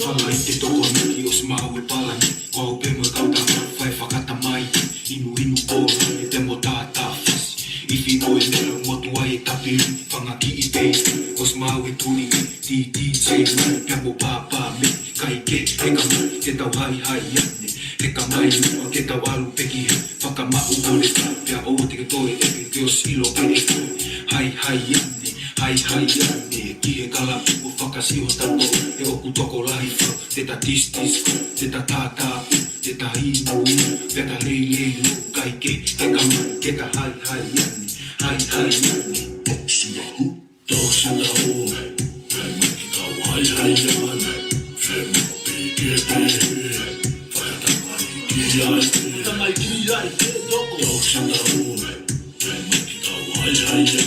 Falaite toko naki os maui palani Kau pemoi kauta whai whakatamai Inu kōra e te mo tātā whasi Iwi koe nera motu ai e kapiri Whangaki I teiti os maui turi Ti DJ mai pia mo pāpā me Kai ke he ka mai ke tau hai ane He ka mai mua ke tau alu peki he Whakamau ore ka pia o te ke toe e te os ilo ke e koe Hai ane Hai ane ki he kalapu o whakasiho tato E oku toko lahi whau Te ta tis ko, te ta tātāpu Te ta hinu, te ta lei lo Kai ke, te ka mai, ke ta hai ane Hai ane Toksina hu, toksina hu Pai maki tau hai ane Whema peke pehe Whaiata mai ki ai te Tamai ki ai te toko Toksina hu, pai maki tau hai ane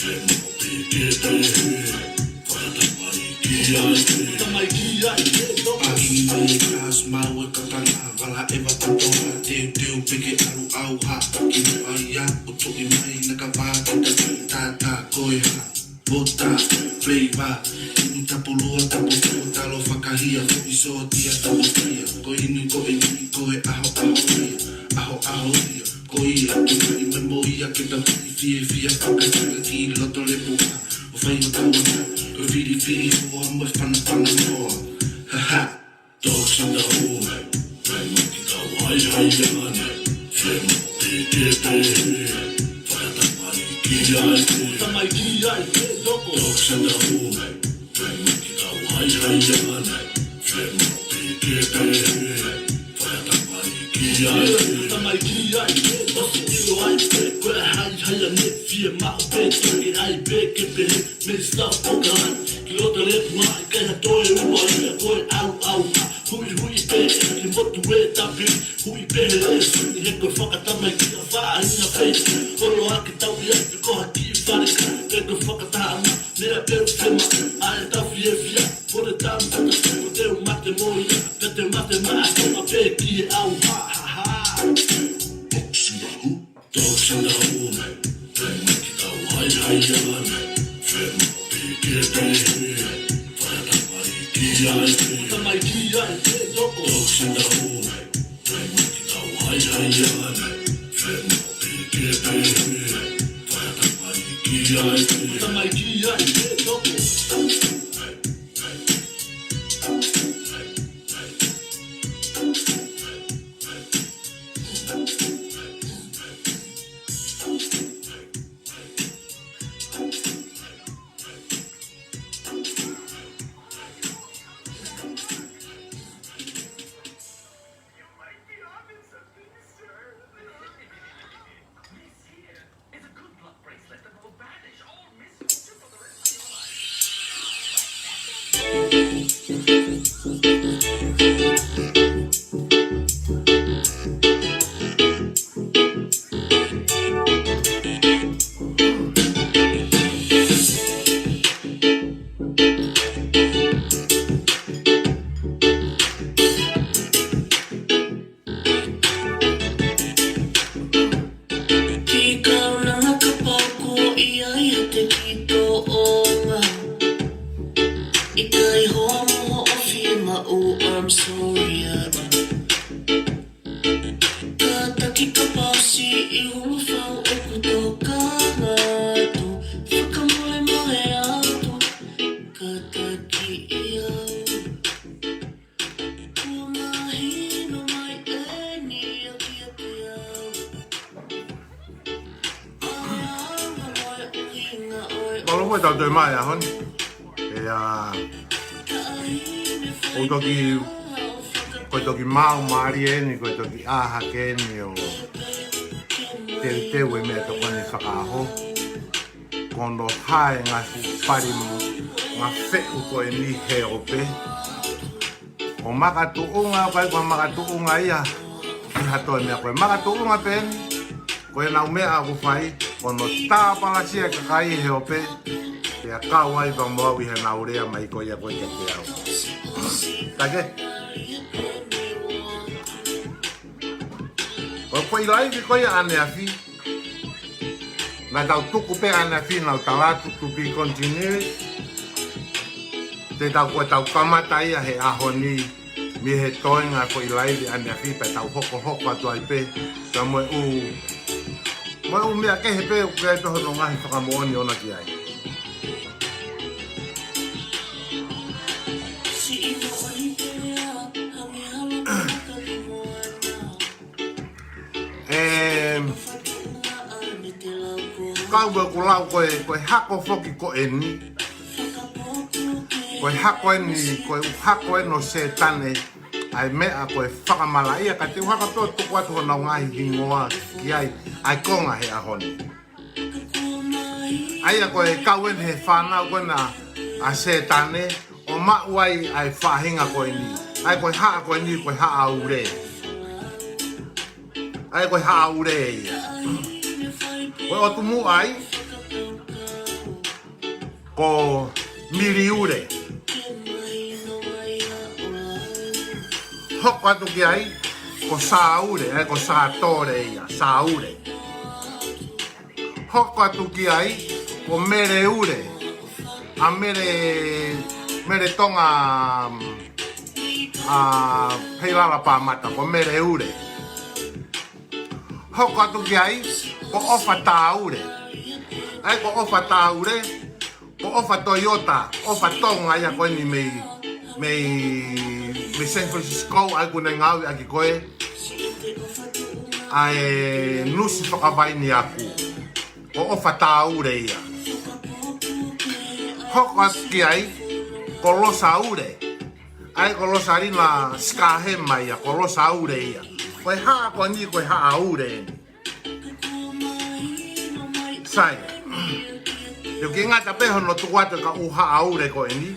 Whema peke pehe Whaiata mai ki ai te Tamai ki ai te Ai kas mau e kakana Wala e watatonga Teo peke aru au ha Ki no ai a o to I mai Naka wāta tata koe ha Bota, flavor Inu tapulua Talo whakahia Fui sotia taputia Ko inu ko e ni ko e aho ria Aho ria Ko ia Kuna I memo ia Ke ta fie Whakataka ki loto le puka O whai o tawana Ko whiri Hoa mo e whana moa Ha ha Toksina hu, pai maki tau hai ane Whema peke pehe Whaiata mai ki ai te Tamai ki ai te toko Toksina hu, pai maki tau hai ane Whema peke pehe Whaiata mai ki ai te Tamai ki ai te toko Ilo ai te koe hai ane Fie mao pe toki ai peke pehe Me stau pokahan Ki ota lepu mai kai hatoe ua ia koe au Hui pe ke motu e tapi Hui pe e suni he koe whakatamai ki a wha ina face Olo ake tau I atu koha ki I whareka Pe koe whakatama Nea peru whema Ae tau fie fia Pore tamu tata Ko teu mate moia Pe teu mate maa Tonga pe ki e au ha Toksina hu Toksina hu Pai maki tau hai ane Whema peke pehe Whaiata mai ki ai te Tamai ki ai te toko Toksina hu Pai maki tau hai ane Whema peke pehe Whaiata mai ki ai te Tamai ki ai te toko Kalau mo tao doy maya hon, kaya ko toki mau marieni ko toki aha keni o te we me to koni whakaho kono hae ngā pari ngā whe'u ko e ni he ope o makatuunga kai ko makatuunga ia ki hatoe mea koe makatuunga pen ko e nau mea aku whai kono tāpalasia ka kai he ope Ke a kawai pa mau I he naurea mai ko ia koe ke au. Take? O koe lai ki koe ane afi. Na tau tuku pe ane afi nau talatu to be continued. Te tau koe tau kamata ia he aho ni. Mi he toenga koe lai di ane afi pe tau hoko hoko atu ai pe. Ta moe mea ke he pe o kei pe hono ngahi whakamooni ona ki ai. Kau ko lau koe hako foki ko eni. Koe hako eni, koe hako eno se tane. Ai mea koe whakamala ia ka te whaka tō tuku atu hona ngahi hingoa ki ai. Ai konga he ahoni. Aia koe kau eni he whanau koe na a se tane. O mauai ai whahinga koe ni. Ai koe haa koe ni koe haa aure. Ai koe haa aure ia. Koe o tumu ai, ko miriure. Hoko atu ki ai, ko saure, ko saatore ia, saure. Hoko atu ki ai, ko mereure. A mere tonga peilala pāmata, ko mereure. Hoko atu ki ai, ko ofa taure. Ai ko ofa taure, ko ofa Toyota, ofa tonga ia koe ni me San Francisco, ai kune ngau aki koe. Ai nusi whakawai ni aku. Ko ofa taure ia. Hoko aki ai, ko losa ure. Ai ko losa rina skahema ia, ko losa ure ia. Koe haa koe ni koe haa ure ni. Sai. Yo ki ngata peho no tukuate ka uha aure ko eni.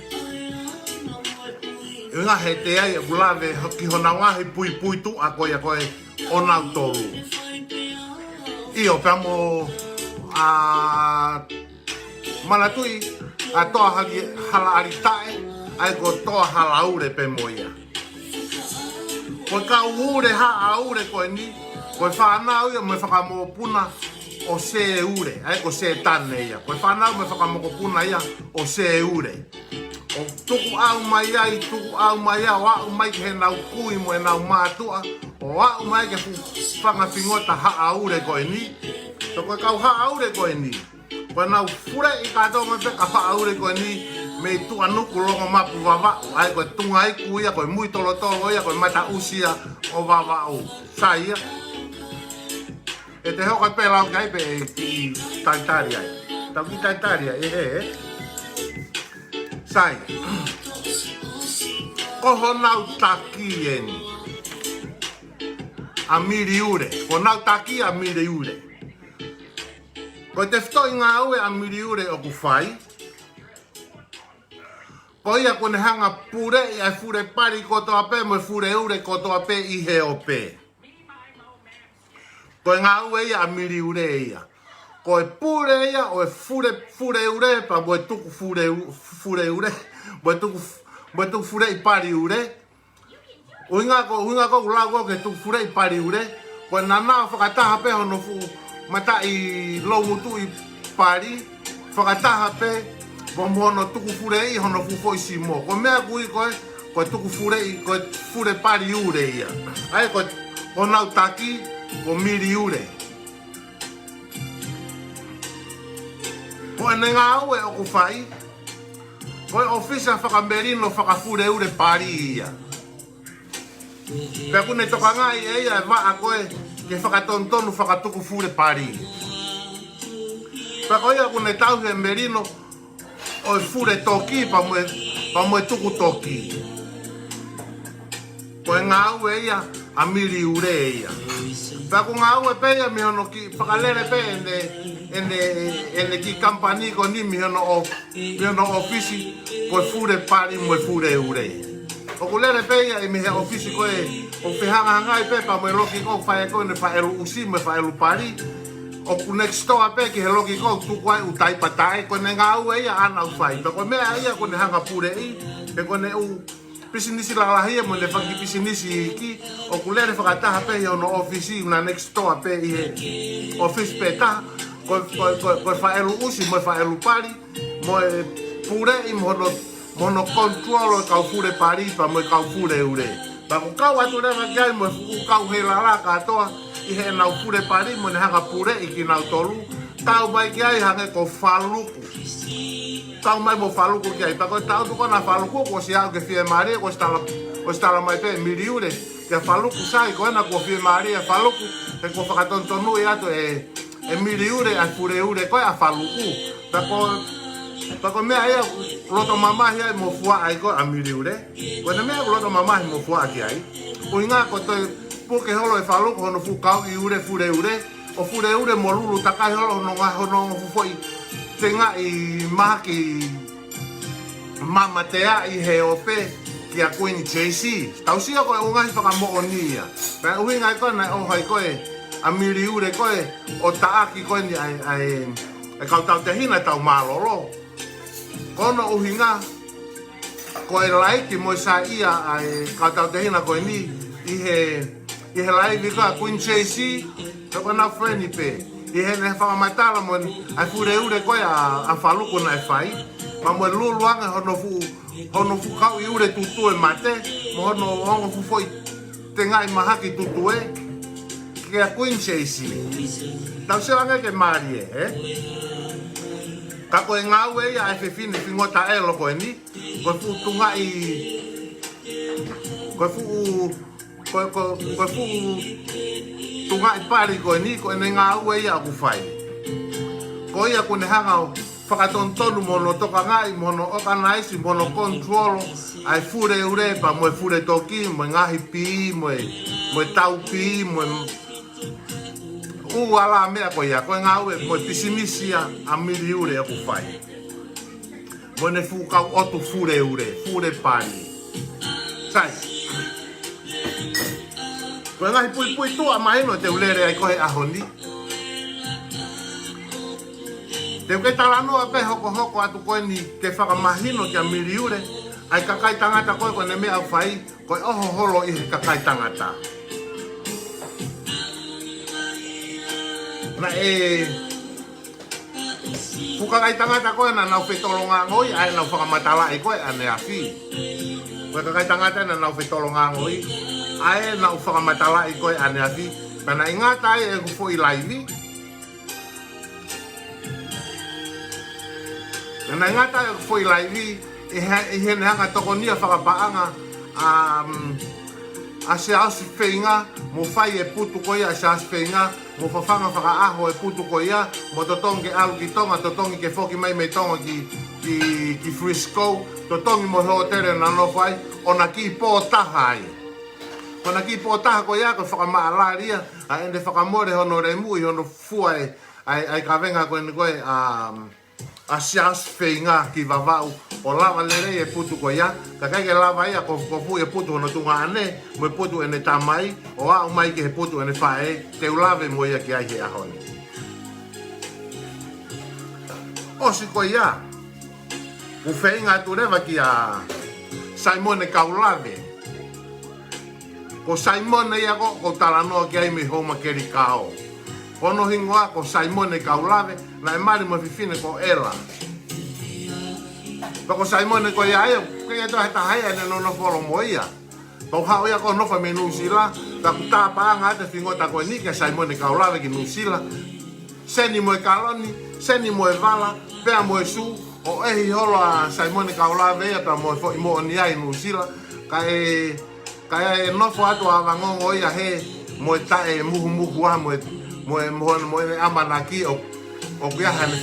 Yo nga he te ai ulave ki hona wahi pui pui tu a koe o nau toru. Io pamo manatui a toa hala aritae ai ko toa hala aure pe moia. Ko ka ure ha aure ko eni. Ko whanau ia me whakamo puna o se ure, ai ko se tane ia. Koe whanau me whakamoko puna ia o se ure. O tuku au mai ai, tuku au mai au, au mai ke he nau kui mo e nau mātua. O au mai ke whangawhingota haa ure koe ni. So koe kau haa ure koe ni. Koe nau fure I kato me peka haa ure koe ni. Me tua nuku longo mapu wawau. Ai koe tunga iku ia, koe mui tolo tolo ia, koe mata usia o wawau. Sa ia. E te hoka pēlau kai pe I taitari ai. Tau ki taitari ai, Sai. Koho nau taki eni. A miriure. Ko nau taki a miriure. Ko te whtoi ngā ue a miriure o ku whai. Ko ia kone hanga pure I ai fure pari kotoa pe mo fure ure kotoa pe I he o pe. Koe ngā ue ia a miri ure ia. Koe pure ia o e fure ure pa mo e tuku fure ure. Mo e tuku fure I pari ure. Uinga ko ulago ke tuku fure I pari ure. Koe nana whakataha pe hono fu mata I longu tu I pari. Whakataha pe hono tuku fure I hono fu fo isi mo. Koe mea kui koe tuku fure pari ure ia. Ai koe nau taki. Ko miri ure. Ko ene ngā ue o ku whai. Ko e ofisa whakamerino whakafure ure pari ia. Pea kune toka ngai e ia e maa koe ke whakatontonu whakatuku fure pari. Pea ko ia kune tau he merino o e fure toki pa moe tuku toki. Ko e ngā ue ia a miri ure ia. Pea ko ngā ue pe ia mi hono ki whakalere pe ene ki kampani ko ni mi hono ofisi ko e fure pari mo e fure ure. O ko lere pe ia mi he ofisi ko e o whihanga hangai pe pa mo e roki ko whae ko ne whaeru usi mo e whaeru pari. o ku next door pe ki he loki ko tu kwai utai patai ko ne ngau e ana ufai ko me ia ko ne hanga pure i e ko ne u pisinisi la la hia mo le faki pisinisi ki o ku le fakata pe yo no office una next door pe i office pe ta ko fa elu usi mo fa elu pari mo pure i mono control ka fure pari pa mo ka fure ure pa ko ka wa tu le ga mo ka he la la ka to i he na fure pari mo ne hanga pure i ki na tolu tau mai ki ai hanga ko faluku tau mai mo faluku ki ai pa ko tau tu ko na faluku ko si au ke fie mare ko stala mai pe miliure ke faluku sai ko na ko fie mare faluku e ko fa ton tonu ya to e miliure a fure ure ko a faluku pa ko me ai loto mama ia mo fua ai ko a miliure ko na me loto mama mo fua ki ai o inga ko to porque holo e faluku hono fu kau i ure fure ure o fure ure mo lulu takai holo no nga hono fu foi tenga i maki mama tea i he ope ki a Queen JC tau sia ko unga i whaka mo onia pa uinga ko na o hai ko a miri ure ko o taaki ko ni ai kau tau te hina tau malolo kono uhinga ko e laiki mo sa ia ai kau tau te hina ko ni i he live ko a Queen JC to na friend pe i he ne fa matala mo ai fure ure ko a faluku na fai ma mo luluanga hono fu kau i ure tutu e mate mo hono fu foi tenga i mahaki tutu e ke a Queen JC tau se anga ke marie ka ko ngau e a fe fine fingota e lo ko ni ko fu tunga i ko fu tunga i pari ko ni ko ne ngau e a ku fai ko ia ko ne hanga whakatontonu mono toka ngai mono organize mono control ai fure ure pa mo fure toki mo ngahi pi mo tau pi mo ala me ko ia ko ngau mo pisimisia a mili ure a ku fai mo ne fu ka otu fure fure pari sai ko ngahi pui tu a mai no te ulere ai ko e ahoni te ke talano a pe hoko atu ko ni ke whakamahino ki a miliure ai kakai tangata ko ne me au fai ko oho holo i kakai tangata na kakai tangata ko na nau fetolonga ngoi ai nau whakamatala ko ane afi ko kakai tangata na nau fetolonga ngoi ai nau whakamatala ko ane afi pana ingata ai ko fo i live na ngata foi live e he hanga tokonia whakapaanga a se asi feinga mo fai e putu ko ia se asi feinga mo fafanga whakaaho e putu ko ia mo totongi alu ki tonga totongi ke foki mai me tonga ki Frisco totongi mo hotere na no fai ona ki po taha ai ona ki po taha ko ia ko whakamaaria a ende whakamore hono remu i hono fuai ai ka venga ko ni koe a sias feinga ki vavau o lava lere e putu ko ia ka kai ke lava ia ko fu e putu no tunga ane mo putu ene tamai o a mai ke putu ene fae te ulave mo ia ki ai he ahoni o si ko ia u feinga tu reva ki a Simon e kaulave ko Simon ia ko talano ki ai me homa keri kao kono hingoa ko Simon e kaulave na e mari mo fifine ko ela pa ko Simon e ko ia ke to hata hai ane no folo mo ia pa ha ia ko no fa menu sila ta kuta pa nga te fingota ko ni ke Simon e kaulave ki no sila seni mo e kaloni seni mo e vala pe mo e su o e holo a Simon e kaulave pa mo fo mo ni ai no sila kai no fo ato avango ia he mo ta e muhu mo mo amanaki o kia hane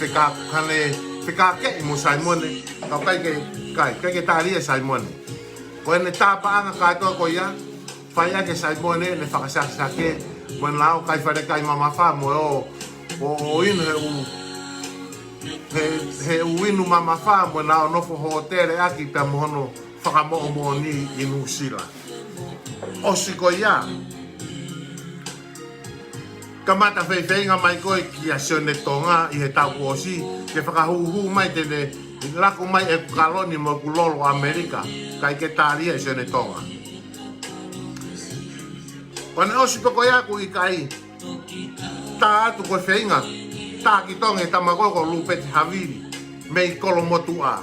fika ke mo Simon ka kai ke tari e Simon ko ne tapa anga ka to ko ya faya ke Simon ne fakasa ke mo lao kai fare kai mama fa mo o in he winu mama fa mo na no fo hotel aki pa mo no fakamo mo ni inusila o si ko ya Kamata whewhenga mai koe ki a sione tonga i he tau osi. Ke whakahuhu mai tene lako mai e kukaloni mo kulolo Amerika. Kai ke tāria i sione tonga. Kone osi poko iaku i kai. Tā atu koe whenga. Tā ki tonga e tamakoko lupeti haviri. Mei kolo motu a.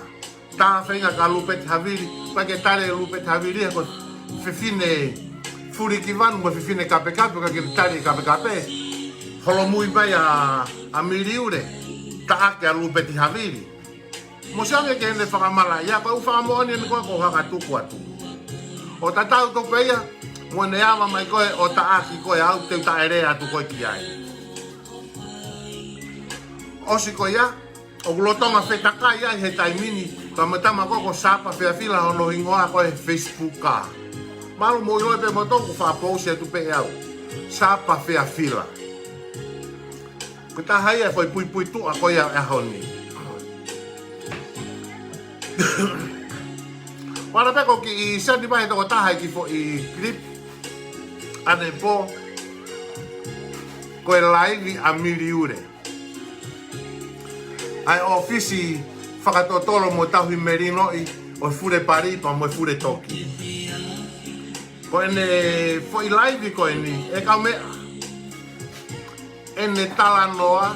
Tā whenga ka lupeti haviri. Pai ke tare lupeti haviri e koe whiwhine furi ki vanu mo whiwhine kape kape ka ke tare kape kape. Holo mui mai a miriure, ta ake a lupeti haviri. Mo sange ke ene whakamala ia, koe whakamoani ane koe ko haka tuku atu. O ta tau tope ia, mo ne ama mai koe o ta aki koe au teu ta ere atu koe ki ai. Osi koe ia, o gulotonga whetaka ia he taimini, ka matama koko sapa whiawhila hono hingoa koe Facebook ka. Malu mo iloe pe motoku whapousi atu pe au. Sapa whiawhila. Ko ta hai e foi pui tu a koe a honi. Wala peko ki i sandi mai toko ta hai ki fo i clip. Ane po. Koe live a miriure. Ai ofisi whakatotolo mo tahui merino i o fure pari pa mo fure toki. Ko ene fo i live ko ene e ka mea. Ene tala noa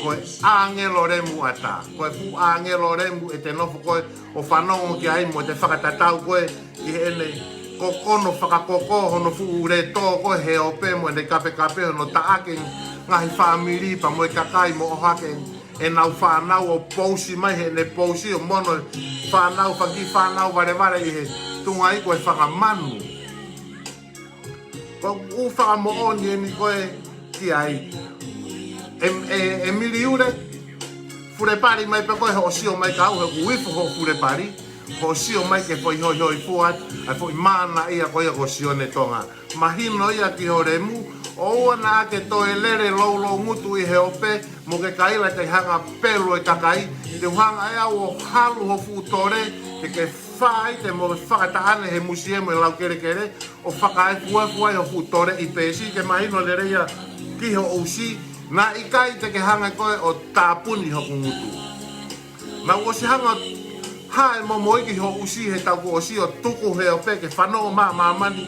koe angelo remu ata. Koe fu angelo remu e te nofo koe o whanongo ki ai mo te whakatatau koe i ene kokono whakakoko hono fu ure tō koe he ope mo ene kape kape hono taake ngahi whamiri pa mo e kakai mo o hake e nau whanau o pousi mai he ne pousi o mono whanau whaki whanau vare i he tunga i koe whakamanu. Ko u whakamooni e ni koe ki ai e miriure fure pari mai pe koe ho sio mai kau he uifu ho fure pari ho sio mai ke foi hoi fuat ai foi mana ia koe ho sio ne tonga mahino ia ki horemu o na ke to elere lo ngutu i he ope mo ke kaila te hanga pelo e kakai te hanga ia o halu ho futore ke fai te mo whakata ane he musiemo e lau kere o whakae fuai ho futore i pesi ke mahino le reia ki ho usi na ikai te ke hanga koe o tāpuni ho kungutu. Na uosi hanga hae mo iki ho usi he tau uosi o tuku he o peke whanau mani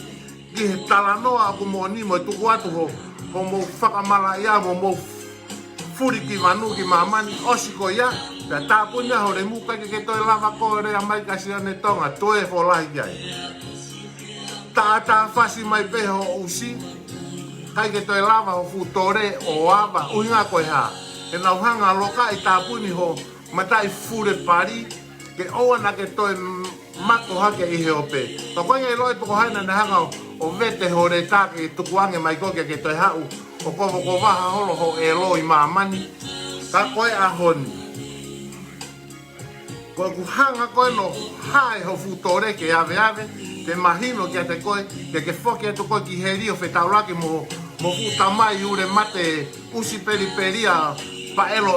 ki he talanoa aku mo ni mo tuku atu ho mo whakamala ia mo furi ki manu ki mani osi ko ia te tāpuni ho re muka ke toi lava koe rea mai kasi ane tonga toe ho lahi iai. Tā whasi mai pe ho usi kai ke toi lava ho futore o ava uinga koe ha. E nau hanga loka i tāpuni ho matai fure pari ke oa na ke toi mako hake i he ope. Ka koe ngai loi toko haina na hanga o vete ho re tāke tukuange mai koke ke toi hau o kovo ko waha holo ho e loi mamani. Ka koe a honi. Koe ku hanga koe no hae ho futore ke ave te mahino ki a te koe ke whoke atu koe ki he rio whetaurake mo futa mai ure mate usi periperia pa elo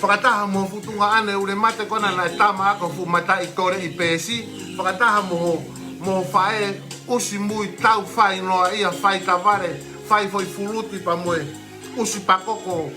whakataha mo futunga ane ure mate kona na tama ako fu mata i tore i pesi whakataha mo whae usi mui tau whai noa ia whai taware whai foi fuluti pa moe usi pakoko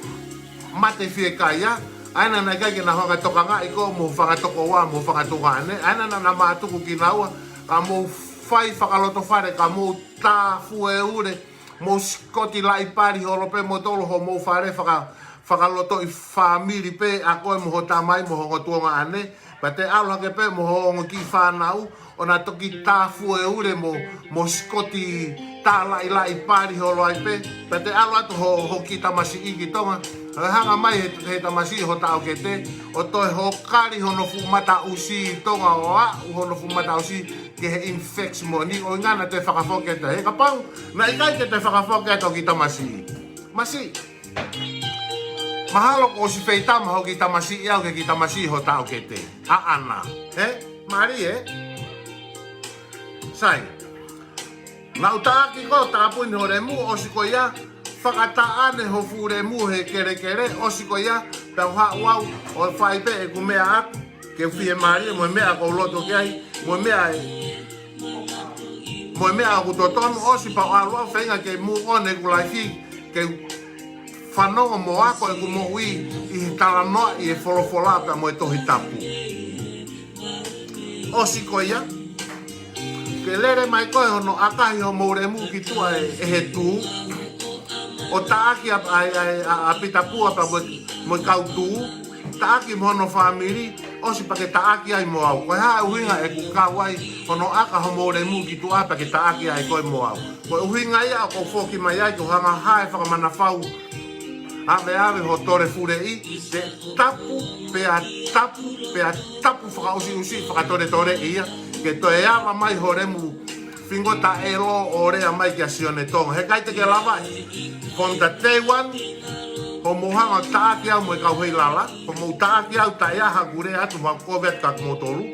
mate fie kaia aina na kai na hoka toka nga iko mo whakatoko wa mo whakatoka ane aina na matuku ki naua ka mo whai whakaloto whare ka mo tā fue ure mo skoti lai pari horope mo tolo ho mo whare whakaloto i whamiri pe a koe mo ho tamai mo ho tuonga ane pa te aloha ke pe mo ho ki whanau o na toki tā fue ure mo skoti tā lai pari horo ai pe pa te aloha tu ho ki tamasi i ki tonga hanga mai he tamasi ho tau ke te o toi ho kari hono fu mata usi tonga o a hono fu mata usi ke he infects mo ni o ngana te whakafoke te he kapau na ikai ke te whakafoke to ki tamasi masi mahalo ko si feitama ho ki tamasi iau ke ki tamasi ho tau ke te a ana mari sai na utaki ko tapuni ho remu o si ko ia whakataane ho fure mu he kere osi ko ia tau wau o whaipe e kumea aku ke fie mari mo mea ko loto ke ai mo mea aku totono osi pa aloa whenga ke mu one kulai fi ke whanonga mo ako e ku mo ui i he tala noa i he wholofola pe mo e tohi tapu. Osi ko ia, ke lere mai koe hono akahi ho mouremu ki tua e he tū, o taaki a pitapua pa mo i kau tū, taaki mo hono whamiri, osi pa ke taaki ai mo au. Koe haa uhinga e ku kawai hono aka ho mouremu ki tua pa ke taaki ai koe mo au. Koe uhinga ia o kou whoki mai ai ko hanga hae whakamana whau, ave ho tore fure i, te tapu pea tapu whakausi whakatore ia, ke to e awa mai ho remu whingota e lo o rea mai ki a sione tonga. He kai te ke lawa, from the day one, ho mohanga taaki au mo e kau hei lala, ho mo taaki au ta ea hakure atu ma kovet kak motoru.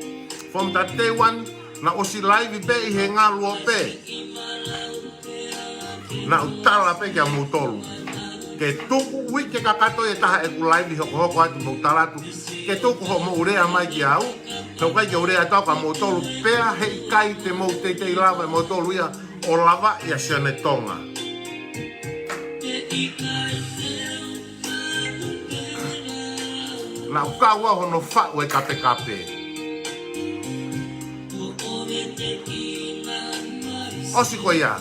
From the day one, na osi laivi pe i he ngā lua pe, na utala pe ki a motoru. Ke tuku ui ke kakato e taha e kulaivi hoko atu mo talatu. Ke tuku ho mo urea mai ki au. Tau kai ke urea tau ka mo tolu pea hei kai te mo te lava e mo tolu ia o lava i a sione tonga. Na ukaua hono whau e kape kape. Osi ko ia.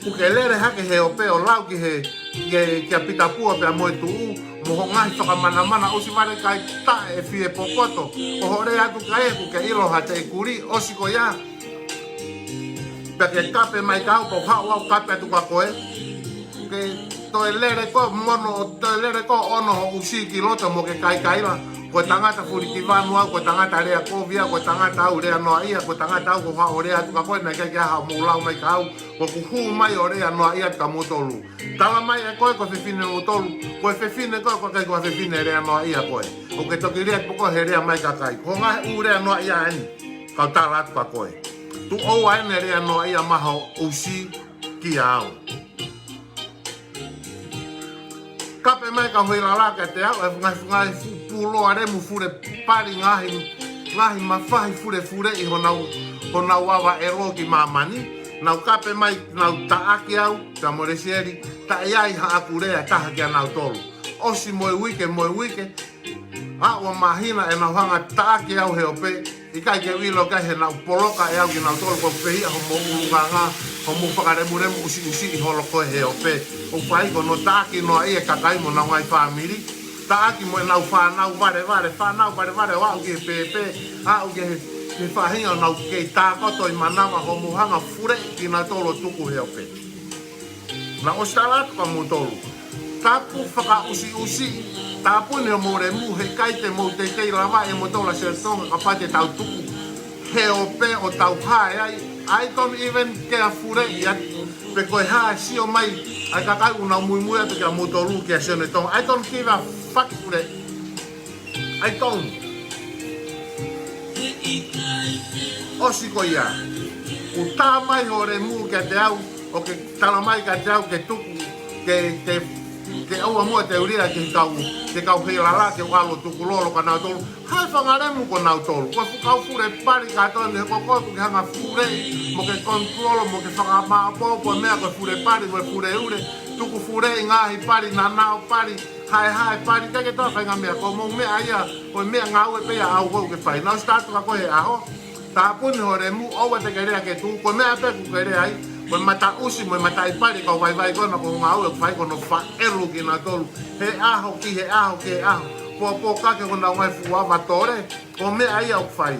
Uke lere hake he o pe o lau ki he ki a pitapua pe a moe tuu, mo ho ngahi whakamana osi ware kai ta e fie popoto, o hore atu ka e ku ke iloha te e kuri, osi ko ia. Pe ke kape mai kau, po hau au kape atu ka koe, ke to e lere ko mono, to e lere ko ono ho usi ki loto mo ke kai kaila, ko tangata furiki vanua, ko tangata rea kovia, ko tangata au rea noa ia, ko tangata au ko hau rea atu ka koe, na keke hau moulau mai kau, ko kuhu mai o rea noa ia ka motolu. Tala mai e koe ko fefine motolu, ko e fefine koe ko kai ko fefine rea noa ia koe. O ke toki rea poko he rea mai ka kai. Ko ngahe u rea noa ia ani, kau tala atu ka koe. Tu oua ene rea noa ia maha usi ki au. Kape mai ka hui lalaka te au, e ngai pulo are mu fure pari ngahi mawhahi fure i honau wawa e roki mamani. Nau kape mai, nau taaki au, ta moresieri, ta iai haakurea taha kia nau tolu. Osi moe wike, a ua mahina e nau hanga taaki au he ope, i kai ke wilo kai he nau poloka e au ki nau tolu, ko pehia ho mo ulunganga, ho mo whakaremuremu usi i holoko he ope. O whaiko no taaki no ia kakai mo nau ngai whamiri, taaki mo e nau whanau vare, wa au ki pepe, a au ki he whahinga nau kei tākoto i manama ho muhanga fure ki nā tolo tuku he ope. Na o staratu ka mo tolu. Tapu whaka usi, tapu ni o more mu he kai te mo te lava e mo tola se tonga ka pate tau tuku. He ope o tau hae ai, I don't even care fure i atu. Pe koe hae si o mai, ai kakai una mui atu ki a mo tolu ki a sione tonga. I don't give a fuck fure. I don't. Osi ko ia, u tā mai hore mu ke te au, o ke tala mai ka te au ke tuku, ke aua mua te uria ke kau hei lala ke walo tuku lolo ka nau tolu, hai whangaremu ko nau tolu, koe fukau fure pari ka tonu he kokotu ke hanga fure, mo ke kontrolo, mo ke whakamaa popo, mea koe fure pari, koe fure ure, tuku fure i ngahi pari, nanao pari, hai pari, keke toa kai ngā mea, ko mou mea ia, koe mea ngau e pea au hou ke whai, nau statu ka koe aho, tā puni hore mu owa te kerea ke tū, ko mea peku kerea ai, ko mata usi, mo mata i pari, ko vai kona, ko ngā ue whai kono wha elu ki nā tolu, he aho ki he aho ki he aho, po kake kona ngai fuawa tore, ko mea ia o whai,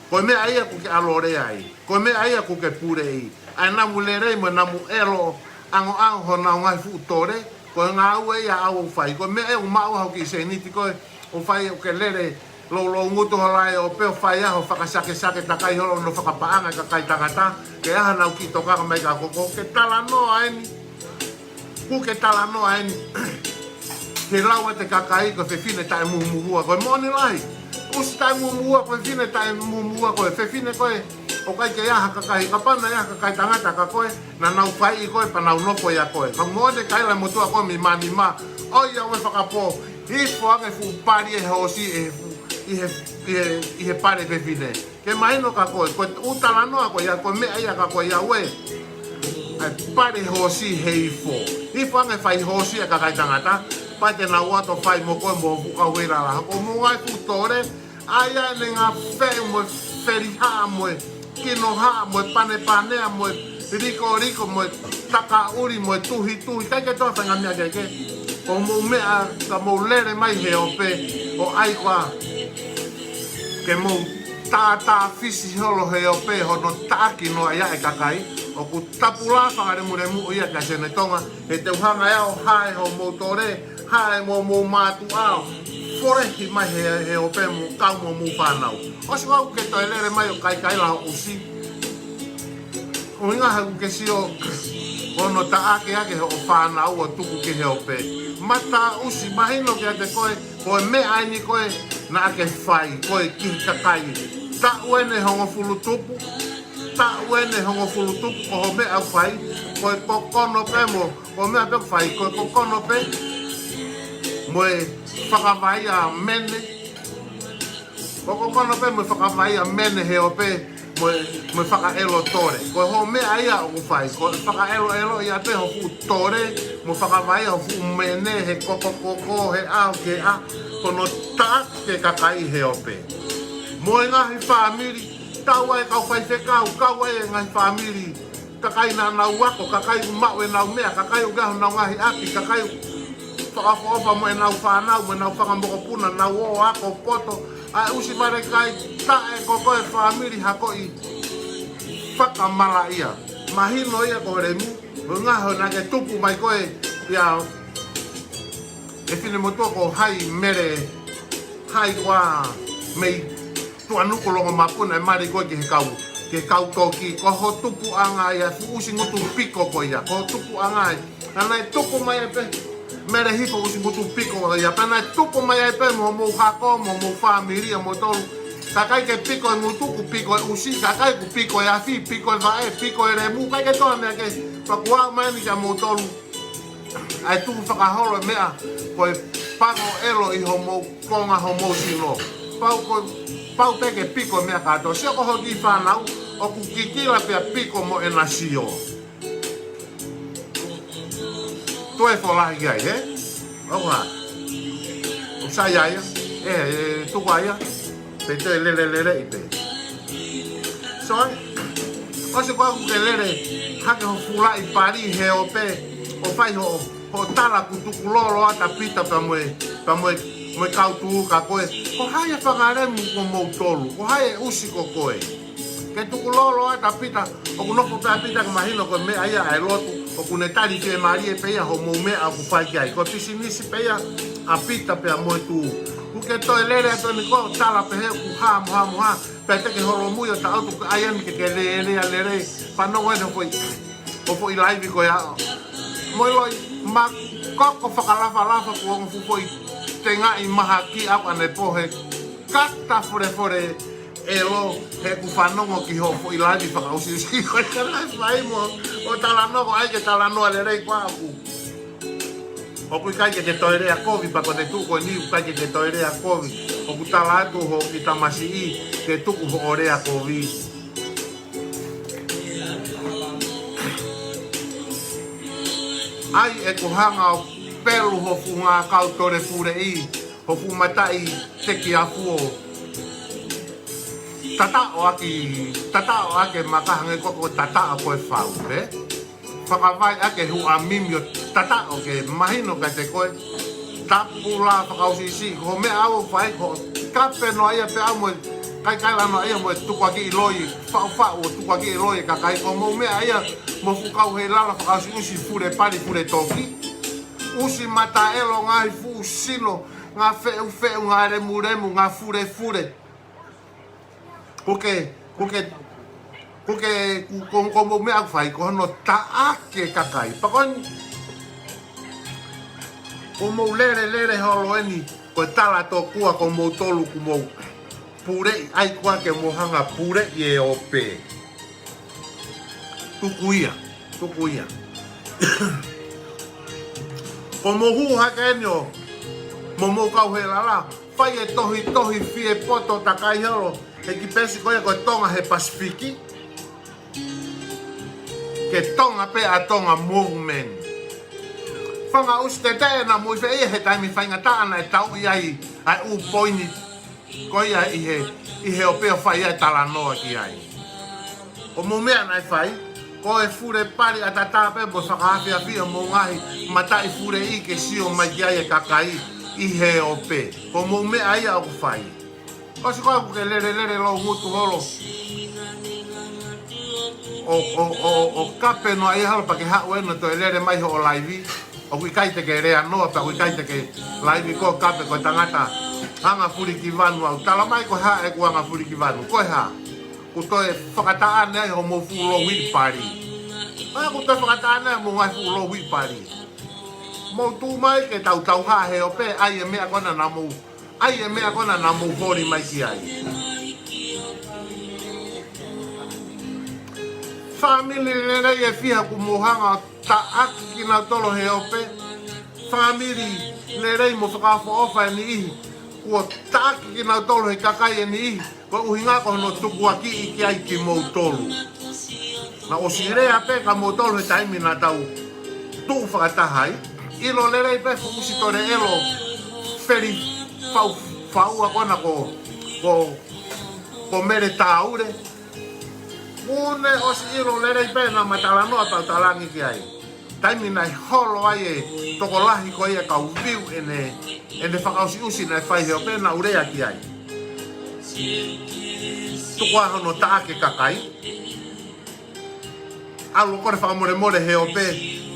ko mea ia ku ke alore ai, ko mea ia ku ke pure i, ai namu lerei mo namu elo, ango ho nā ngai fu tore, ko ngā ue ia au o whai, ko mea e umau hau ki se niti koe, o whai o ke lere, lo ngutu halai o peo whai aho whakasake takai holo no whakapaanga ka kai tangata ke aha nau ki tokaka mai ka koko ke tala noa eni ku ke tala noa eni ke laua te kakai ko whewhine tae mumuhua koe moni lai usi tae mumuhua koe whine tae mumuhua koe whewhine koe o kai ke aha kakai kapana ia kakai tangata ka koe na nau whai i koe pa nau noko ia koe ka mone kaila motua koe mi ma oi au e whakapo hifo ange fu pari e hosi e i he pare pepine. Ke maino ka koe, koe utala noa koe ia, koe mea ia ka koe ia ue. Ai pare hosi heifo. I whanga whai hosi e kakai tangata. Pai te nā wato whai mo koe mo huka wera la. Ko mo ngai kutore. Aia ne ngā wheu mo wheri haa mo kino haa mo pane panea mo riko mo taka uri mo tuhi. Kai ke toa whanga mea keke. O mo mea ka mo lere mai he o pe. O ai kwa. Ke mo tā fisi holo he o pe hono tāki no aia e kakai. O ku tapula whangare mure mu ia ka sene tonga. He te uhanga ea o hae ho mo tore. Hae mo mātu ao. Forehi mai he o pe mo kau mo whanau. O si wau ke toi lere mai o kai la o usi. O inga haku ke si o ono ta ake he o whanau o tuku ke he o pe. Mata usi mahino ke ate koe. Koe me aini koe na ake whai. Koe ki kakai. Ta uene hongo fulu tupu. Ta uene hongo fulu tupu ko ho me au whai. Koe kokono pe mo. Ko me ape whai. Koe kokono pe. Moe whakawai a mene. Ko kono pe moe whakawai a mene he o pe. Moe whakaelo tore. Koe ho me aia o whai. Koe whakaelo ia pe ho fu tore. Moe whakawai a fu mene he koko he ao ke a. Kono ta ke kakai he o pe. Moe ngahi whamiri. Tau ai kau whai whekau. Kau ai ngahi whamiri. Kakai na nau wako. Kakai umau e nau mea. Kakai ugahu nau ngahi api. Kakai whakafofa mo e nau whanau. Mo e nau whakamokopuna. Nau o ako poto. Ai usi mare kai ta e koko e whamiri hako i. Whakamala ia. Mahino ia ko re mu. Ngaho na ke tupu mai koe. Ia. E whine motua ko hai mere. Hai kwa mei. Tua nuku longo mapuna e mari koe ki he kau. Ke kau toki. Ko ho tupu anga ia. Fu usi ngutu piko ko ia. Ko tupu anga ia. Nana e tupu mai e pe. Mere hipo usi ngutu piko ia. Pena e tupu mai e pe. Mo hako. Mo whamiria. Mo tolu. Kakai ke piko e ngutuku. Piko e usi. Kakai ku piko e afi. Piko e vae. Piko e remu. Kai ke toa mea ke. Pakua mai ni ka mo tolu. Ai tupu whakaholo e mea. Ko e pango elo i homo. Konga homo sino. Pau peke piko mea kato. Sio ko hoki whanau. O ku kikila pia piko mo e nasio. Toe wholahi ai, he? Oha. O sai ai, tuku ai. Pe te lere i pe. So, o se kua kuke lere. Hake ho fula i pari he o pe. O whai ho tala ku tuku lolo ata pita pa moe. Moe kautu ka koe. Ko hai e whangaremu ko mou tolu. Ko hai e usi ko koe. Ke tuku lolo ata pita. O ku noko pia pita ka mahino ko me aia ai lotu. O ku netari ke marie peia ho mou mea ku whai kiai. Ko pisi nisi peia a pita pia moe tu. Ku ke toi lere ato ni ko tala pehe ku ha. Pea teke holo mui o ta autu ka aiami ke lere. Panongo ene o fo i laivi ko ia. Moe loi ma koko whakalafa ku ongo fufoi. Te ngai maha ki au ane pohe kata fore elo he ku whanongo ki ho fo i laivi whakausi usi koe karai whai mo o talanoko ai ke talanoa le rei kwa aku o kui kai ke te toirea kovi pa ko te tuko ni kai ke te toirea kovi o ku tala atu ho i tamasi i ke tuku ho orea kovi ai e ku hanga o pelu ho fu ngā kautore fure i, ho fu matai te ki a fuo. Tatao ake makahange koko tatao koe whau, he? Whakawai ake hu a mimio tatao ke mahino ka te koe. Tapula whakausisi, ho mea au whai, ho kape no aia pe au moe, kai lano aia moe tukwaki i loi, whau o tukwaki i loi kakai, ko mo mea aia mo fukau he lala whakausi usi fure pari fure toki. Usi mata elo ngai fu sino ngā feu ngā remu ngā fure ko mo mea whai ko hono taake kakai pakon ko mo lere holo eni ko tala to kua ko mo tolu ku mo pure ai kua ke mo hanga pure i e ope tukuia ko mo hu hake enyo mo kau he lala whai e tohi fie poto takai holo he ki pesi koe ko tonga he Pasifiki ke tonga pe a tonga movement Whanga uste te na mui whea he taimi whainga taana e tau iai ai u poini ko ia i he o peo whai ai tala noa ki ai. O mo mea nai whai, ko e fure pari a tatape mo whakahawhia whia mo ngahi matai fure i ke sio mai ki ai e kakai i he o pe. Ko mo mea ia o ku whai. O si koe ku ke lere lo ngutu holo. O kape no ai halo pa ke hau eno to e lere mai ho o laivi. O kui kai te ke rea noa, pa kui kai te ke laivi ko kape ko tangata hanga furi ki vanu au. Tala mai ko ha e ku hanga furi ki vanu. Koe ha. Ku toe whakataan nei ho mo fulo wi pari. Ku toe whakataan nei mo ngai fulo wi pari. Mo tu mai ke tau ha he o pe ai e mea kona na mo. Ai e mea kona na mo hori mai ki ai. Family nei e fiha ku mo hanga ta aki ki na tolo he ope. Family nei mo whakawha ofa ni ihi. Kua ta aki ki na tolo he kakai ni ihi. Kua uhinga ko no tuku aki i ki ai ki mo tolo. Na o si rea pe ka mo tolo he taimi na tau tuku whakatahai. Ilo nerei pe fukusi tore elo feri fau a kona ko mere taure. Une o si ilo lerei pe na matala noa tau talangi ki ai. Taimi nai holo ai e toko lahi ko ia kau viu ene whakausi usi nai whai heo pe na urea ki ai. Tuku aha no taake kakai. Alo kore whakamore heo pe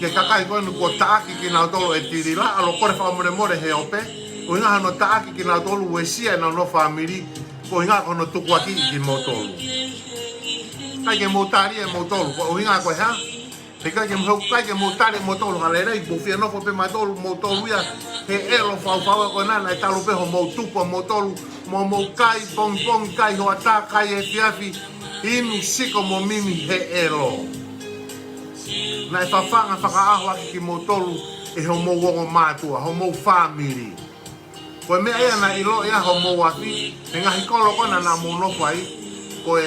ke kakai koe ko taake ki nau tolo e tirila. Alo kore whakamore heo pe ko inga no taake ki nau tolo ue sia na no whamiri ko inga kono tuku aki ki mo tolo. Kai ke motari e motolo, ko hinga ko ha. Te kai ke motari motolo ale rei bo fia no ko pe motolo ia he elo fau ko na e talo pe ho motupo motolo mo kai pong kai ho ata kai e fiafi inu siko mo mimi he elo. Na e fafanga whakaaho aki ki motolo e ho mo wongo matua, ho mo family. Ko me ia na ilo ia ho mo wafi, e ngahi kolo kona na mo no fai ko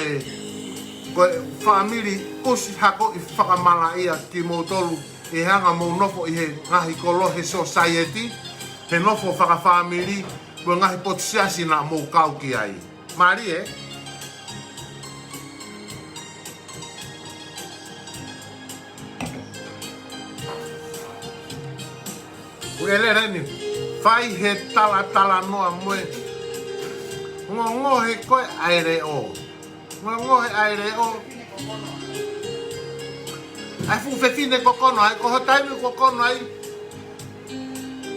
family usi hako i whakamala ia ki mo tolu e hanga mo nofo i he ngahi kolo he society he nofo whakafamily ko ngahi potisiasi na mo kau ki ai. Mari e? Uele reni, whai he tala noa moe ngongo he koe aere o. Ngongo he aere o. Ai fu fefine kokono ai, koho taimi kokono ai.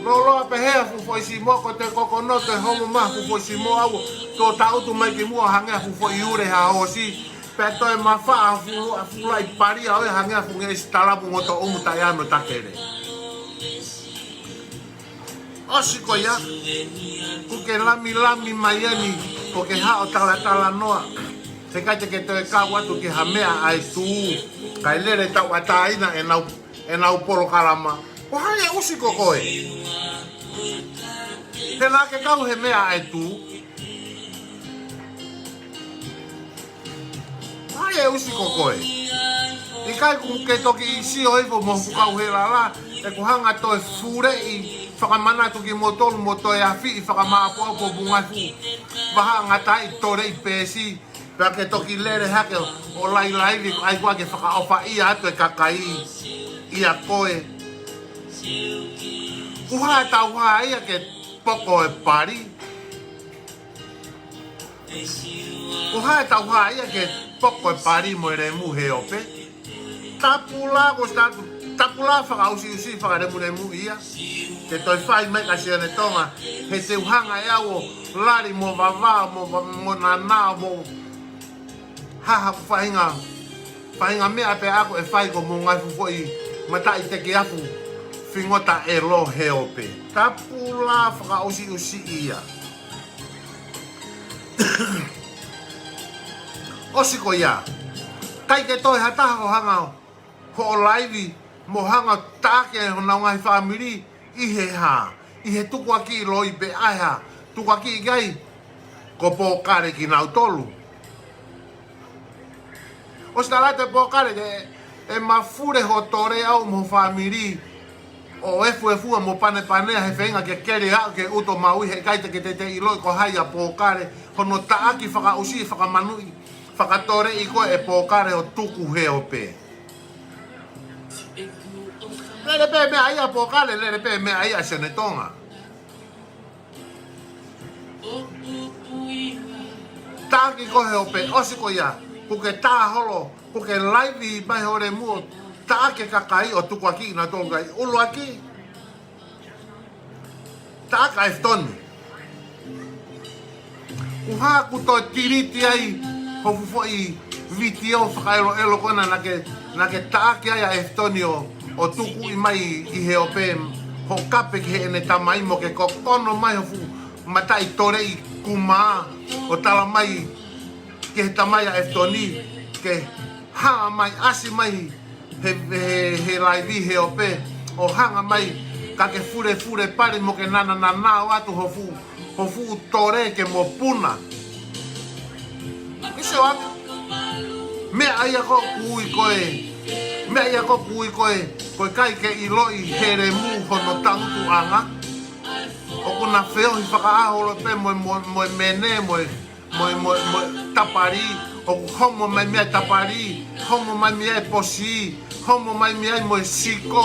Lolo ape hea fu foi si mo ko te kokono te homo ma fu foi si mo au. To tautu mai ki mua hangea fu foi iure ha hosi. Pe toi ma faa fu lai pari au e hangea fu nge stalapu ngoto umu tai ano takere. Osi ko ya. Kuke lami mai ani. Koke hao tala noa. Te kai te ke te ka watu ki hamea ai tu. Kai lere tau ataina e nau polo karama. O hale usi ko koe. Te la ke kau he mea ai tu. Hale usi ko koe. I kai ku ke toki i si o ipo mo kau he la. E ku hanga toe fure i whakamana tuki motolu mo toe afi i whakamaapo apo bunga fu. Baha ngatai tore i pesi. Pea ke toki lere hake o lai ai kua ke whakaofa ia atu e kakai ia koe. Uha e tau haa ia ke poko e pari. Uha e tau haa ia ke poko e pari mo e remu he ope. Tapula ko statu, tapula whakausi usi whakaremu ia. Ke toi whai me ka siane tonga he te uhanga e au lari mo vava mo nana mo haha whainga mea pe ako e whai ko mo ngai fufoi mata i teke afu whingota e lo he ope. Tapu la whakausi usi ia. Osi ko ia. Kai ke toi hataha ko hanga ho o laivi mo hanga take ho na ngai family i he ha. I he tuku aki lo i pe aiha. Tuku aki i gai ko po kare ki nau tolu. O sta la te pokare e mafure ho tore au mo family o efu mo pane he whenga ke kere hao ke uto maui he kaita ke te iloi ko hai a pōkare hono taaki whakausi whakamanui whakatore i koe e pōkare o tuku he o pē. Lere pē mea ai a pōkare, lere pē mea ai a Senetonga. Taaki kohe o pē, osiko ia, kuke tā holo, kuke laivi mai hore muo, taake kakai o tuku aki na tongai, ulu aki. Taaka e toni. Kuha kuto tiriti ai, hofu fo i viti o whakaelo elo kona na ke taake ai a e toni o tuku i mai i he o pē, ho kape ki he ene tamai mo ke kokono mai hofu matai tore i kuma o tala mai ke he tamai a e toni, ke haa mai asi mai he laivi he o pē, o hanga mai ka ke fure pare mo ke nana o atu hofu tore ke mo puna. Ise o atu, me aia ko kui koe, me aia ko kui koe kai ke iloi here mu hono tangutu anga, o kuna wheo hi whakaaholo pe mo mene mo tapari, o homo mai mea tapari, homo mai mea posi, homo mai mea mo siko,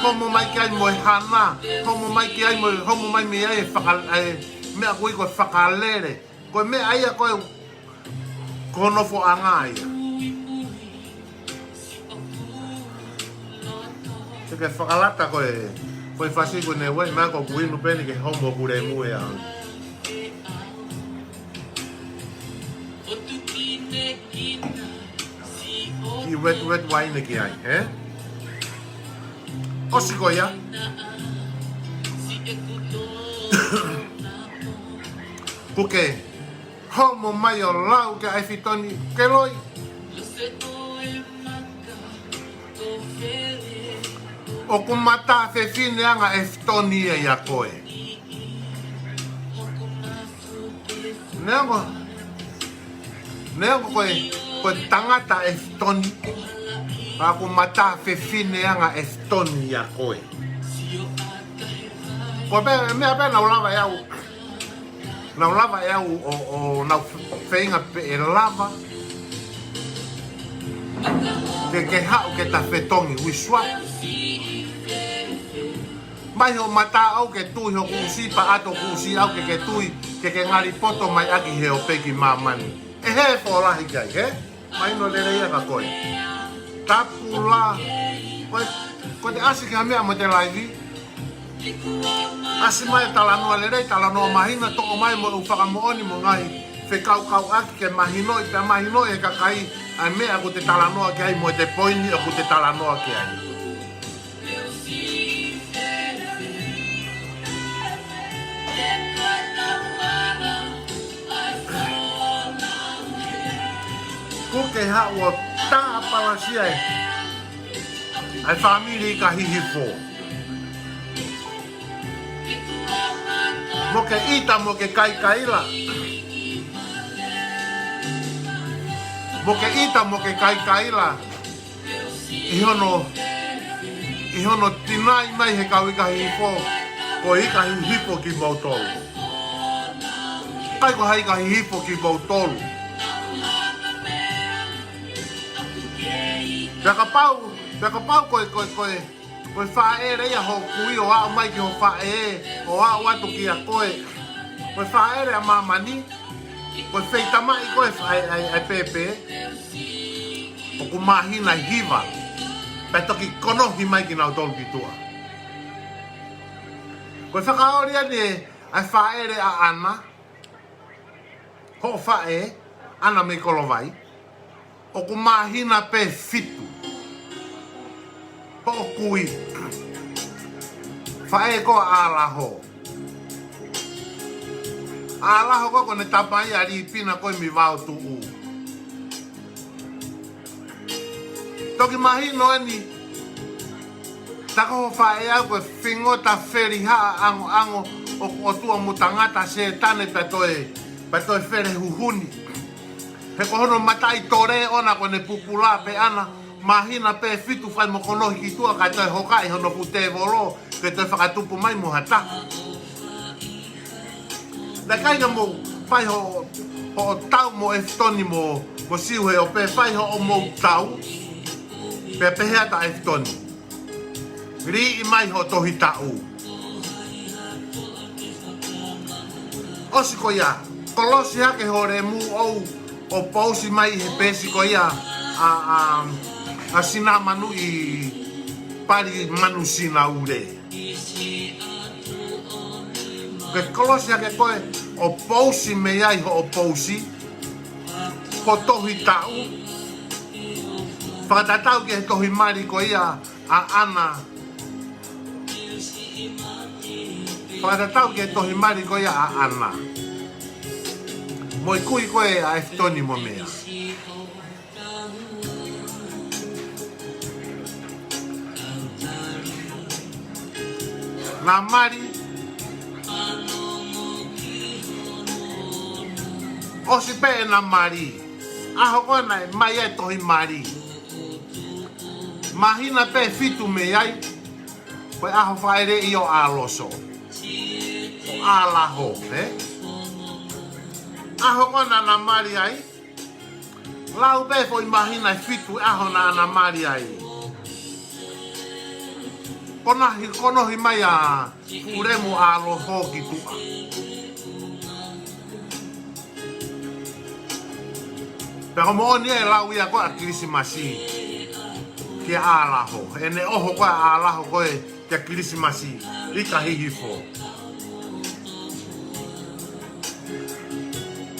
homo mai kia mo hana, homo mai mea mea kui koe whakalere, koe mea aia koe kono fo anga aia. Se ke whakalata koe whasiko ne wai mako kuinu peni ke homo kure mue au. Ki wet waine ki ai, he? Osiko ia? Kuke homo mai o lau ke ai fitoni ke loi. O kumata fe fine anga e fitoni e ia koe. Neango koe tangata e fitoni. A kumata fe fine anga e fitoni ia koe. Koe mea pe nau lava iau. Nau lava iau o nau whainga pe e lava. Ke hao ke ta fetongi wiswa. Mai ho mata au ke tui ho kusi pa ato kusi au ke tui ke ngari poto mai aki he o peki mamani. E he fo lahi kai, he? Mai no lere ia ka koi. Tapula. Koe te asi ka mea mo te laivi. Asi mai talanoa lere, talanoa mahina toko mai mo whakamooni mo ngai. Whekau aki ke mahinoi, pe mahinoi e kakai. Ai mea ku te talanoa ke ai mo te poini o ku te talanoa ke ai. Kuke hao taa palasia e. Ai famili ka hihi fo. Mo ke ita mo ke kaila. Mo ke ita mo ke kaila. Ihono tinai mai he kawi ka hihi fo. Ko hika hihi fo ki mautolu. Kai ko hai ka hihi fo ki mautolu. Peka pau koe whaere ia ho kui o au mai ki ho whae o au atu ki a koe. Koe whaere a mamani, koe wheitamai koe ai pepe. O ku mahina hiva, pe toki konohi mai ki nau tolu ki tua. Koe whakaori ane ai whaere a ana, ho whae, ana me kolovai. O ku mahina pe fitu. Ho kui. Whae ko alaho. Alaho ko kone tapai ari pina koe mi vau tu u. Toki mahino eni. Tako ho whae au koe whingota wheri haa ango o tua mutangata se tane pe toe where huhuni. He kohono matai tore ona kone pupula pe ana mahina pe fitu fai mokonohi ki tua kai toi hokai hono pute volo ke te whakatupu mai mo hata. Na kai nga mo pai ho tau mo e toni mo siu he o pe pai ho o mo tau pe hea ta e toni. Ri i mai ho tohi tau. Osi ko ia, kolosi hake hore mu o pausi mai he pesi ko ia a sina manu i pari manu sina ure. Ke kolosi hake koe o pausi me iai ho o pausi ho tohi tau. Whakatatau ke he tohi mari ko ia a ana. Whakatatau ke he tohi mari ko ia a ana. Moi kui koe a eftoni mo mea. Nā mari osi pe e nā mari. Aho koe nai mai e tohi mari. Mahina pe fitu me iai. Koe aho whaere i o aloso. O alaho, Aho koe nā mari ai. Lau pe fo i mahina fitu aho nā mari ai. Kono hi mai a uremu aloho ki tua. Pero mo ni e lau ia koe a kirisimasi. Ke alaho. E ne oho koe a alaho koe ke a kirisimasi. Ika hihifo.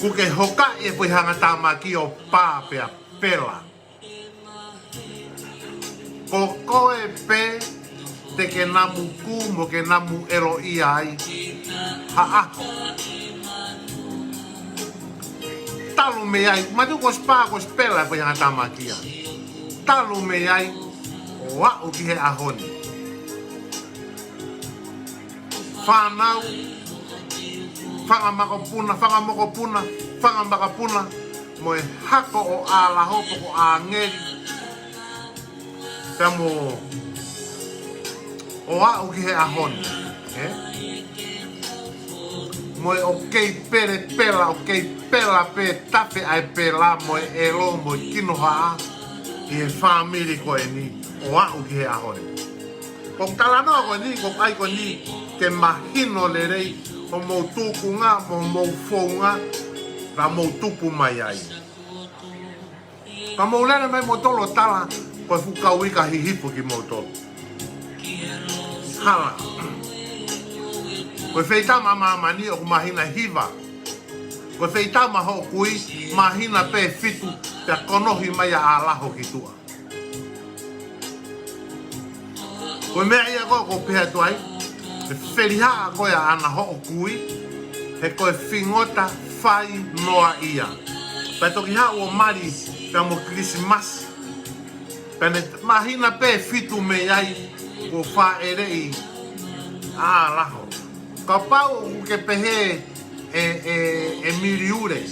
Kuke hoka e pui hanga tamaki o pā pea pela. Ko koe pe te ke namu ku mo ke namu ero i ai. Ha ako. Talu me ai. Matu ko spa ko spela e pui hanga tamaki a. Talu me ai. O au ki he ahoni. Whanau. Whanga makopuna, mo e hako o alaho poko a ngeri. Te mo o au ki he ahoni. Mo e o kei pere pela, o kei pela pe tape ai pela, mo e elo, mo e kino haa. I e whamiri koe ni, o au ki he ahoni. Kong talanoa koe ni, kong ai koe ni, ke mahino le rei, o mou tuku ngā, mo mou fou ngā, ra mou tupu mai ai. Ka mou lene mai mo tolo tala, koe fukau ika hihipu ki mou tolo. Hala. Koe feitama mamani o mahina hiva. Koe feitama ho kui, mahina pe fitu, te konohi mai a alaho ki tua. Koe mea ia koe ko peha tuai, e whiriha a koe a ana ho o kui, he koe whingota whai noa ia. Pai toki ha o mari pia mo Christmas. Pene mahina pe fitu me iai o wha ere i a laho. Ka pau ke pehe e miriure.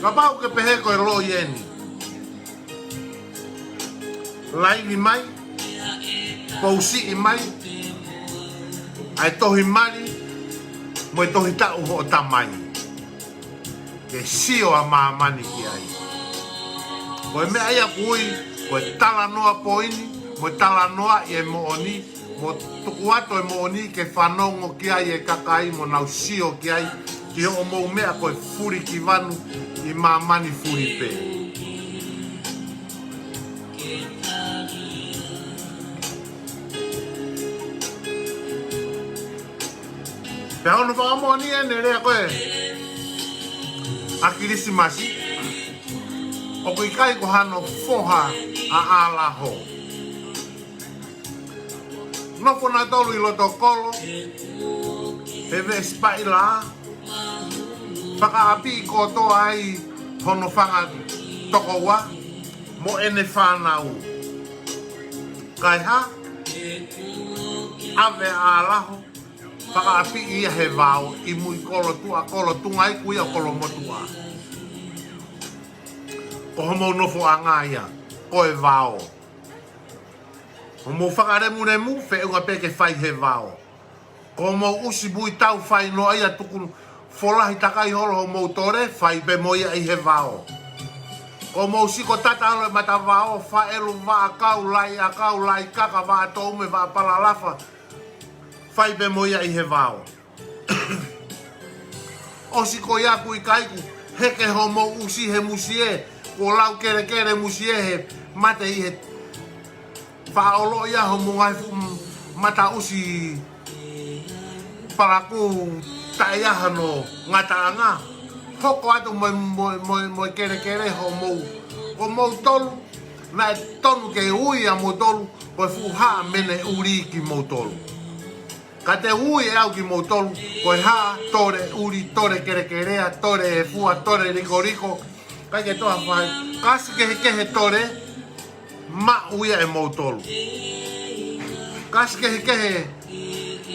Ka pau ke pehe koe lo ieni. Laini mai, pousi i mai, ai tohi mari, mo e tohi tau ho o tamai. Ke sio a maamani ki ai. Koe mea ia kui, koe tala noa poini, mo tala noa i e mooni, mo tuku ato e mooni ke whanongo ki ai e kakai, mo nau sio ki ai, ki o mou mea koe furi ki vanu, i maamani furi pe. Pea ono whakamoni e ne rea koe a kirisimasi. O kui kai ko hano foha a alaho. Nofo na tolu i loto kolo. He ve spai la. Whaka api i kotoa ai hono whanga toko wa. Mo ene whanau. Kai ha. Ave a alaho. Whaka api ia he vau i mui kolo tunga i kuia kolo motua. Ko homo nofo a ngā ia, ko e vau. O mo whakaremu ne mu, fe unga pe ke whai he vao. Ko mo usi bui tau whai no ai atuku wholahi takai holo ho moutore, whai pe mo ia i he vao. Ko mo siko tata alo e mata vao, wha elu wa akau lai kaka wa ato ume wa palalafa, whai pe mo ia i he vao. O siko iaku I kaiku, heke ho mo usi he musie, ko lau kere musie he mate I he whaolo ia ho mungai mata usi paraku taiaha no ngataanga. Hoko atu moi kere ho mou. O mou tolu, na e tonu ke ui a mou tolu, ko e fuha mene uri ki mou tolu. Ka te ui e au ki mou tolu, ko e haa tore uri, tore kerea, tore e fua, tore riko, kai ke toa whai. Kasi kehe tore, ma uia e mou tolu. Kasi kehe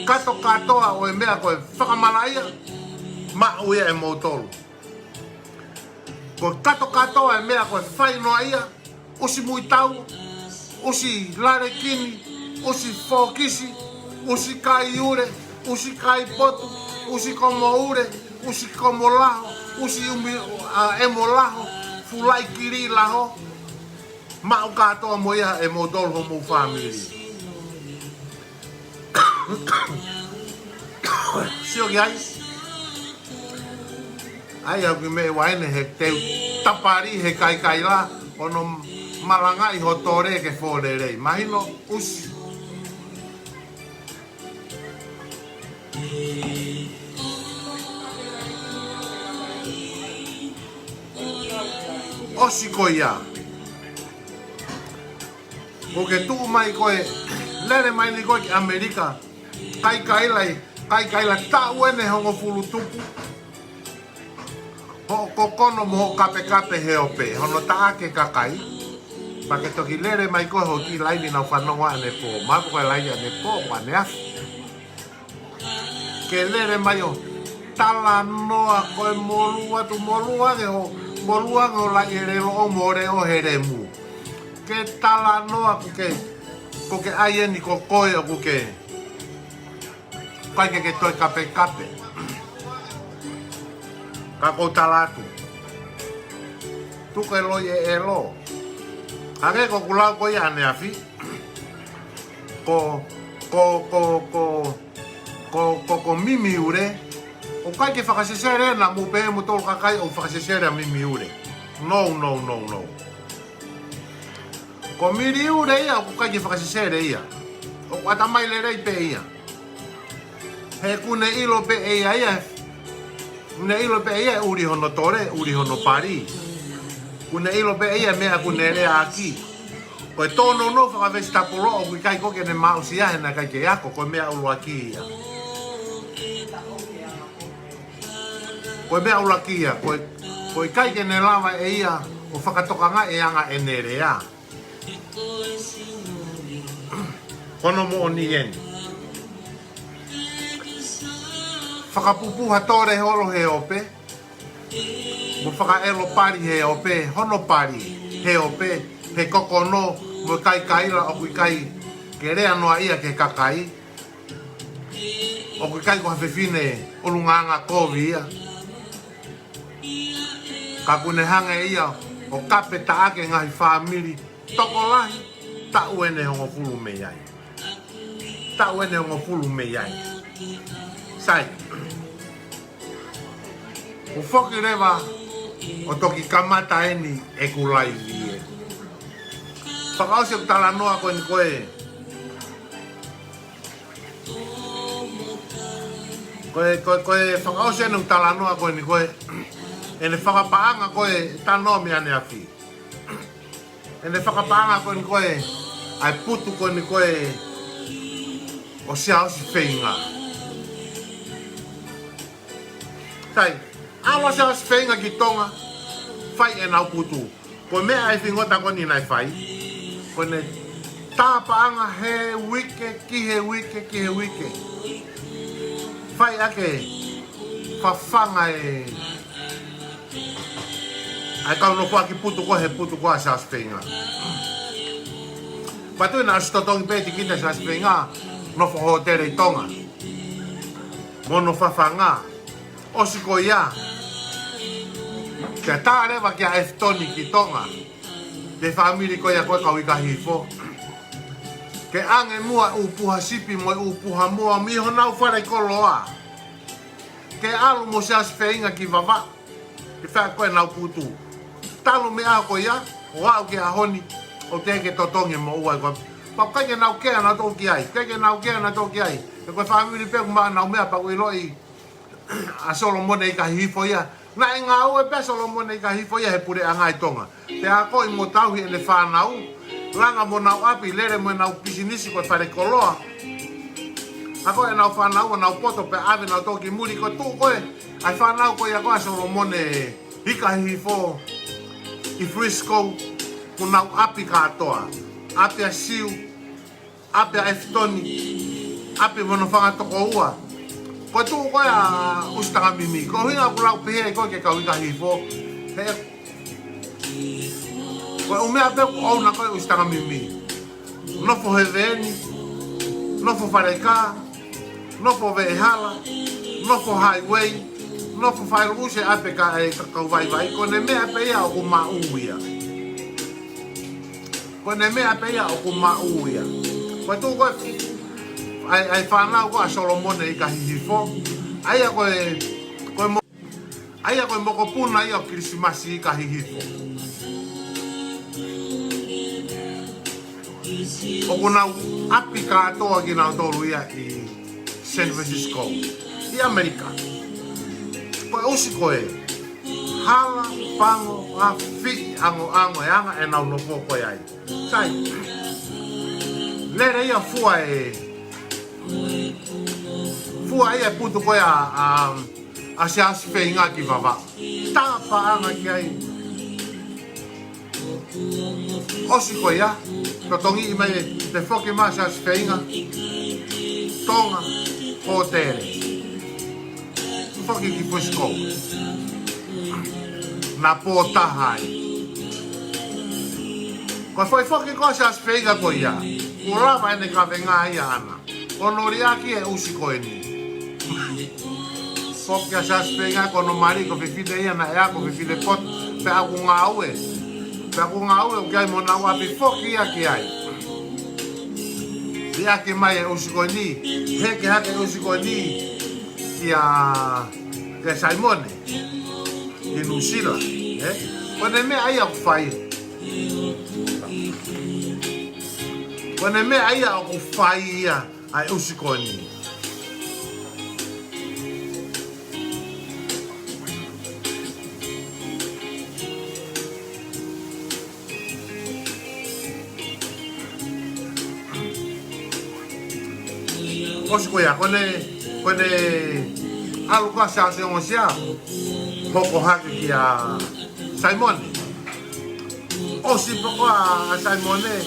kato katoa o e mea ko e whakamalaia, ma uia e mou tolu. Ko kato katoa e mea ko e whainoa ia, usi mui tau, usi lare kini, usi fokisi, usi kai ure, usi kai potu, usi komo ure, usi komo laho, usi emo laho, fulai kiri laho, ma o katoa mo ia e mou tolu ho mou family. Sio ki ai. Ai au ki me waene he teu tapari he kai la ono malanga I hotore ke forerei. Mahino usi. Osi ko ia. Ko ke tu mai koe lere mai ni koe ki Amerika. Kai lai ta uene hongo fulu tupu. Ho kokono mo kape he ope. Hono ta ake kakai. Pake toki lere mai koe ho ki lai ni na whanonga ane po. Mako koe lai ane po wane afi. Ke lere mai o tala noa koe molua tu molua ge ho. Molua ge ho lai erelo o more o here mu. Ke tala noa kuke. Koke aieni ko koe o kuke. Kai ke toi kape. Ka ko talatu. Tu ke lo ye elo. Ake ko kulau ko ya ne afi. Ko mimi ure. O kai ke whakasesere na mu pe mu tol kakai o whakasesere a mimi ure. No. Ko miri ure ia o kai ke whakasesere ia. O atamai le rei pe ia. He kune ilo pe ia ia. Kune ilo pe ia uri hono tore, uri hono pari. Kune ilo pe ia mea kune rea aki. Ko e tono no whakawesi tapuro o kui kai koke ne mausi ahe na kai ke ako ko mea ulu aki ia. Ko mea ulu aki ia. Ko i kai ke ne lawa e ia o whakatokanga e anga e nerea. Kono mo o ni eni. Whakapupuha tore holo he ope. Mo whakaelo pari he ope. Hono pari he ope. He kokono mo kai la o kui kai. Ke rea noa ia ke kakai. O kui kai ko hawhewhine ulunganga kovi ia. Ka kune hanga ia o kape ta ake ngahi whamiri. Toko lahi. Ta uene hongo fulu me iai. Ta uene hongo fulu me iai. Sai. O whoki rewa o toki kamata eni e kulai vie. Whakausi o tala noa koe ni koe. Koe whakausi eni o tala noa koe ni koe. Ene whakapaanga koe tanoa mi ane afi. Ene whakapaanga koe ni koe. Ai putu koe ni koe. O siausi whenga. Sai. Awa sa sfenga ki tonga fai e nau putu. Ko mea ai fingota ko ni nai fai. Ko ne tapaanga he wike ki he wike. Fai ake fafanga e ai kau no kwa ki putu ko he putu ko sa sfenga. Patu na stotongi peti kita sa spenga no fo hotel i Tonga. Mono fafanga. Osi ko ia. Te tare wa kia eftoni ki Tonga. Te famili ko ia koe kau ika hifo. Ke ange mua upuha sipi mo upuha mua miho nau whare koloa. Ke alu mo se asfeinga ki vava. Ke wha koe nau putu. Talu me a ko ia. O au ke ahoni. O te ke totongi mo ua ko. Pa kai ke nau ke na toki ai. Kai ke nau ke na toki ai. Te ko family pe ma nau mea pa ko loi. A solo mo nei ka hifo ia. Na nga o pe solo mo nei ka hifo ia he pure anga i Tonga. Te a ko i mo tau hi le fa nau. Langa mo nau api lere mo nau pisinisi ko fare koloa. Ako e nau fa nau nau poto pe ave nau toki muri ko tu ko e. Ai fa nau ko ia ko solo mo ne hika hifo. I Frisco. Kunau api katoa, api a siu, api a eftoni, api mono whanga toko ua. Ko tu koe a ustaka mimi, ko hinga kulau pihe koe ke kau ika hifo. Ko umea pe ko au na koe ustaka mimi. Nofo heveni, nofo whareka, nofo vehala, nofo highway, nofo whairuse ape ka e kakau vai vai, ko ne mea pe ia o kuma uia. Ko ne mea pe ia o kuma uia. Ko tu koe ai whanau ko a Solomone i ka hihifo. Aia koe moko puna ia o Krismasi i ka hihifo. O kunau api katoa ki nau tolu ia i San Francisco. I Amerika. Koe usi koe. Hala, pango, afi, ango e anga e nau no poko ai. Sai. Lere ia fua ia putu koe a se aspe inga ki vava. Tapa anga ki ai. Osi koe ia. Totongi i mai te foke maa se aspe inga. Tonga, hotere. Foke ki Frisco. Na potahai. Ko foi foki ko sa spega ko ia. Ora vai ne ka venga ia ana. Onori aki e usi ko ni. Foki sa spega ko no mari ko fifide ia na ia ko fifide pot pe agunga aue. Pe agunga aue o kai mona wa pe foki aki ai. Ia ke mai e usi ko ni. Heke hake usi ko ni. Ia ke Simone. Ki Nusila, Kone me ai aku fai. Kone me ai aku fai ia ai usikoni. Osiko ya kone alu ka sa se on sia. Poko haki ki a Simone. Osi poko a Simone.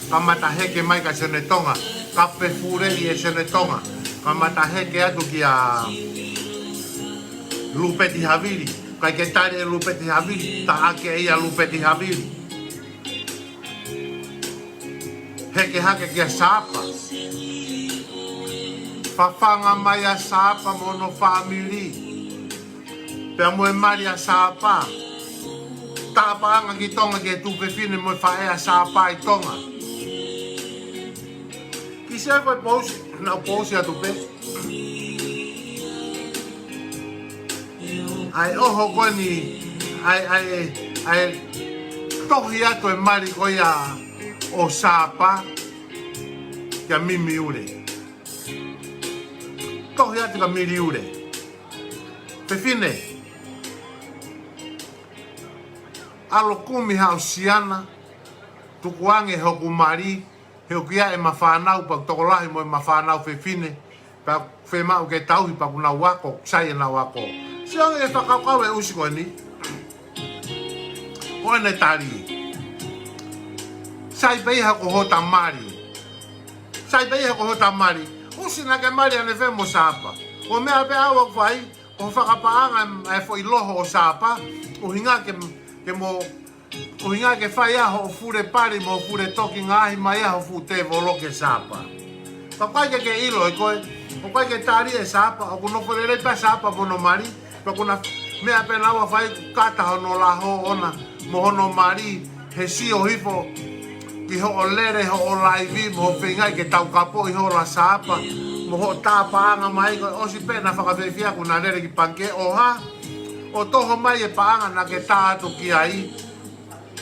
Kamata heke mai ka sene Tonga. Kape fure i e sene Tonga. Kamata heke atu ki a Lupeti Havili. Kai ke tare e Lupeti Havili. Ta ake ia Lupeti Havili. Heke hake ki a Sapa. Fafanga mai a Sapa mono family. Pea moe mari a Sapa. Tapa anga ki Tonga ke tupe fine moe whae a Sapa i Tonga. Ki se koe pousi, nau pousi a tupe. Ai oho koe ni, ai tohi atu e mari koe a o Sapa kia mimi ure. Tohi atu ka miri ure. Pe fine. Alo kumi hao siana, tukuange hoku mari, heukia e mawhanau, pa tokolahi mo e mawhanau fefine, pa whemau ke tauhi pa kuna wako, sai e na wako. Siang e whakaukau e usiko ni. Oe ne tari. Sai pei hako hota mari. Sai pei hako hota mari. Usi na ke mari ane whemo Sapa. O mea pe awa kwhai, o whakapaanga e fo iloho o Sapa, o hinga ke mo o inga ke whai aho o fure pari mo fure toki ngahi mai aho fu te volo ke sapa. Pa kai ke ilo e koe, o kai ke tari e sapa, o kuno whare pa sapa mono mari, pa kuna mea pena ua whai kata hono la ho ona, mo hono mari, he si o hifo, ki ho o lere ho o laivi, mo ho whingai ke tau kapo i ho la sapa, mo ho tāpaanga mai koe, o si pena whakawhiwhia kuna lere ki panke, o ha, o toho mai e paanga na ke tātu ki ai,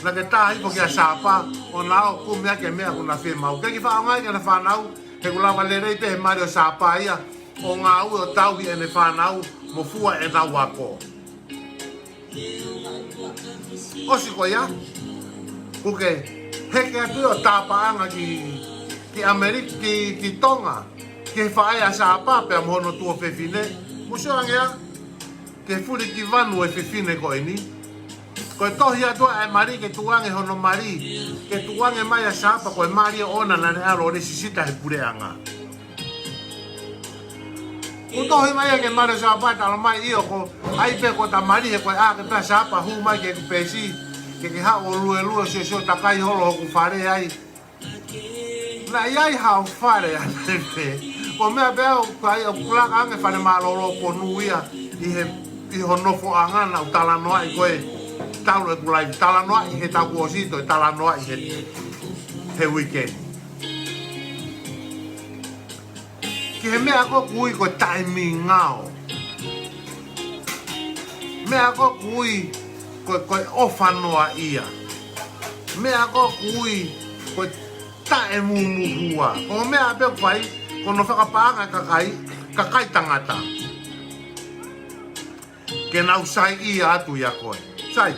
na ke tā hipo ki a sapa, o nao kumea ke mea kuna whimau. Ke ki whaongai ke na whanau, he kulawa lerei pe he mari o sapa ia, o ngā ui o tauhi e ne whanau, mo fua e nau ako. Osi ko ia, kuke, heke atu o tāpaanga ki Amerika, ki Tonga, ke whae a sapa pe a mohono tua whewhine, musoangea, ke furi ki vanu e whewhine ko ini, koe tohi atua e mari ke tuange hono mari, ke tuange mai a sapa koe mari ona na ne alo re sisita he pureanga. Ko tohi mai ke mari sapa talo mai iyo ko ai pe ko ta mari he koe a ke ta sapa hu mai ke pesi ke ha o lue so takai holo ku fare ai. Na iai ha fare a pe. Ko mea beo kai o kulaka ange fare malolo ko nuia i hono fo angana u tala noa i koe taulo e kulai tala noa i he tau kuosito e tala noa i he weekend. Ki he mea ko kui ko timing ngao. Mea ko kui ko ofa noa ia. Mea ko kui ko tae mumuhua. Ko mea pe kwai ko no whakapanga kakai tangata. Ke nau sai ia atu ia koe. Sai.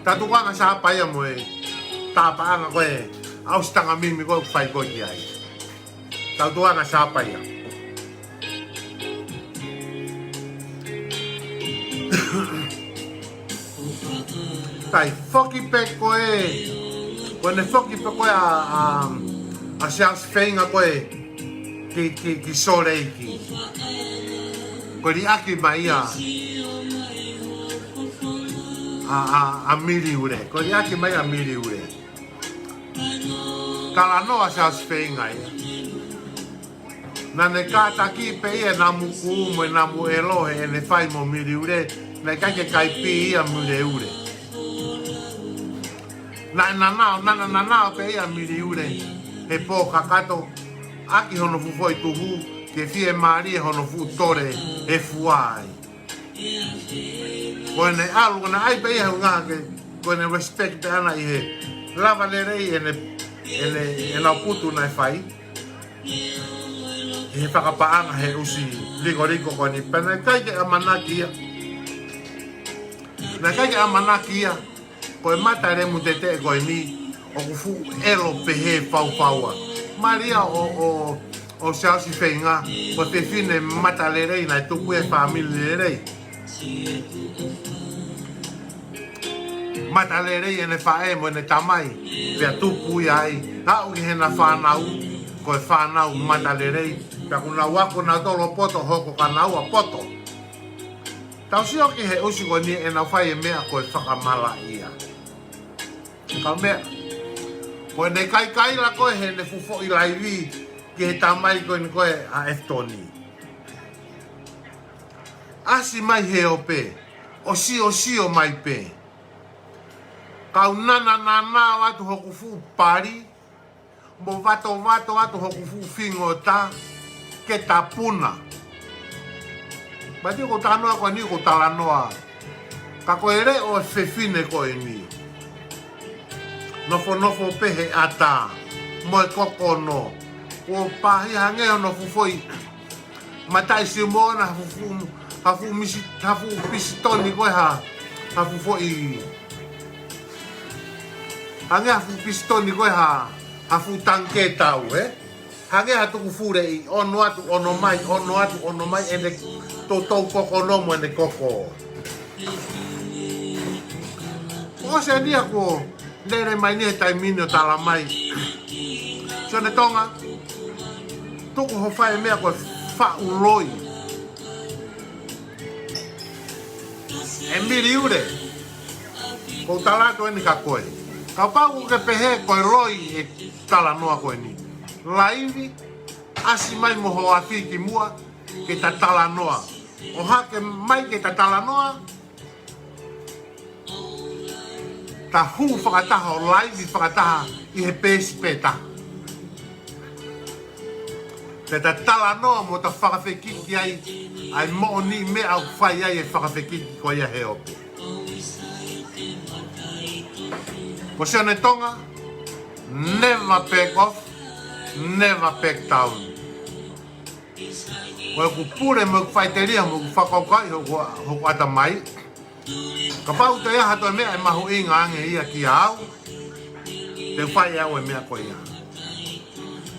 Tatu wanga sa pa ia mo e tāpaanga koe austanga mimi koe whai koe ki ai. Tatu wanga sa pa ia. Tai whoki pe koe ne whoki pe koe a seas whenga koe ki soreiki. Koe ri aki mai a miri ure, ko ri aki mai a miri ure. Kala noa seas whenga ia. Na ne kātaki pe ia na muku umo e na mu elohe e ne whai mo miri ure, na kake kai pi ia mure ure. Na nao pe ia miri ure, he pō kakato, aki hono fufoi tuhu, ke fie maari hono fu tore e fuai. Koe ne alu, na ai pe ia hunga ke, koe ne respect ana i he lava le rei e na putu na e whai. E he whakapaanga he usi riko koe ni pena, kai ke amanaki ia. Na kai ke amanaki ia, koe mata re mu te te koe ni, o kufu elo pe he whauwhaua. Maria o seasi whenga, o te whine mata le rei, na tuku e whamili le rei. Mata le rei e ne whae mo ne tamai, pia tuku i ai, hau ki he na whanau, koe whanau mata le rei, pia kuna wako na tolo poto hoko ka naua poto. Tau si oki he usi ko ni e na whae mea koe whakamala ia. Ka mea, koe ne kai la koe he ne fufo i laivi, ki he tamai koe ni koe a eftoni. Asi mai he o pe, o sio mai pe. Kau nana watu hoku fu pari, mo vato watu hoku fu fingota, ke tapuna. Bati ko tanoa koe ni ko talanoa, ka koe re o fefine koe ni. Nofo pe he ata, mo e kokono, o pahi hangeo no fufoi, matai simona hafu pisitoni koe hafu foi, hange hafu pisitoni koe hafu tanke tau, hange hatu kufure i ono mai ene tau kokono mo ene koko. O se dia ko lere mai ni tai mino tala mai. So ne tonga tuku ho fai mea ko fa uroi. E miri ure. Ko talato eni ka koe. Ka pau ke pehe koe roi e tala noa koe ni. Laivi, asi mai moho afi ki mua ke ta tala noa. O hake mai ke ta tala noa, ta hu whakataha o laivi whakataha i he pēsi pēta. Te ta tala noa mo ta whakawhekiki ai mo ni me au whai ai e whakawhekiki ko ia he ope. Ko sione tonga, never back off, never back down. Ko ku pure mo ku whaiteria mo ku whakaukai hoku ata mai. Ka pau te aha toi mea e mahu inga ange ia ki au. Te whai au e mea koe ia.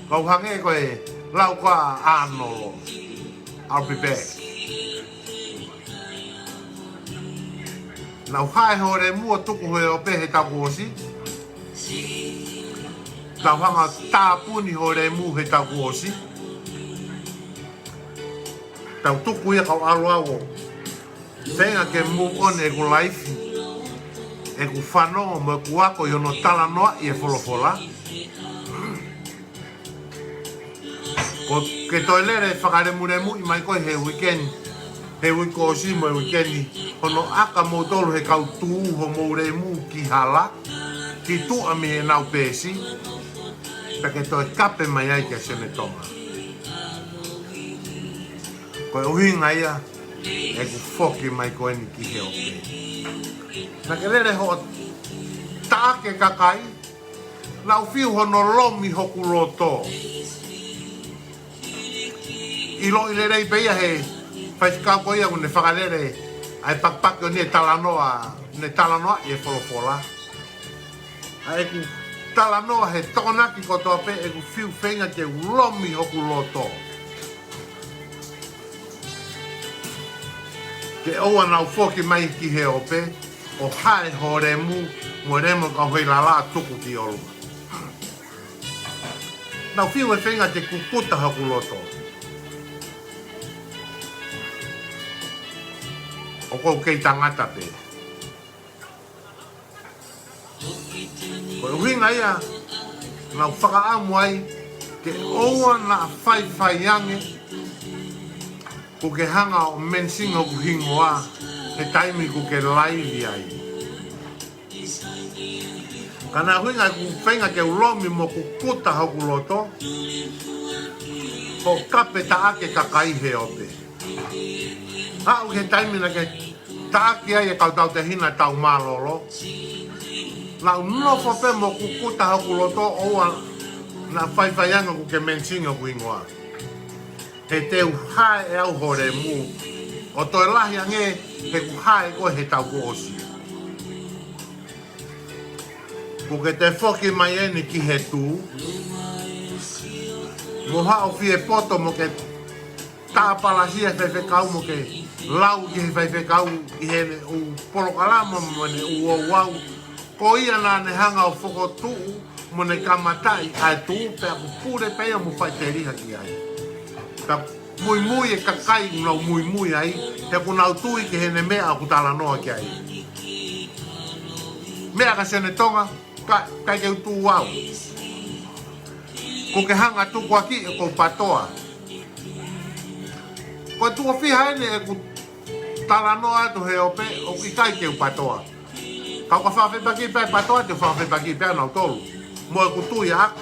Kau hange koe lau koa anolo. I'll be back. Lau hae hore mua tuku hoe o pehe taku osi. Lau hanga tāpuni hore mu he taku osi. Tau tuku ia kau alo awo. Venga ke move on e ku life. E ku whanonga mo ku ako i ono tala noa i e wholofola. Ko ke toilere whakaremuremu i mai koe he weekend. He wiko o si mo e weekendi. Hono aka mo tolu he kau tuu ho mo remu ki hala. Ki tu ami he nau pēsi. Peke toi kape mai ai ke sene tonga. Koe uhinga ia. E ku foki mai koe ni ki he ope. Na ke lere ho taake kakai. Lau fiu hono lomi hoku roto. Ilo i lere i peia he whaikau koe ia kune whakalere ai pakpake o ni e talanoa i e wholofola. Ai ku talanoa he tokonaki kotoa pe e ku fiu whenga ke lomi hoku roto. Ke oua nau foki mai ki he ope o hae ho remu mo remo kau hei lala tuku ki olu. Nau fiu e whenga ke kukuta hoku roto. O kou kei tangata pe. Koe uhinga ia, nau whakaamu ai, ke oua na whai ange, ko ke hanga o mensinga ku hingoa, he taimi ku ke laivi ai. Kana uhinga ku whenga ke ulomi mo ku kuta hoku loto, ko kape taake kakai he ope. Hau ke taimi na ke taaki ai e kau tau te hina tau malolo. Lau nofo pe mo kukuta haku loto oua na whaiwhaianga ku ke mensinga ku ingoa. He teu hae e au hore mu. O toi lahi ange he ku hae koe he tau ku osi. Ku ke te whoki mai eni ki he tū. Mo hao fie poto mo ke tāpalasia whaiwhekau mo ke lau ki he whaiwhekau i he u polokalama mo ne u o wau. Ko ia nā ne hanga o whokotuu mo ne kamatai ai tū pēr ku pūre pēr mo whaiteria ki ai. Ta mui e kakai nau mui ai he ku nau tui ki he ne mea ku tala noa ki ai. Mea ka sene tonga kai ke utu wau. Ko ke hanga tuku aki e ko patoa. Ko tua whiha ene e ku tala noa atu he ope o i kai ke upatoa. Kau ka whawhepaki pēr patoa te whawhepaki pēr nau tolu. Mo e ku tui aku.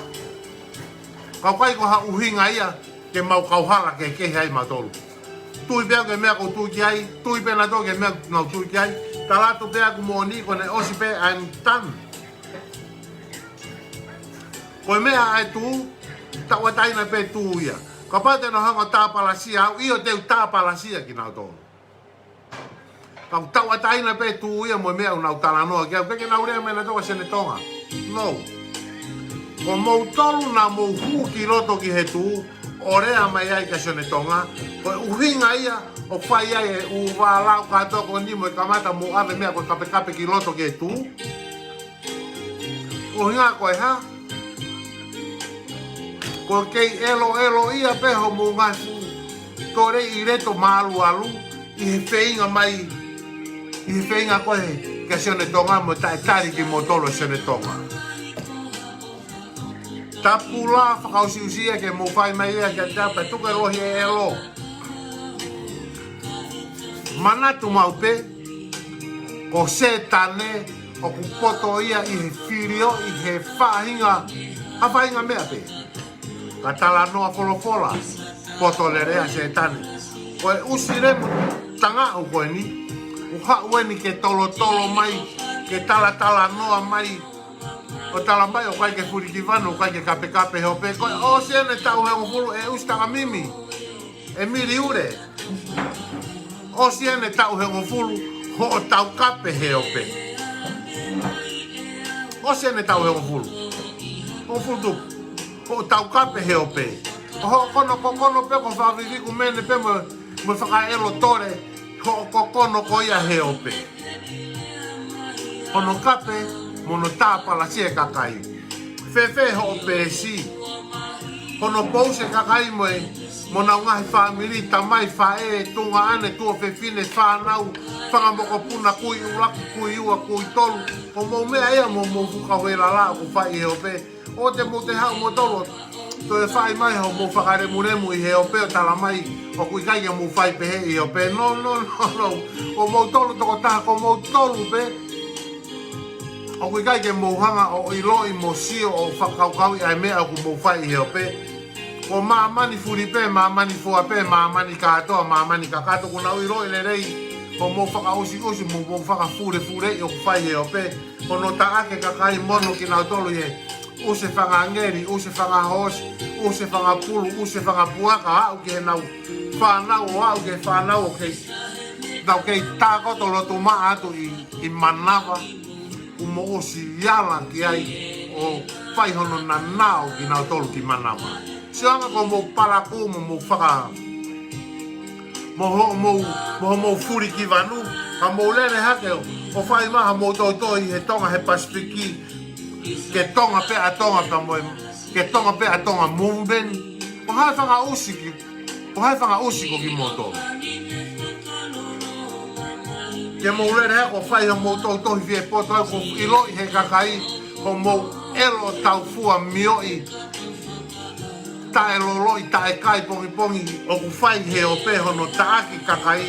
Kau kai ko ha uhinga ia ke mau kauhala ke kehe ai matolu. Tui pēr ke mea kou tui ki ai, tui pēr na tō ke mea nau tui ki ai. Talatu pēr ku mo ni ko ne osi pēr I'm done. Ko mea ai tū, tawa taina pēr tū ia. Ka pate no hanga tāpalasia au, io teu tāpalasia ki nau tōnu. Kau tawa taina pe tu ia mo mea unau talanoa ki au, peke nau rea mena toka sene tonga. No. Ko mou tolu na mou hu ki roto ki he tu, o rea mai ai ka sene tonga, ko uhinga ia, o whai ai e u wālau kātoko ni mo e kamata mo ave mea ko kape ki roto ki he tu. Uhinga koe ha? Ko kei elo ia peho mo ngafu tore i reto malu alu i he wheinga mai i he wheinga koe ke sene tonga mo tai tari ki mo tolo sene tonga. Tapula whakausiusia ke mo whai mai ea ke tapa tuke rohi e lo. Manatu maupe, ko se tane o ku poto ia i he whirio i he whahinga mea pe. Ka tala noa wholofola, poto le rea se tane. Koe usire mo tanga o koe ni, u haueni ke tolo mai, ke tala noa mai, o tala mai o kai ke furikivano, o kai ke kape hope, koe o siene tau he ngofulu e ustaga mimi, e miri ure. O siene tau he ngofulu, ho o tau kape he hope. O siene tau he ngofulu, ngofulu tu, ho o tau kape he hope. Ho kono pe ko whawiwiku mene pe mo whakaelo tore, ho kono ko ia he ope. Hono kape, mono tāpala sie kakai. Fefe ho ope si. Hono pause kakai moe, mona ngahi whamiri tamai whae, tunga ane tua fefine whanau, whangamoko puna kui ulaku kui ua kui tolu, o mo mea ea mo whukawela la ku whai he ope. O te mo te hau mo tolo, to e whai mai ho mo whakare muremu i he ope o tala mai, o kui kai mo whai pehe i ope. No, o mo tolu toko taha ko mo tolu pe, o kui kai mo hanga o iloi mo sio o whakaukau i ai mea o ku mo whai i he ope. O maamani furi pe, maamani fua pe, maamani katoa, maamani kakato, kuna iloi le rei, o mo whakausi mo whakafure i o ku whai i he ope. O no taake kakai mono ki nau tolu i he, use whangangeri, use whangahosi, use whangapulu, use whangapuaka, au ki he nau whanau o au ke whanau o kei. Nau kei tākoto lotu maa atu i manawa, umo osi yala ki ai o whaihono na nao ki nau tolu ki manawa. Sianga ko mo paraku mo whaka, mo furi ki vanu, ha mo lere hake o whai maha mo toi he tonga he Pasifiki, ke tonga pe a tonga pa moe, ke tonga pe a tonga mumbeni, o hai whanga usiko ki moto. Ke mo lere he o whai mo toi vie poto ko iloi he kakai, ko mo elo tau fua mioi, tae loloi, tae kai pongi, o ku whai he o pe hono taaki kakai,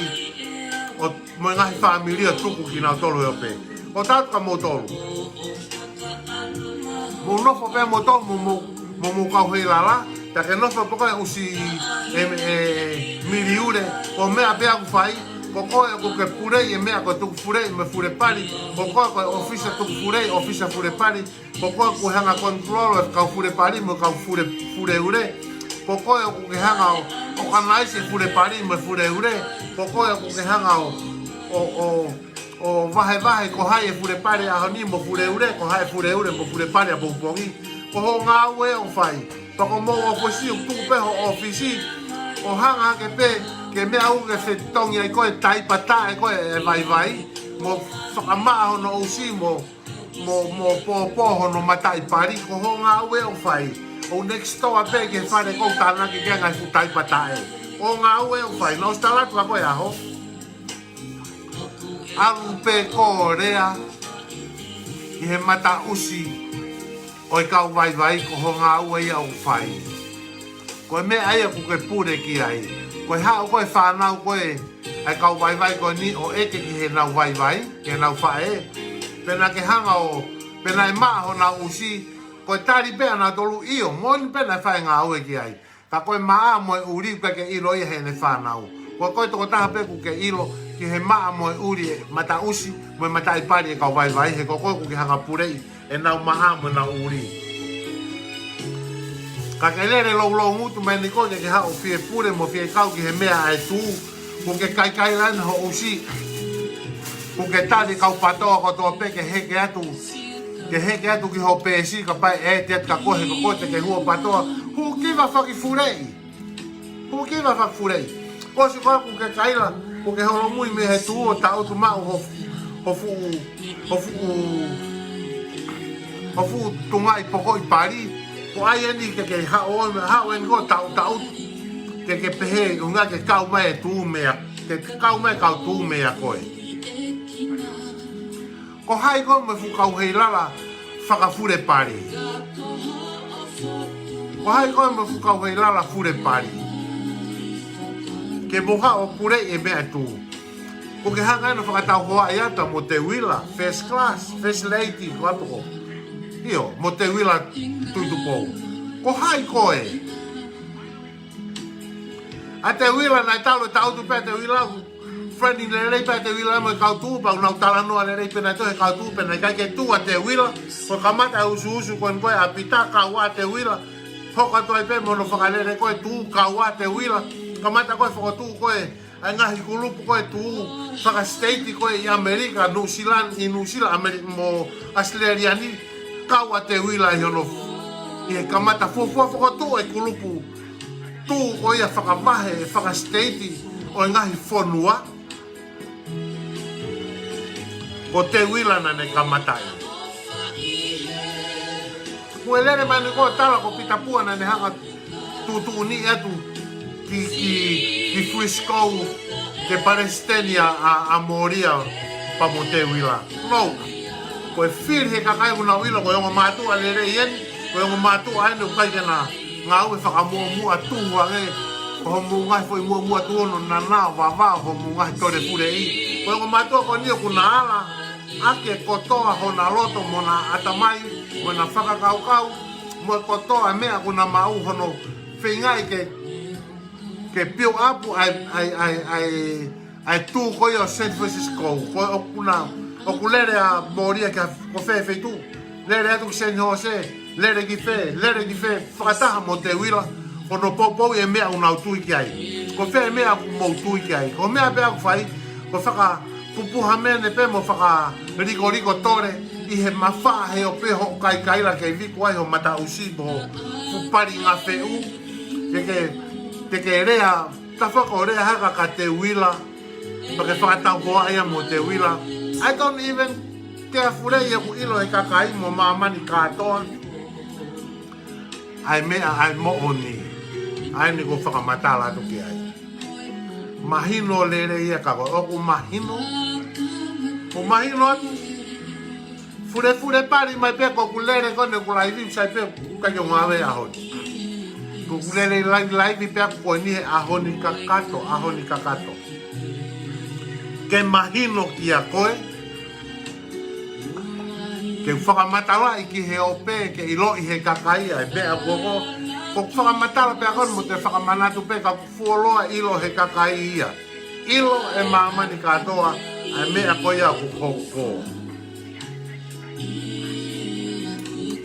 o mo ngahi whaamilia tuku ki nau tolu he o pe. O tatu ka mo tolu. Mo nofo pe mo tolu mo kau hei lala, ta ke nofo pokoe usi miriure, o mea pe aku whai, ko koe ko ke purei e mea ko tuku purei me fure pari, ko koe ko ofisa tuku purei, ofisa fure pari, ko koe ko hanga kontrolo e kau fure pari mo kau fure ure, ko koe ko ke hanga o kanaisi fure pari me fure ure, ko koe ko ke hanga o vahe ko hai e fure pari a honi mo fure ure, ko hai fure ure mo fure pari a bopongi, ko ho ngā ue o whai, toko mo o fosi o tuku pe ho ofisi, o hanga ke pe, ke mea uke whetongi ai koe taipata e koe e vai, mo whakamaa hono usi mo pōpō hono matai pari, ko ho ngā ue o whai, o next toa pe ke whare kou tānaki ke ngai fu taipata e, o ngā ue o whai, no stalatu a koe aho. Alu pe ko rea, i he mata usi, o i kau vai ko ho ngā ue ia o whai. Koe mea aia ku ke pure ki ai, koe hao koe whanau koe, ai kau vai ko ni o eke ki he nau vai, ke nau whae, pena ke hanga o, pena e maa ho nau usi, koe tari pea nau tolu io, moni pena e whae ngā ue ki ai, ka koe maa moe uri pe ke ilo ia he ne whanau, koe toko taha pe ku ke ilo, ki he maa moe uri e mata usi, moe mata i pari e kau vai, he koe ku ke hanga purei, e nau maa moe nau uri. Ka ke lere lau ngutu mai niko ke hao fie pure mo fie kau ki he mea ai tu, ku ke kai lana ho usi, ku ke tari kau patoa ko toa pe ke heke atu ki ho pesi ka pai e te ka kohe ko kote ke hua patoa, hu kiwa whaki furei, ko si koe ku ke kaila, ku ke holo mui me he tu o ta utu mau ho fu tunga i poko i pari, ko ai ani ke hao en ko tau ke pehe unga ke kau mai tu mea, ke kau mai kau tu mea koe. Ko hai ko me fukau hei lala whakafure pari. Ko hai ko me fukau hei lala fure pari. Ke moha o pure e mea tū. Ko ke hanga ina whakatau hoa i ata mo te wila, first class, first lady, ko atoko. Io, mo te wila tuitupou. Ko hai ko e. A te wila nai tau le tau tu pe te wila friendly le rei pe te wila mo kau tu pa unau tala noa le rei pe nai tohe kau tu pe nai kai ke tu a te wila ko kamata usu usu koen koe a pita kau a te wila hoka toi pe mo no whakalere koe tu kau a te wila kamata koe whakatu koe ai ngahi kulupu koe tu whakastati koe i Amerika, New Zealand, i New Zealand, Amerika mo Australia ni kau a te wila i hono i he kamata fufua whakatu e kulupu tu o ia whakamahe, whakastati o ngahi whonua ko te wila na ne kamatai. Ko elere mani ko tala ko pitapua na ne hanga tutu ni atu ki Frisco ke Palestina a Moria pa mo te wila. No, ko e whir he kakai una wila ko yongo matu a lere ien ko yongo matu a ene ukai kena ngau e whakamua tuwa e ko homu ngai foi mua tuono na na wa homu ngai tore pure i ko yongo matu ko nio kuna ala ake kotoa hona loto mona atamai mona whakakaukau mo kotoa mea kuna mau hono whingai ke pio apu ai tu ko yo San Francisco ko okulere a Moria ka ko fe tu lere atu San Jose lere ki fe whakataha mo te wila hono popo e mea una tu ki ai ko fe mea ku mo tu ki ai ko mea pe aku fai ko whaka pupuha mene pe mo whaka riko tore i he mawha he o peho kai la kei viku ai ho mata usipo ho pupari ngā wheu te ke rea ta whaka rea haka ka te wila pa ke whakatau hoa ia mo te wila I don't even te afure ia ku ilo he kakai mo maamani katoa ai mea ai mo oni ai ni ko whakamata la tu ki ai mahino lere ia kako oku mahino o mahino atu fure pari mai pe ko kulere ko ne kulai vi sai pe ka yo ngave a hon ko kulere lai vi pe ko ni a honi kakato ke mahino ki a koe ke whakamata la i ki he ope ke ilo i he kakai ai pe a koko ko whakamata la pe a kon mo te whakamanatu pe ka fuoloa ilo he kakai ia ilo e maamani katoa ai mea koia ku koko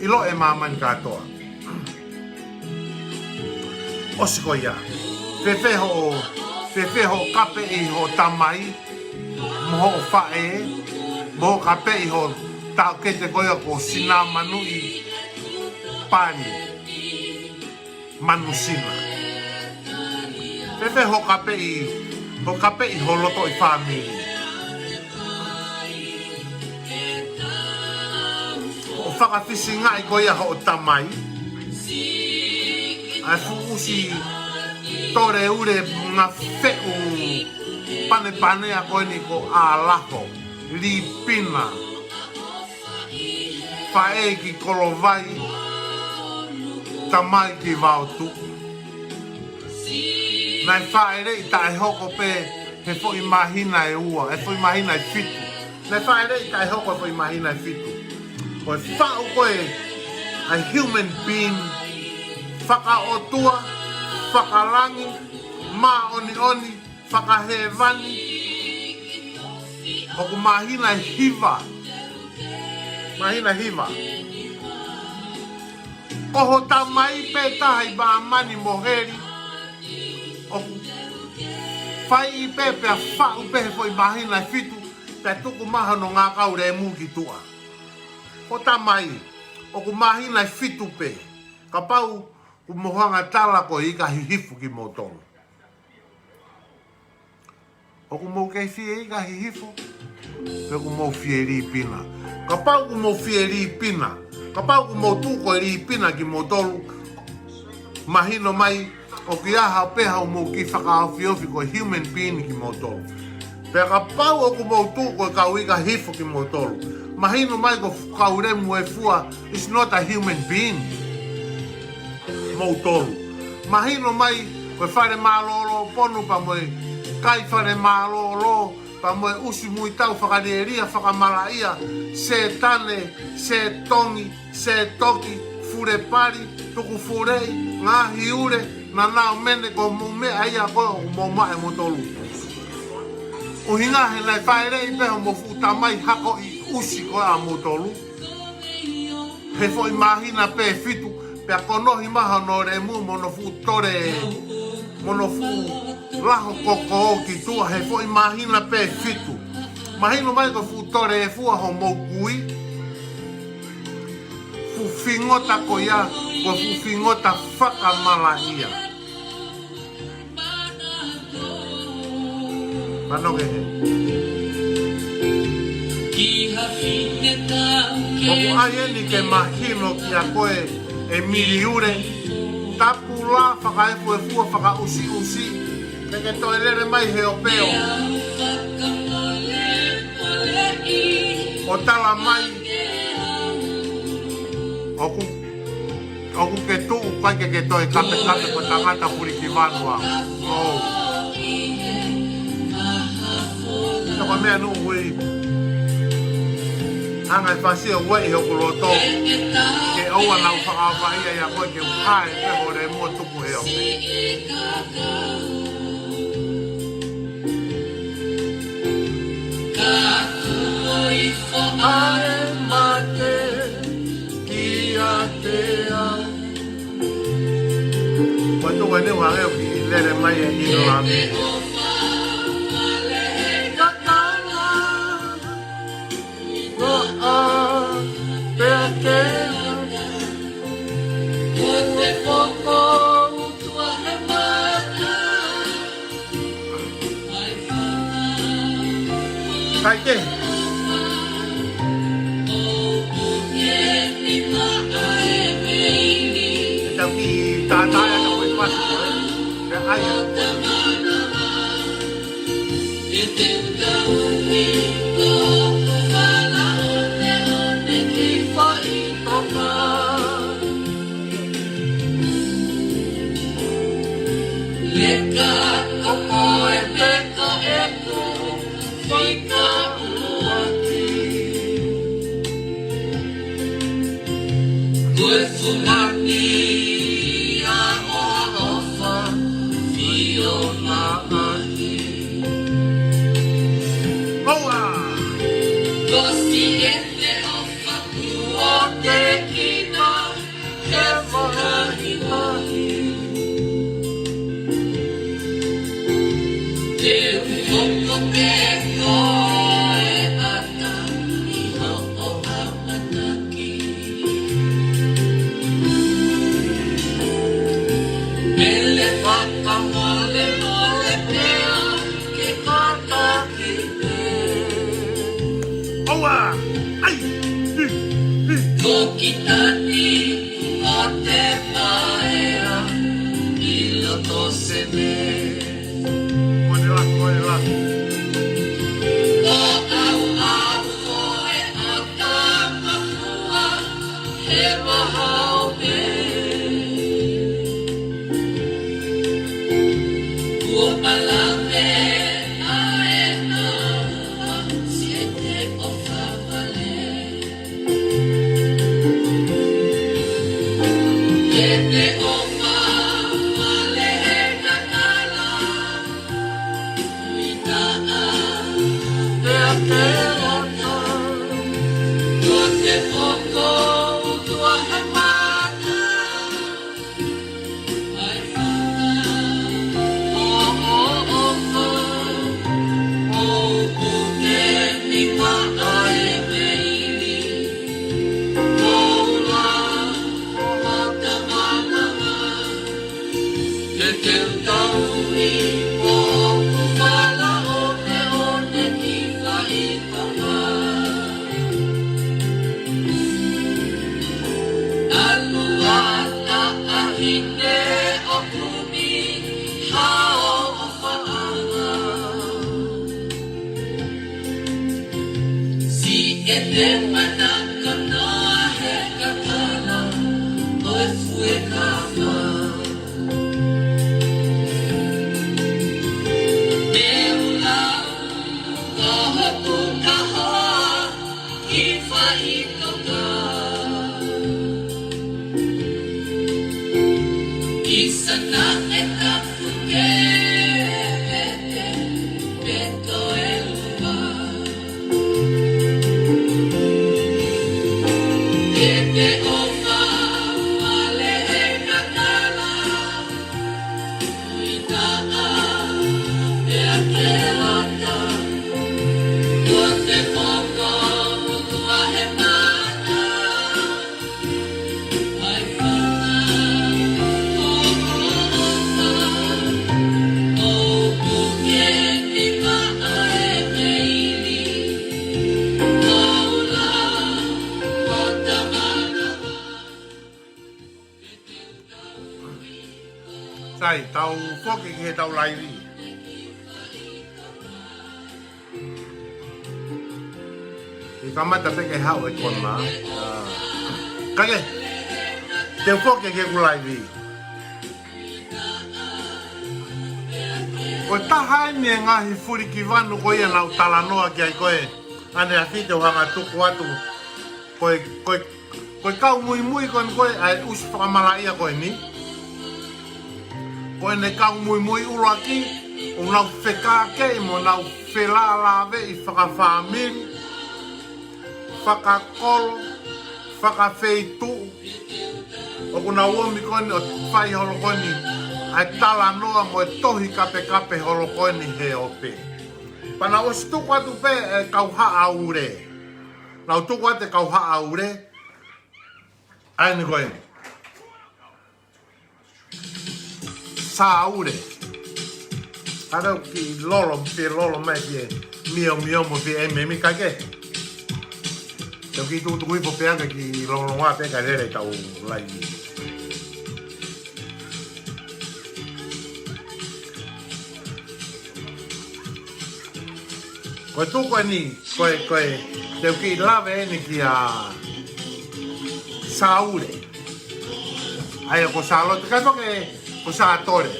ilo e maamani katoa osi koia fefeho kape i ho tamai moho fae moho kape i ho tau kete koia ko sina manui pani manusina fefeho kape i ho loto i family whakafisinga i koia ho tamai ai fuusi tore ure ngā wheu pane a koe ni ko a laho li pina whae ki kolovai tamai ki vautu nai whae rei tae hoko pe he fo i mahina e ua e fo i mahina e fitu nai whae rei tae hoko e fo i mahina e fitu koe whao koe a human being whakaotua, whakarangi, ma oni, whakahewani o ku mahina hiva koho tamai pe tahai ba mani moheri o ku whai i pe pe a whau pe he foi mahina fitu pe tuku maha no ngā kaure e muki tua o tamai o ku mahina fitu pe ka pau ku mohanga tala ko i ka hihifu ki motongo o ku mau kei fie i ka hihifu pe ku mau fie ri pina ka pau ku mau fie ri pina ka pau ku mau tuko ri pina ki motolu mahino mai o ki aha peha o mau ki whakaawhiofi ko human being ki motolu pe ka pau o ku mau tuko ka ui ka hifu ki motolu Mahino mai ko kauremu e fua is not a human being. Moutolu. Mahino mai ko whare malolo ponu pa moe kai whare malolo pa moe usi mui tau whakareria whakamalaia se tane, se tongi, se toki, fure pari, tuku furei, ngahi ure, na nao mene ko mume aia ko mo mae motolu. O hinga he nai whaere i peho mo futa mai hako i usi ko a motolu. He fo i mahina pe fitu, pe a konohi maha no re mu mono fu tore, mono fu laho koko o ki tua, he fo i mahina pe fitu. Mahino mai ko fu tore e fua ho mo kui, fu fingota ko ia, ko fu fingota whakamalaia. Mano ke he. Oku ai eni ke mahino ki a koe e miriure, tapu la whakaefu e fua whaka usi usi, ke toi lere mai he o peo. O tala mai, oku ke tuu kai ke toi kape kape ko tangata puri ki manua. Toko mea nuu hui hanga i whasi o wei hoku roto ke aua nau whakawhaia ia koe ke uhae ke hore mua tuku he ope. Ae mate ki a te au. Koe tu wene wangeo ki lere mai e ino ame. Sai ke? Tau ki tātāia ka koe pasi koe. Te aia. Sai, tau whoki he tau laiwi. I kamata peke hau e kona. Kage, te whoki he ku laiwi. Ko tahai ni e ngahi furi ki wanu ko ia nau talanoa ki ai koe. Ane a fite o hanga tuku atu. Koe kau mui mui koe koe ai usi whakamala ia koe ni. Koe ne kau mui mui uraki, o nau whekake mo nau whelalawe i whakawhamiri, whakakolo, whakawheitu. O kuna uomi koni o whai holokoni, ai tala noa mo e tohi kape kape holokoni he ope. Pana o si tuku atu pe e kau haa ure. Nau tuku ate kau haa ure, ai ni koe. Saure. Ada ki lolo mai ki mio mo fi e me mi kage. Yo ki tu po peanga ki lolo wa pe ka rere tau lai. Ko tu ko ni ko te ki lave ni ki a saure. Ai ko salo te ka o sa tore.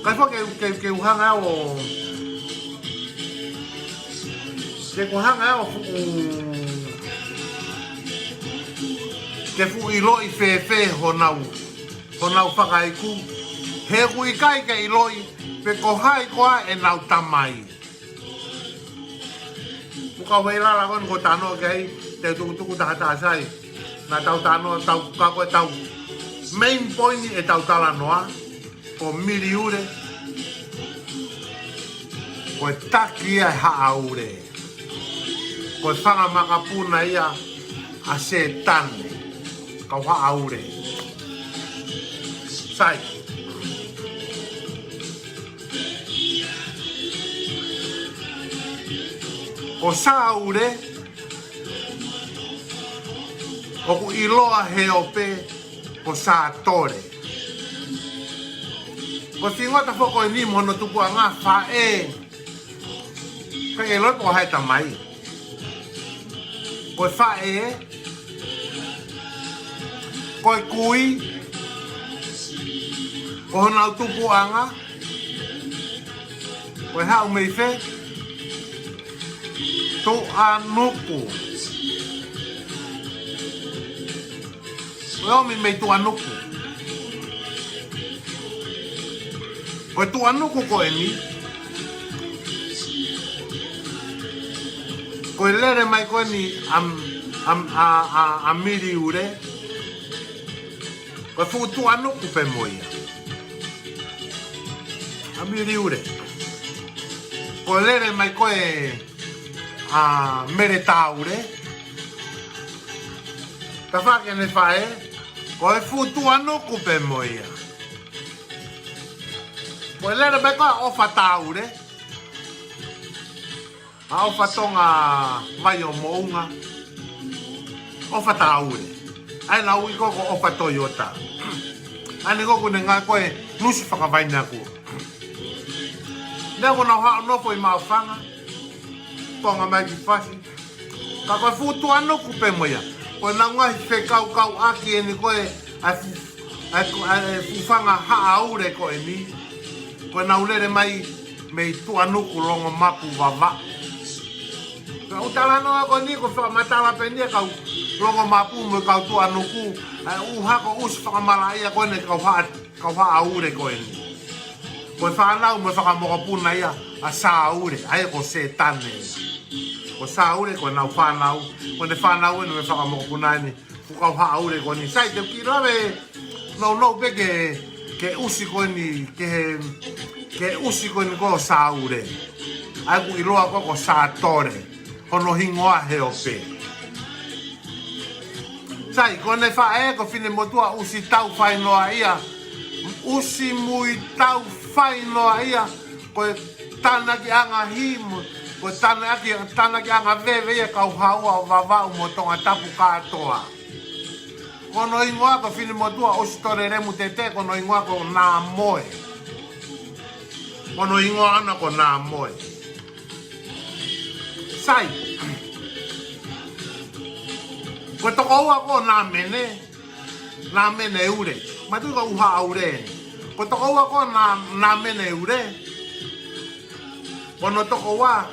Kai fo que uhanga o que uhanga o que fu ilo I fe honau whakaiku. He hui kai ke iloi pe ko hai koa e nau tamai. Puka weila la kon ko tano kei te tuku tahata sai. Na tau tano tau kako tau main point e tau tala noa. O miri ure, ko e taki ia haa ure, ko e whanga makapuna ia a se tane, kau haa ure. Sai. Ko sa ure, o ku iloa he ope, ko sa tore. Ko tingota foko ni mono tuku anga fa e. Ka e lo ko hai tamai. Ko fa e. Ko kui. Ko na tuku anga. Ko ha o me fe. To anuku. Ko mi me to anuku. Ko tu anu ko ni. Ko lere mai ko ni am miri ure. Ko fu tu anu ko pe moia. Am miri ure. Ko lere mai ko e a meretaure. Ta fa che ne fai? Ko fu tu anu ko pe moia. Ko lere mai ko o fataure. A o fatonga mai o mounga. O fataure. Ai na ui koko o fatoyota. Ani koko ne ngā koe nusi whakavaina ku. Nea kona hao nofo I maofanga. Tonga mai ki whasi. Ka koe futu anu ku pe moia. Koe na ngahi whekau kau aki e ni koe fufanga haa aure koe ni. Koe na ulere mai mei tu anu ku longo mapu wawa. O tala no ako ni ko whakamatala penia kau longo mapu mo kau tu anuku. Uha ko us whakamalaia ko ne kau aure ko ni. Ko whanau mo whakamokapuna ia a saure. Ai ko se tane. Ko saure ko nau whanau. Ko ne whanau ene me whakamokapuna ni. Kau aure ko ni. Sai te kirawe no be ke usi ko ni ke usi ko ni ko saure. Ai ku iloa ko satore. Kono hingoa he ope. Sai, kone whae ko whine motua usi tau whainoa ia. Usi mui tau whainoa ia. Koe tana ki anga himu. Koe tana ki anga vewe ia kau haua o wawau mo tonga tapu katoa. Kono hingoa ko whine motua usi tore remu tete. Kono hingoa ko nā moe. Kono hingoa ana ko nā moe. Sai. Ko toko ua ko nā mene ure. Matu ka uha aure. Ko toko ua ko nā mene ure. Kono toko ua.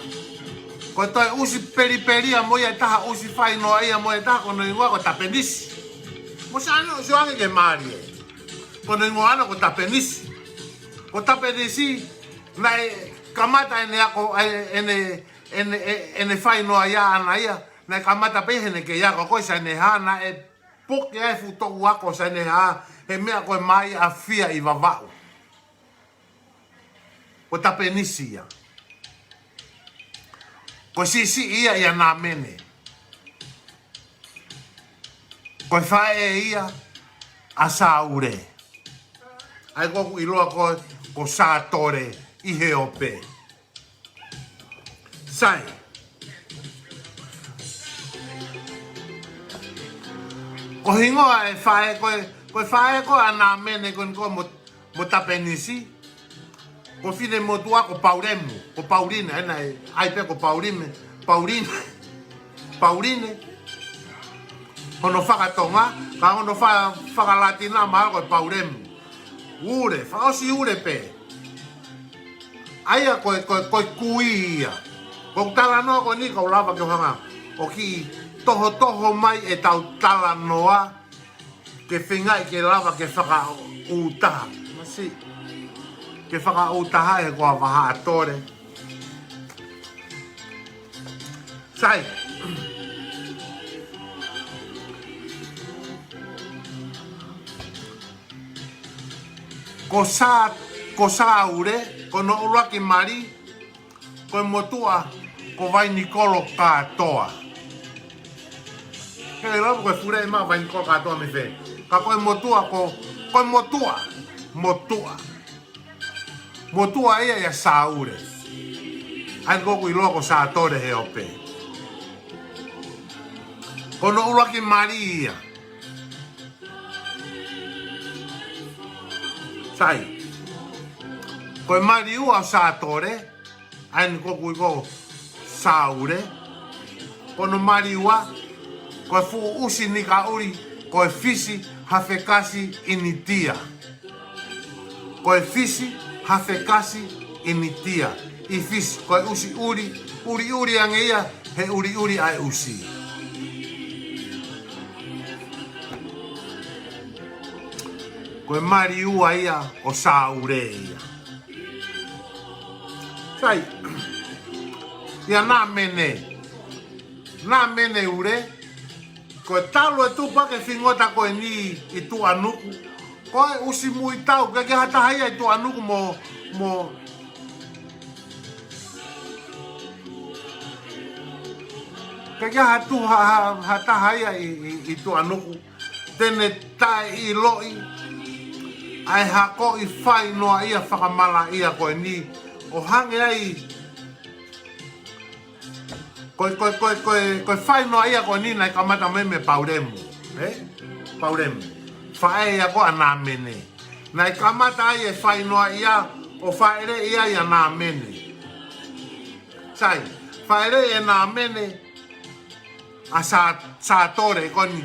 Ko toi usi periperia moia taha usi whainoa ia moia taha kono ingoa ko tapenisi. Mo sano suange ke maari. Kono ingoa ana ko tapenisi. Ko tapenisi nai kamata ene ako ene whainoa ia ana ia. Nai kamata pehene ke ia ko sa ne ha na e poke e futo uako sa ne ha he mea koe mai a fia i wawau. Ko tapenisi ia. Ko sisi ia ia nā mene. Ko whae ia a saure. Ai koku iloa ko sātore i he ope. Sai. Ko hingoa e whae koe whae ko a nā mene ko mo tapenisi. Ko whine motua ko pauremu. Ko paurine. Ai pe ko paurine. Paurine. Hono whakatonga. Ka hono whakalatina maa ko pauremu. Ure. Whaosi ure pe. Aia koe kui ia. Ko tala noa ko ni kau lava ke hanga. O ki toho mai e tau tala noa. Ke whingai ke lava ke whaka utaha. Masi. Ke whaka utaha e koa waha atore. Sai. Ko sā ure, ko no uraki mari, ko motua, ko vai Nikolo katoa. Kei rapu koe fure e maa vai Nikolo katoa me whe. Ka koe motua, koe motua. Motua ia sā ure. Ai koku i loa ko sā tore he ope. Ko no uraki mari ia. Sai. Koe mari ua sā tore. Ai ni koku i ko sā ure. Kono mari ua. Koe fu usi ni ka uri. Koe fisi hawhekasi initia. Koe fisi hawhekasi initia. I fisi. Koe usi uri. Uri ange ia. He uri ai usi. Koe mari ua ia o sā ure ia. Sai. Ia nā mene. Nā mene ure. Koe talo e tupa ke whingota koe ni i tu anuku. Koe usi mui tau. Ke hatahia i tu anuku mo ke hatahia i tu anuku. Tene tai i loi. Ai hako i whai noa ia whakamala ia koe ni. O hange ai. Koe whai noa ia koe ni nai kamata me pauremu. Pauremu. Whae ia koe nā mene. Nai kamata ai e whai noa ia. O whaere ia ia nā mene. Sai. Whaere ia nā mene. A sā tore koe ni.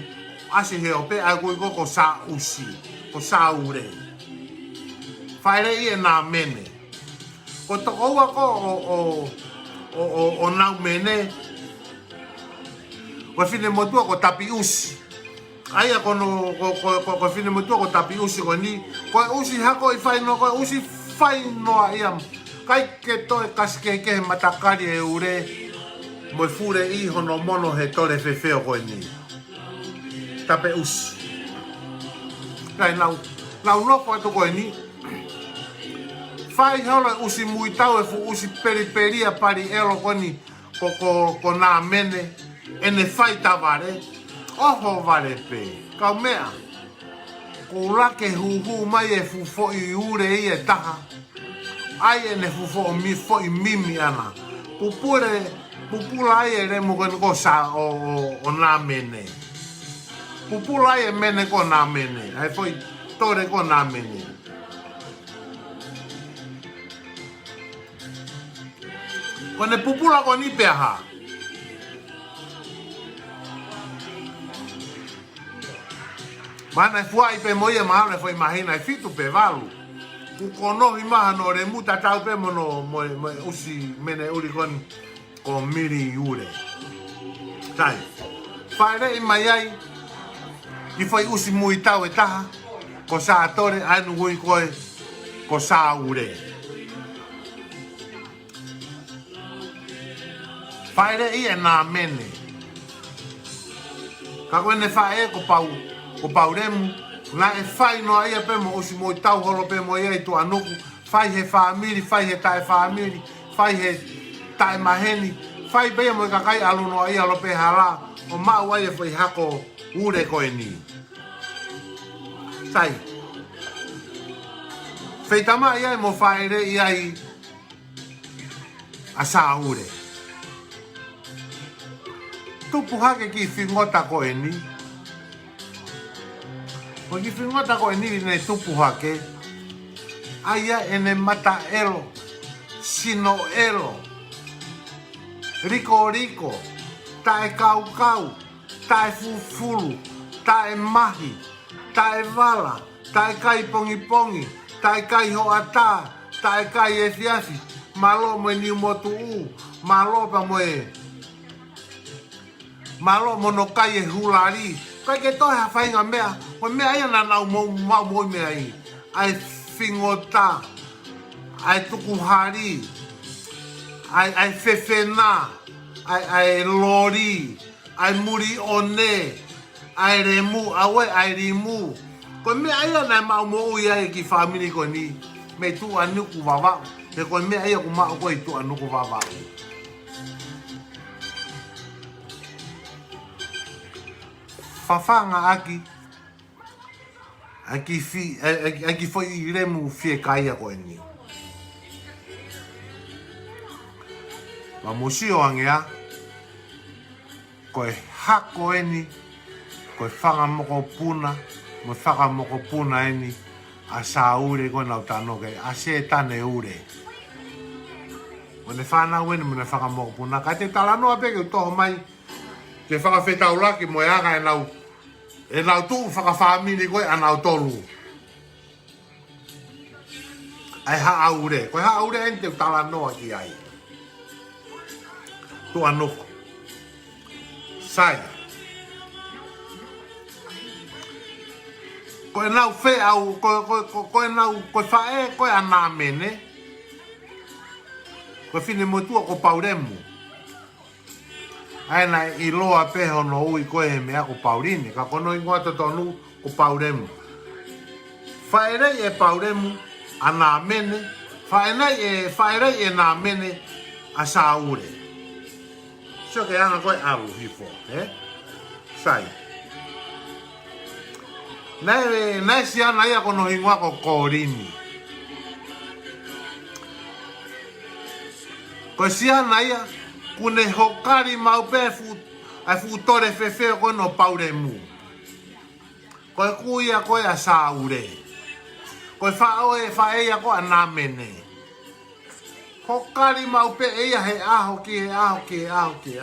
Asi he ope ai koe ko sā usi. Ko sā ure. Whaere ia nā mene. Ko toko ua ko o nau mene. Ko fine motua ko tapi usi. Aia kono ko fine motua ko tapi usi ko ni. Ko usi hako I fai no ko usi fai no iam. Kai ke to e kaske ke matakari e ure. Mo fure I hono mono he tore fefeo ko ni. Tape usi. Kai nau no ko to ko ni. Fai hola usi muitau e fu usi periperia pari elo ko ni. Ko na mene. Ene fai tavare. Oho vale pe. Kau mea. Ko lake huhu mai e fufo I ure I e taha. Ai ene fufo mi fo I mimi ana. Pupula ai e remo ko sa o na mene. Pupula ai e mene ko na mene. Ai foi tore ko na mene. Kone pupula ko ni peha. Mana fuai pe moia mahana foi mahina fitu pe valu. Ku kono I maha no re muta tau pe mono mo usi mene uri kon miri ure. Tai. Fare I mai ai. I foi usi mui tau e taha. Ko sa atore anu ui koe. Ko sa ure. Fare I e na mene. Ka koe ne fae ko pau. Ko pauremu, nga e fai no aia pe mo usi mo tau holo pe mo ia I tu anuku, fai he family, fai he tae family, fai he tae maheni, fai pe mo kakai alu no aia lo pe hala, o mau aia foi hako ure koe ni. Sai. Feitama ia mo fai re ia I asa ure. Tupu hake ki fingota koe ni. Ko ki fingota ko ni ne tupu hake. Aia ene mata elo. Sino elo. Riko. Tae kau. Tae fufulu. Tae mahi. Tae vala. Tae kai pongi. Tae kai hoata. Tae kai efiafi. Malo mo ni motu u. Malo pa mo e. Malo mo no kai e hulari. Kai ke tohe ha whainga mea, o mea ia na nau mau mea I. Ai fingota, ai tukuhari, ai fefena, ai lori, ai muri one, ai remu, awe ai rimu. Ko mea ia na mau ia e ki whamini ko ni, me tu anuku wawa, te ko mea ia ku mao ko I tu anuku wawa. Fafanga aki foi I remu fie kaia ko ni. Ma musio angea ko hako eni ko fanga moko puna mo fanga moko puna eni asa ure ko na utano ke ase tane ure. Mone fana weni mone fanga moko puna ka te talano ape ke to mai ke fanga feta ulaki mo yaga e nau tu whaka whamini koe a nau tolu. Ai ha aure. Koe ha aure ente tala noa ki ai. Tu anoko. Sai. Koe nau whe au, koe nau, koe whae, koe ana mene. Koe whine motua ko pauremu. Aina I loa peho no ui koe he mea ko paurini. Ka kono I ngoata tonu ko pauremu. Whaerei e pauremu a nā mene. Whaerei e nā mene a saure. Sio ke anga koe aru hifo. Sai. Nai si ana ia kono hingwa ko korini. Ko si ana ia kune hokari mau pe ai futore fefeo ko no pauremu. Ko kuia ko a saure. Ko fao e faeia ko ana mene. Hokari mau pe eia he aho ki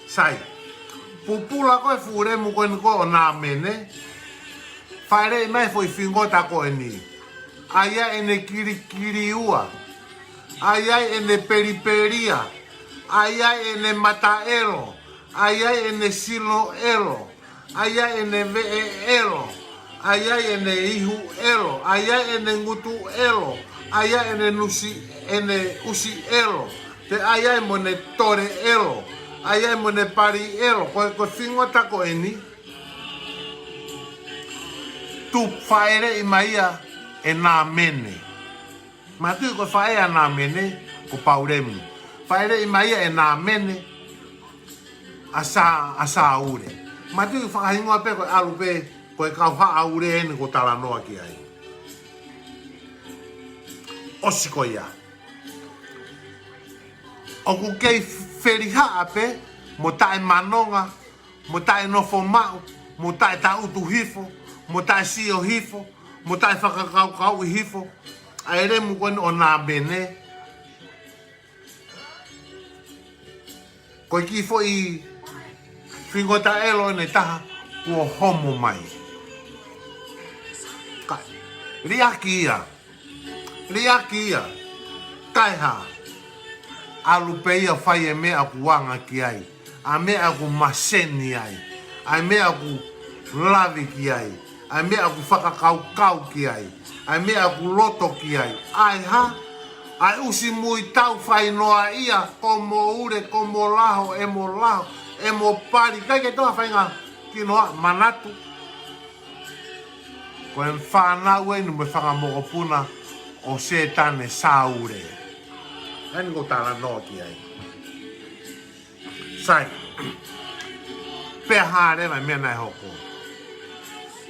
Sai. Pupula ko e furemu ko na mene. Faere mai foi fingota ko ni. Aia ene kiri ua. Ai ene periperia, ai ene mataelo, ai ai e ne silo elo, ai ai e ne vee elo, ai ai e ne ihu elo, ai ai e ne ngutu elo, ai ai e ne usi elo, te ai ai mo ne tore elo, ai ai mo ne pari elo, ko fingo tako e ni. Tu whaere i maia e nā mene. Ma tu ko whaea nā mene, ko pauremu. Whaere i maia e nā mene, a sa ure. Ma tu i whakahingoa pe koe alu pe, koe kau haa ure ene ko tala noa ki ai. Osi ko ia. O ku kei wherihaa pe, mo tae manonga, mo tae nofo mau, mo tae ta utu hifo, mo tae sio hifo, mo tae whakakau i hifo, a ere mu koe o nā mene. Koe ki fo i whingota elo ne taha, kua homo mai. Kai, riaki ia, kai ha, alu pe ia whai e mea ku wanga ki ai, a mea ku maseni ai, a mea ku lavi ki ai, a mea ku whakakau ki ai, a mea ku loto ki ai, ai ha, ai usi mui tau whai noa ia, ko mo ure, ko mo laho, e mo pari, kai ke toa whainga ki noa manatu. Ko e whanau e nume whakamokopuna o se tane sa ure. Heni ko tala noa ki ai. Sai, pea haare mai mea nai hoko.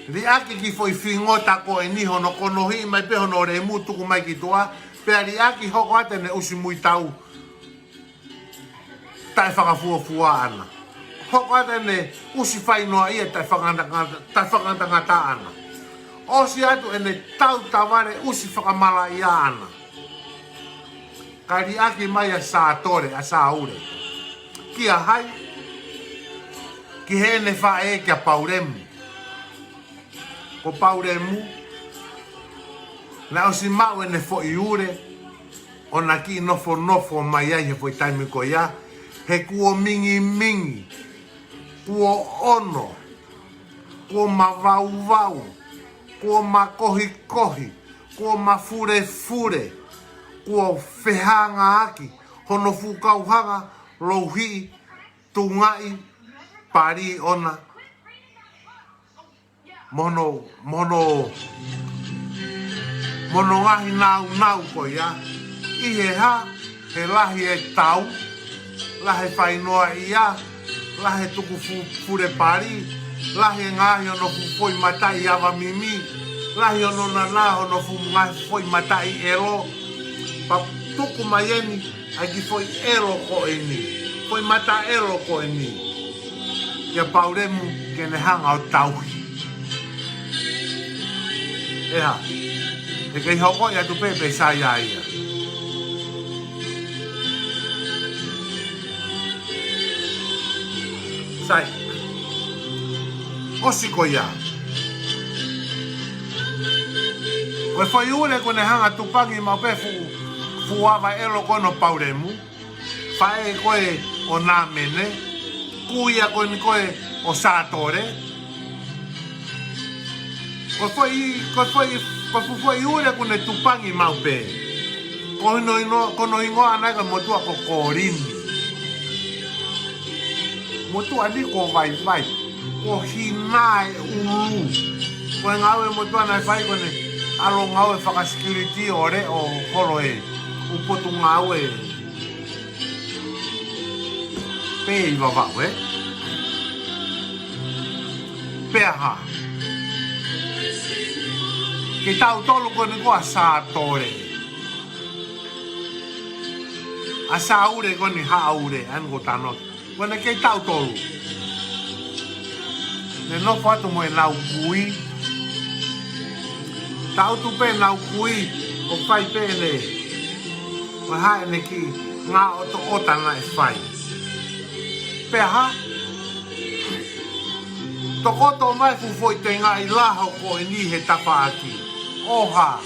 Ri aki ki foi whingota ko e niho no kono hi mai peho no re mutuku mai ki toa, pea ri aki hoko ate ne usi mui tau tai whakafua ana. Hoko ate ne usi whainoa ia tai whakantangata ana. Osi atu e ne tau taware usi whakamala ia ana. Kai ri aki mai a sa tore, a sa ure. Kia hai, ki he ne whae kia pauremu. Ko pauremu, na osi mau e ne fo i ure, o na ki nofo mai ai he fo i taimi ko ia, he kuo mingi, kuo ono, kuo mavau, kuo makohi, kuo mafure, kuo whehanga aki, hono fukauhanga, louhi, tungai, pari ona, mono ngahi nau ko ia, i he ha, he lahi e tau, lahi whainoa ia, lahi tuku fure pari, lahi ngahi ono fufoi matai awa mimi, lahi ono nana ono fufoi matai elo, pa tuku maieni, aki foi elo ko eni, foi mata elo ko eni, kia pauremu ke ne hanga o tauhi. Eha, e kei hoko ia tu pepe sa ia ia. Sai, osi ko ia. Koe foi ure ko ne hanga tupangi mau pe fuava elo kono pauremu. Fae koe o nā mene. Kuia koe o sātore. Koe foi ure ko ne tupangi mau pe. Kono ingoa anai ka motua ko korini. Motua ni ko vai. Ko hinae uru. Koe ngau e motua nai fai kone alo ngau e whaka security ore o holo e. Upotu ngau e. Pe i wawau e. Pea ha. Ke tau tolu kone koa sātore. A sāure kone haure ango tanoki. Kone ke tau tolu. Ne nofo atu mo e nau kui. Tau tu pe nau kui. O whai pe ne. Ma hae ne ki ngā oto otana e whai. Pe ha. Tokoto mai fufoi te ngā i laho ko e ni he tapa aki. Oha.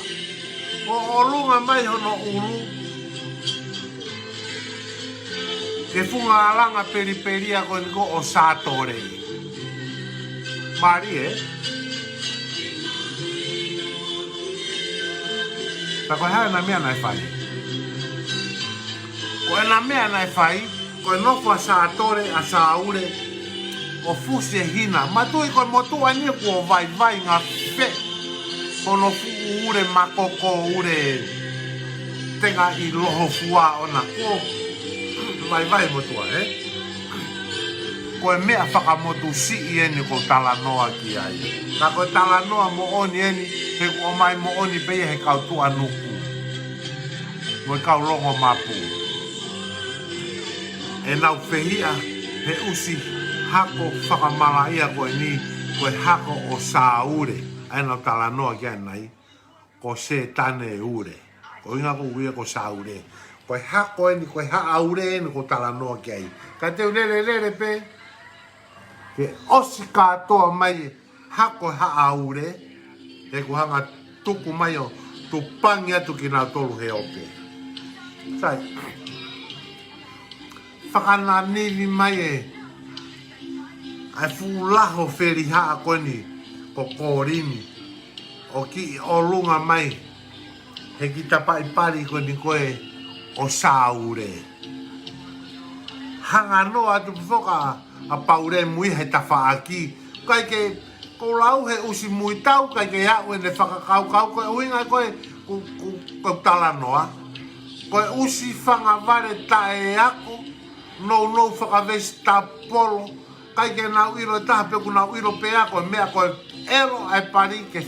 O lunga mai hono uru. Ke funga alanga periperia ko ni ko o satore. Mari ta ko ha na mea na fai. Ko na mea na fai, ko no fa satore a saure o fusi hina. Ma tu ko motu ani ko vai nga fe. Kono fu ure makoko ure tenga I loho fua ona ko vai motua ko mea whakamotu si I eni ko talanoa ki ai na ko talanoa mo oni eni he ko mai mo oni pei he kau tua nuku mo kau longo mapu e nau whehia he usi hako whakamala ia ko ni ko hako o saure ai nau talanoa ki ai ko se tane ure ko inga ko uia ko saure ko hako ni ko ha aure ni ko talanoa ki ai ka te lele pe ke osika to mai hako ha aure e ko hanga tuku mai o tu pangi atu ki na tolu he ope sai whakana nini mai ai fulaho feri ha ko ni ko korini o ki o lunga mai he ki tapai pari ko ni koe o saure hanga no atu foka a paure mui he tafa aki kai ke ko lau he usi mui tau kai ke ya we ne whakakau ko uinga koe ko talanoa ko usi whanga vare tae ako no whakavesi ta polo kai ke nau iro taha pe ku nau iro pe ako mea koe ero ai pari ke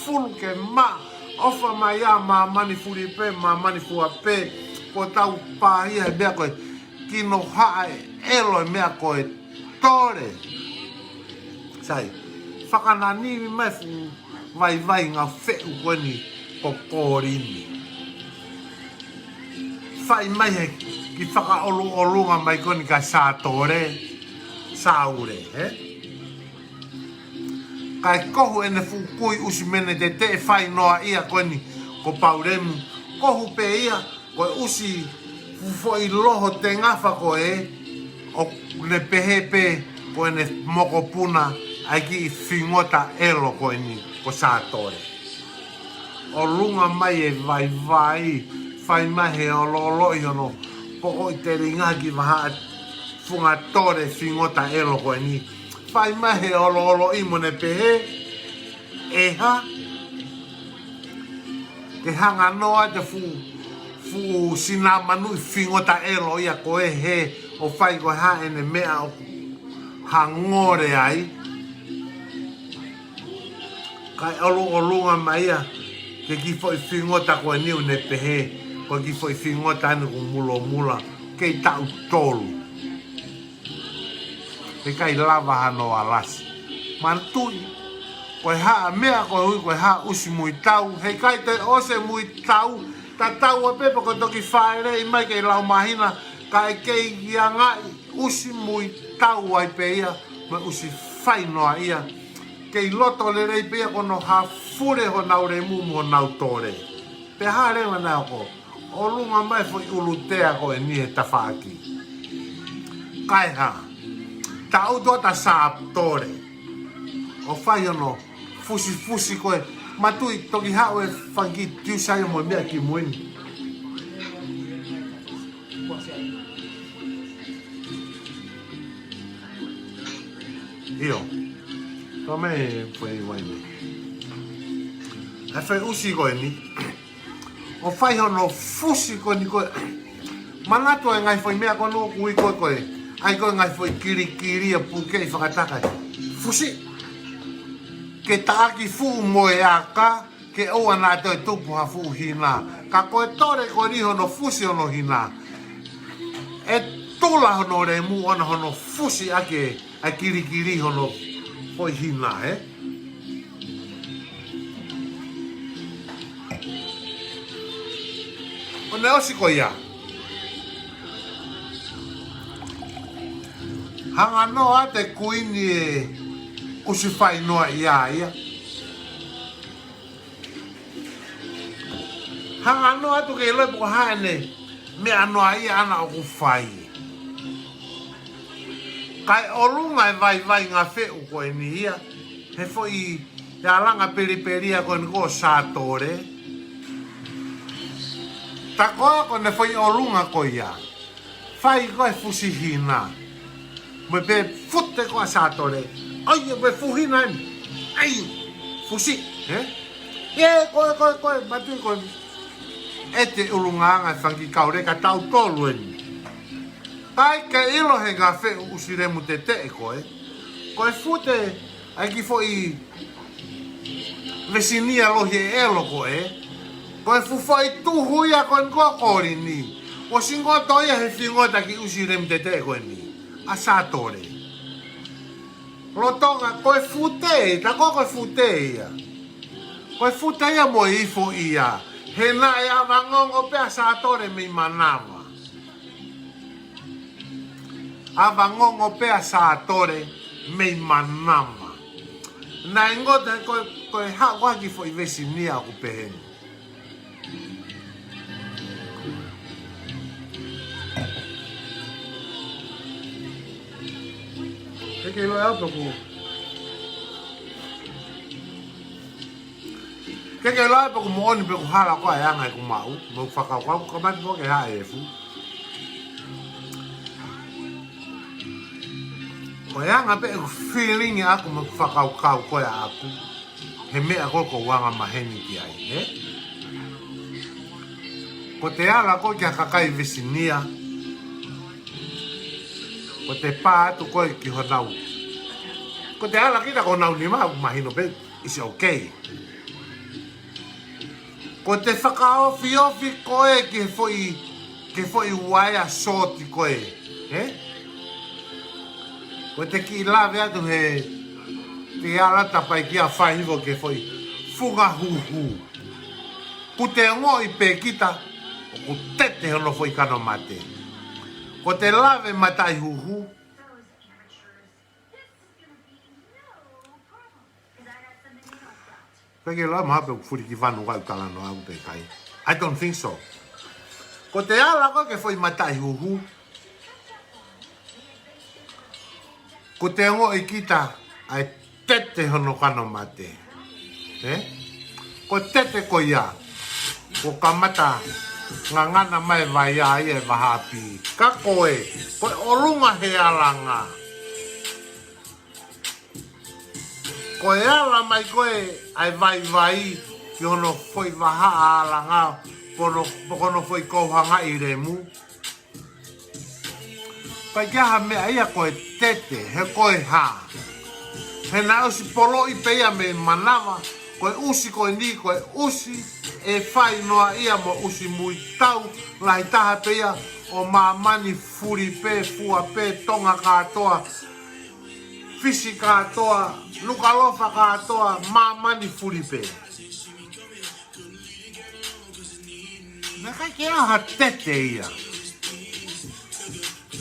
fulu ke ma ofa mai a ma mani furi pe ma mani fua pe ko tau pahia mea koe kino hae elo mea koe tore sai whakanani mai fu vai ngā wheu koe ni ko kōrini whai mai he ki whakaolunga mai koe ni ka sātore saure kai kohu ene fu kui usi mene te whai noa ia koe ni ko pauremu kohu pe ia koe usi foi loho te ngafa koe o le pehepe koe ne moko puna ai ki fingota elo koe ni ko sātore o lunga mai e vai whai mahe o lolo I hono poko I te ringa ki waha funga tore fingota elo koe ni whai mahe o lolo I mo ne pehe ha ke hanga noa te fu sina manu fingota elo ia koe he o whai koe ha ene mea o hangore ai kai olunga maia ke ki foi fingota koe niu ne pehe ko ki foi fingota anu ku mula ke tau tolu ke kai lava hano alasi mantui koe ha mea koe ha usi mui tau he kai te ose mui tau ta tau a pepa ko toki whaere I mai kei lau mahina ka e kei ia ngai usi mui tau ai pe ia me usi whainoa ia kei loto le rei pe ia kono ha fure ho nau re mumu ho nau tore pe ha rewa nao ko o lunga mai foi ulutea ko e ni he tawhaaki kai ha ta uto ta saap tore o whai ono fusi koe matui toki hao e whangi tiusai o mo mea ki muini. Io, come puoi waime? E fai usi koe ni. O fai hono fusi koe ni koe. Manato e ngai foi mea kono kui koe. Ai koe ngai foi kiri a puke I whakataka. Fusi. Ke taaki fu moe aka ke oa nā toi tupu ha fu hina. Ka koe tore koe ni hono fusi hono hina. E tula hono re mu ona hono fusi ake a kiri hono hoi hina O ne osi ko ia. Hanga noa te kuini e usi whai noa ia. Hanga noa tu ke loi po haene me anoa ia ana o ku whai. Kai olunga vai ngā wheu koe ni ia. He fo I langa periperia koe ni ko sātore. Ta koa koe ne fo I olunga koe ia. Whai koe fusihina. Me pe fute koe sātore. Ai, me fuhina ni. Ai, fusi. Koe, matu koe. E te ulunga anga whangi kaure ka tau tolu eni. Kai ke ilo he ngā wheu usiremu te koe. Koe fute ai ki fo I vesinia lohi e elo koe. Koe fufo I tuhu ia koe nkoa kori ni. O singo toia he whingota ki usiremu te koe ni. A sātore. Rotonga koe fute, ta koe fute ia. Koe fute ia mo ifo ia. He na ia wangongo pe a sātore me manama. Avangongo pe a sātore me manama. Na ingota koe hawaki fo I vesinia ku peheni. Keke lo auto ku. Keke lo auto ku mo oni pe ku hala ko ai anga ku mau, mo whakau ko mai po ke ha e fu. Ko anga pe ku feeling aku mo whakau ko aku. He mea ko wanga maheni ki ai, Ko te ala ko kia kakai vesinia. Ko te pā atu koe ki honau. Ko te ala kita ko nau ni mahino pe, isi okay. Ko te whakaofi koe ke foi waia soti koe, Ko te ki lawe atu he te ala tapai ki a whaivo ke foi funga huhu. Ku te ngo I pe kita, ku tete hono foi kano mate. Ko te lawe matai huhu. Peke loa maha pe kufuri ki whanu wau kalano au pe kai. I don't think so. Ko te ala ko ke foi matai huhu. Ko te ngo I kita ai tete hono kano mate. Ko tete ko ia. Ko kamata ngangana mai vai ai e wahapi. Ka koe olunga he alanga. Koe ala mai koe ai vai ki hono foi waha alanga pokono foi kouhanga I remu. Pai kia ha mea ia koe tete he koe ha. He na usi polo I peia me manawa. Koe usi koe ni koe usi e whai noa ia mo usi mui tau lai taha peia o mamani furi pe fua pe tonga katoa fisi katoa lukalofa katoa mamani furi pe. Na kai ke aha tete ia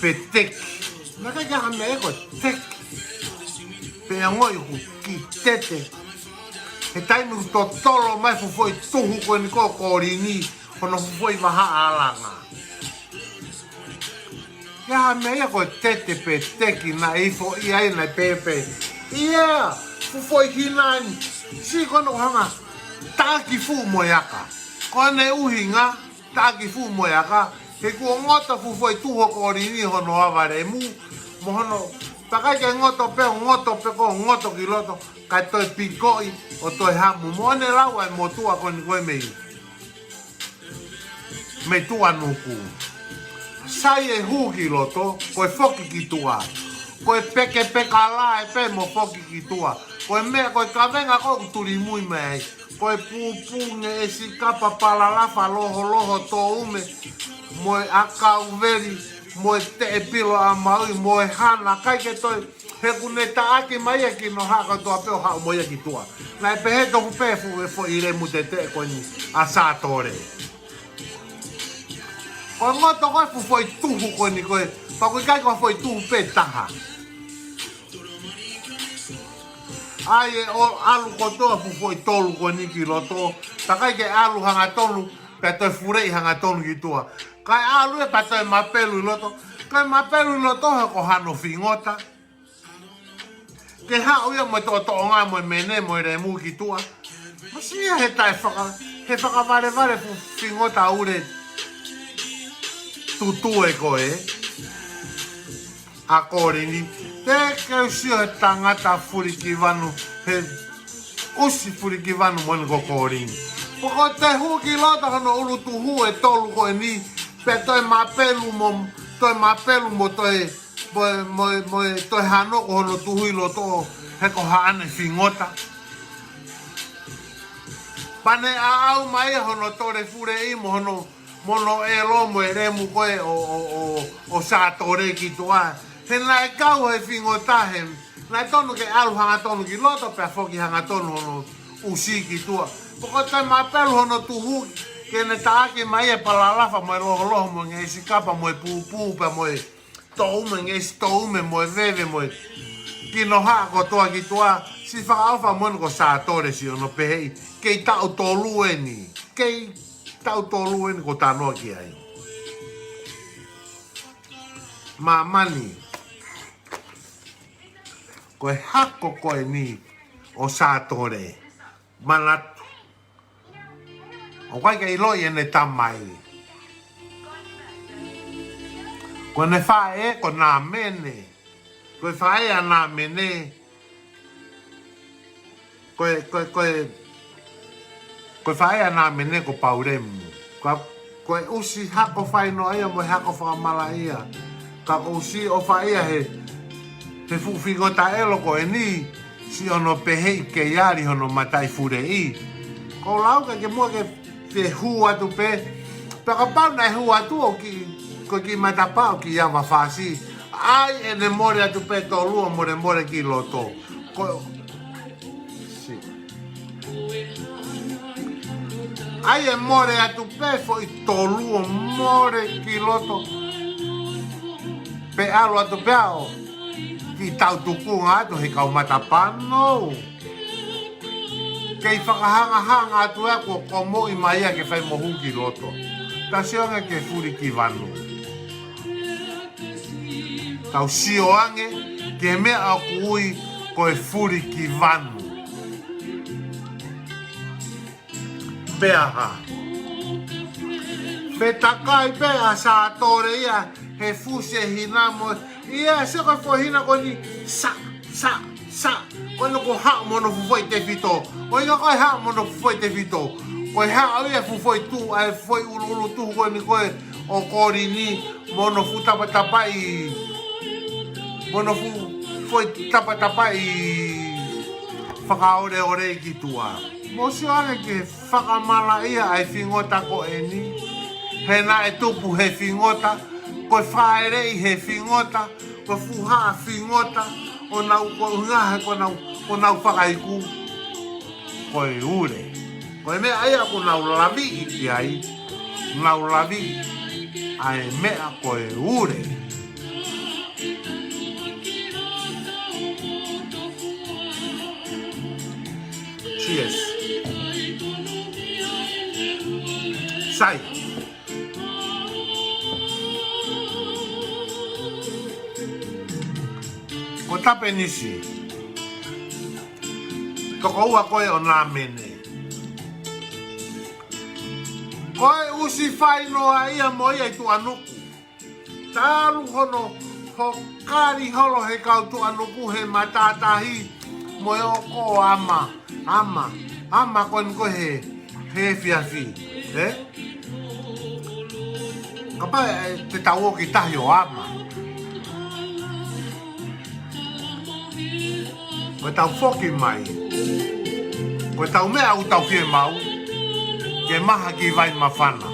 pe teki. Na kai ke aha me eko teki pe angoi hu ki tete. He taimu to tolo mai foi tuhu koe ni kōkori ni hono foi waha alanga. Ia mea koe tete pe teki na ifo I ai na pepe. Ia, foi hinani. Si kono hanga taki fu moyaka. Kone uhinga taki fu moyaka. He kua ngota foi tuho kōri ni hono aware mu. Mo hono takai ke ngoto pe ko ngoto ki loto. Kai toi pikoi o toi hamu. Moane lawa e mo tua koni koe mei. Me tua nuku. Sai e huki loto, koe foki ki tua. Koe peke la e pe mo foki ki tua. Koe mea koe kawenga koe turi mui mei. Koe pupunge e si kapa palalafa loho to ume. Moe akau veri, moe te e pilo a maui, moe hana. Kai ke toi he kune taaki mai e ki no haka toa peo hao moia ki tua. Nai pe he toku pefu e fo I remu te koe ni a sātore. Koe ngoto koe fu foi tuhu koe ni koe, pa koe kai koe foi tuhu pe taha. Ai e o alu kotoa fu foi tolu koe ni ki loto, ta kai ke alu hanga tolu, pe toi furei hanga tolu ki tua. Kai alu e pa toi mapelu I loto, kai mapelu I loto he ko hano fingota. ke ha o ia mo to nga mo mene mo re mu ki tua masia he tai whaka vare fu fingota ure tutu e koe a korini te ke usio he tangata furiki vanu he usi furiki vanu mo ni ko korini poko te hu ki lota hono ulu tuhu e tolu koe ni pe toi mapelu mo toi toi hanoko hono tuhui loto he ko haane fingota pane au mai hono tore fure i mono e lo mo ere mu koe o sa tore ki toa he nai kau he fingota he nai tonu ke alu hanga tonu ki loto pe foki hanga tonu hono usi ki toa poko toi mapelu hono tuhu ke ne taake mai e palalafa mo e loho mo nge isi kapa mo e pupu pe mo e toume ngesi toume mo e veve mo e kino haa ko toa ki toa si whakaaofa mo ko sa tore si ono pehei kei tau tolu eni ko tanoa ki ai mamani koe hako koe ni o sa tore manatu o kai kei loi ene tamai ko ne fae ko na mene ko fae ana mene ko fae ana mene ko pauremu ko usi hako fai no ia mo hako fa mala ia ka usi o fae he fu figo ta elo ko eni si ono pehe ke yari hono matai fure i ko lauka ke mo ke te hua tu pe ka pa na hua tu o ki ko ki matapao ki ia mafasi ai ene more atu pe tolu more ki loto ko si ai e more atu pe foi tolu more ki loto pe alo atu pe ao ki tau tuku atu he kau matapano kei whakahanga atu e ko mo i mai ke fai mohu ki loto ta sionga ke furi ki vanu tau sioange ke mea a kui koe furi ki vanu. Beaha. Pe takai pe a sa tore ia he fuse hinamo. Ia se koe fo hina koe ni sa. Koe no ko ha mono fufoi te fito. Koe no koe ha mono fufoi te fito. Koe ha au ia fufoi tu, ai fufoi ulu tu koe ni koe o kori ni mono fu tapatapai. Mono foi tapatapai whakaore ore ki tua. Mo si ane ke whakamala ia ai fingota ko eni. He na e tupu he fingota. Koe whaerei he fingota. Koe fuha fingota. O nau ko ngahe ko nau whakaiku. Koe ure. Koe mea aia ko nau lavi i ai. Nau lavi. Ai mea koe ure. Cheers. Sai. Ko tape nisi. Toko ua koe o nā mene. Koe usi whai noa ia mo ia i tu anuku. Tāru hono ho kari holo he kau tu anuku he matatahi mo e o ko ama. Ama koen ko he fiafi, Kapa te tau ki tahi o ama. Koe tau foki mai. Koe tau mea au tau fie mau. Ke maha ki vai mawhana,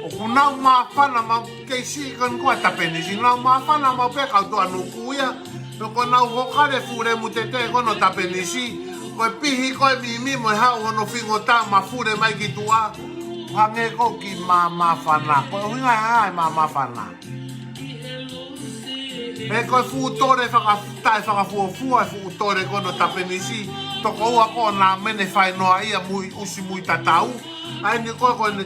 O kunau mawhana mau keisi kon koa tapenisi. Nau mawhana mau pe kau tu anuku ia. Ko nau hokare fure mu te kono tapenisi. Koe pihi koe mimi mo hau hono fingota ma fure mai ki tua. Hange ko ki mawhana. Koe huinga hai mawhana. E koe fuutore whakafuafua fuutore kono tapenisi. Toko ua ko nā mene whai noa ia usi mui tatau. Ai ni koe ne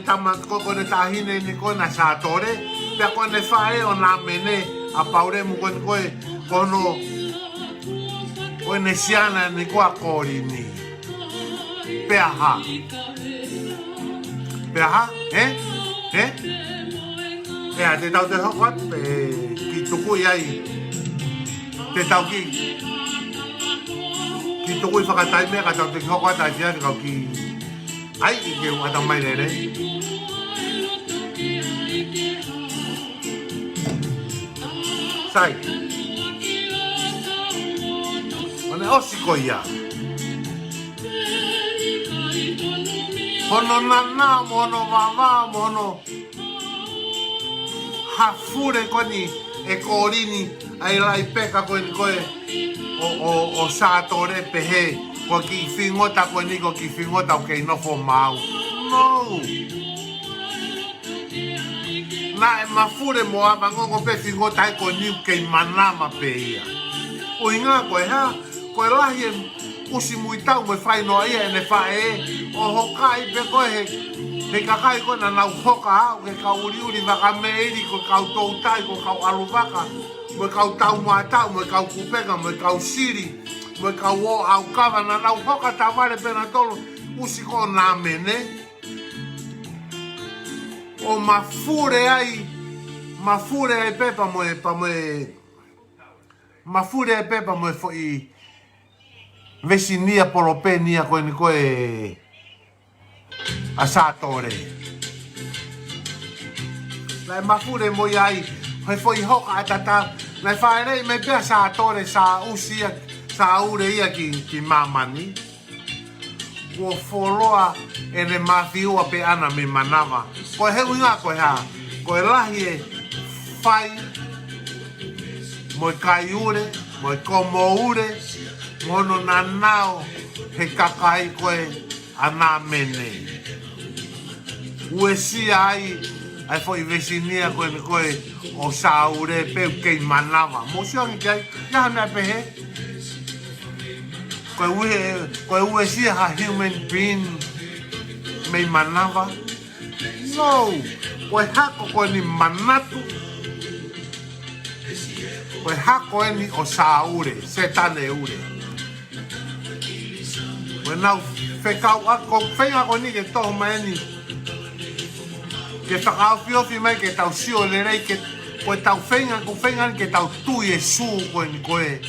tahine ni koe na sātore. Pea koe ne whae o nā mene a paure mu koe kono o ne siana ni kwa kori ni peaha a te tau te hokot pe ki tuku iai te tau ki tuku i whakatai mea ka tau te hokot a tia kau ki ai i ke wata mai rere sai one osiko ia mono nana mono mama mono hafure koni e korini ai lai peka koni koe o satore pehe ko ki fingota koni ko ki fingota o kei nofo mau no na e mafure mo ava ngongo pe fingota e koni kei manama pe ia o inga koe ha koe lahi e usi muitau me whai noa ia e ne whae o hokai pe koe he kakai ko na nau hoka au ke kau uri waka meiri ko kau toutai ko kau aluvaka mo kau tau matau mo kau kupeka mo kau siri mo kau o au kawa na nau hoka taware pena tolo usi ko na mene o mafure ai pepa mo e mafure ai pepa mo e fo i vesinia polopenia ko ni ko e a satore lai mafure mo iai hoi foi hoka atata lai whaerei me pia satore sa usia sa ure ia ki mamani ko foloa e ne mafiua pe ana me manama ko he unga ko ha ko lahi e fai mo kai ure mo komo ure mono nanao he kakai koe ana mene ue si ai foi vesinia koe o saure pe kei manava mo si angi kai ya na pe he koe ue si ha human being me manava no koe hako koe ni manatu koe hako e ni o saure setane ure koe nau whekau ako whenga ko ni ke tohu mai ni ke whakau whiofi mai ke tau sio le rei ke koe tau whenga ko whenga ke tau tui e su koe ni koe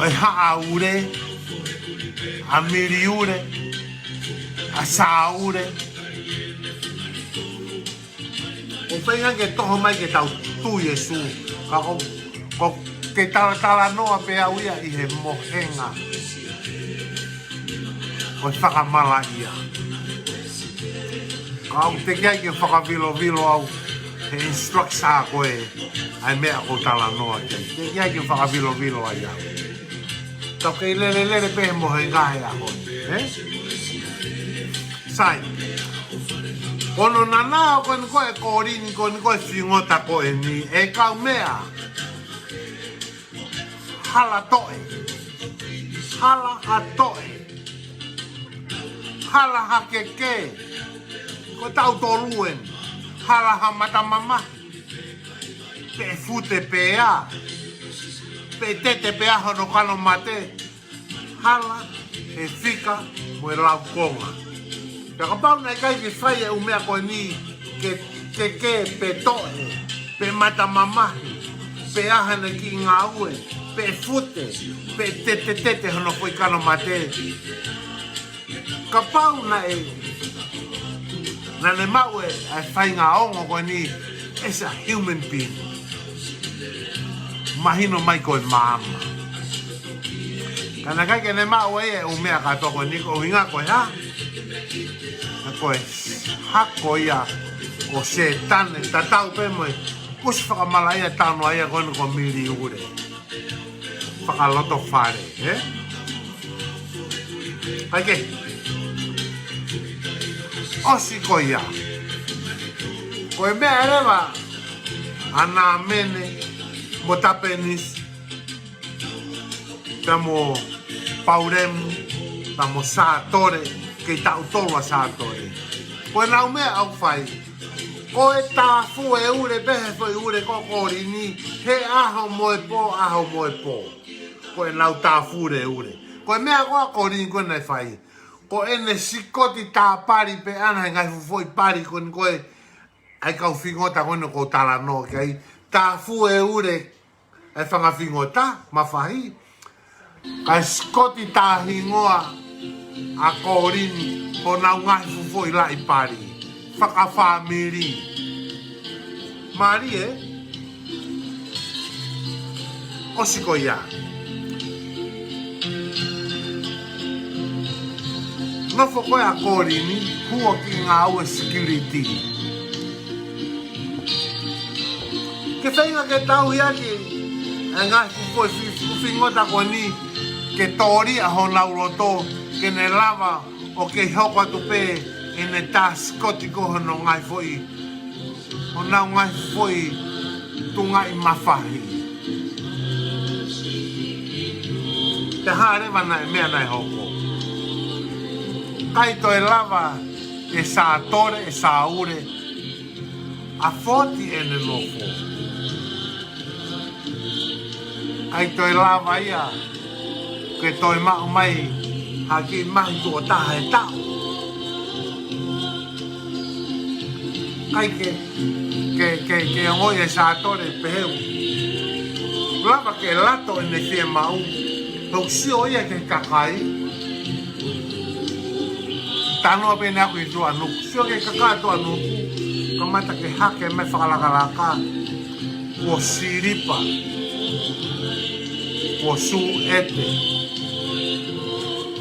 oi haa ure a miri ure a sa ure ko whenga ke tohu mai ke tau tui e su ka ko ke tala noa pe au ia i he mohenga o whakamala ia au te kia ke whakavilo au he instruct sa koe ai mea ko tala noa te kia ke whakavilo ai au tau kei lere pe he mohenga he a hoi sai kono nanao koe koe korini koe whingota koe ni e kau mea hala toe, hala ha toe, hala ha keke, ko tau toluen, hala ha matamama, pe fute pe a, pe tete pe a hono kano mate, hala e fika mo e lau konga. Te kapau nei kai ki whai e umea koe ni ke keke pe toe, pe matamamahi, pe ahana ki ngā ue, pe fute, pe tete hono koi kano mate. Ka pau na ne mau e whai ngā ongo koe ni, as a human being. Mahino mai koe mama. Kana kai ke ne mau e umea ka toko ni ko hinga koe ha. Na koe hako ia o se tane, tatau pe moe, kusi whakamala ia tano aia koe ko miri ure. Whakaloto whare, Aike. Osi ko ia. Koe mea rewa, ana mene, mo tapenis, tamo pauremu, tamo satore, kei tau tolua satore. Koe nau mea au whai, Ko e tāfu e ure behe fo i ure kokori ni. He aho moe po, aho moe po. Ko e nau tāfu re ure. Ko e mea koa kori ni koe nei whai. Ko e ne sikoti tā pari pe ana ngai fufoi pari ko ni koe. Ai kau fingota koe no ko tala no kai. Tāfu e ure e whanga fingota, ma whahi. Kai sikoti tā hingoa a korini ko nau ngai fufoi lai pari. Whakawhamiri. Mari e? Osiko ia. Nofo koe a korini, hua ki ngā ue security. Ke whainga ke tau hiaki, e ngai fufoi whingota koe ni, ke tori a honau roto, ke ne lava o ke hoko atu pē, e ne tā skoti koho no ngai foi. O nau ngai foi tu ngai mawhahi. Te hārewa nai mea nai hoko. Kai to e lava e sā tore, e sā ure. A 40 ene nofo. Kai to e lava ia. Ke to e mau mai. Haki mahi tu o taha e tau. Kai ke ngoi e sātore peheu. Lava ke lato e ne fie mau. Hau sio ia ke kakai. Tano ape ne aku i tua nuku. Sio ke kakai tua nuku. Kamata ke hake me whakalakalaka. Ko siripa. Ko su ete.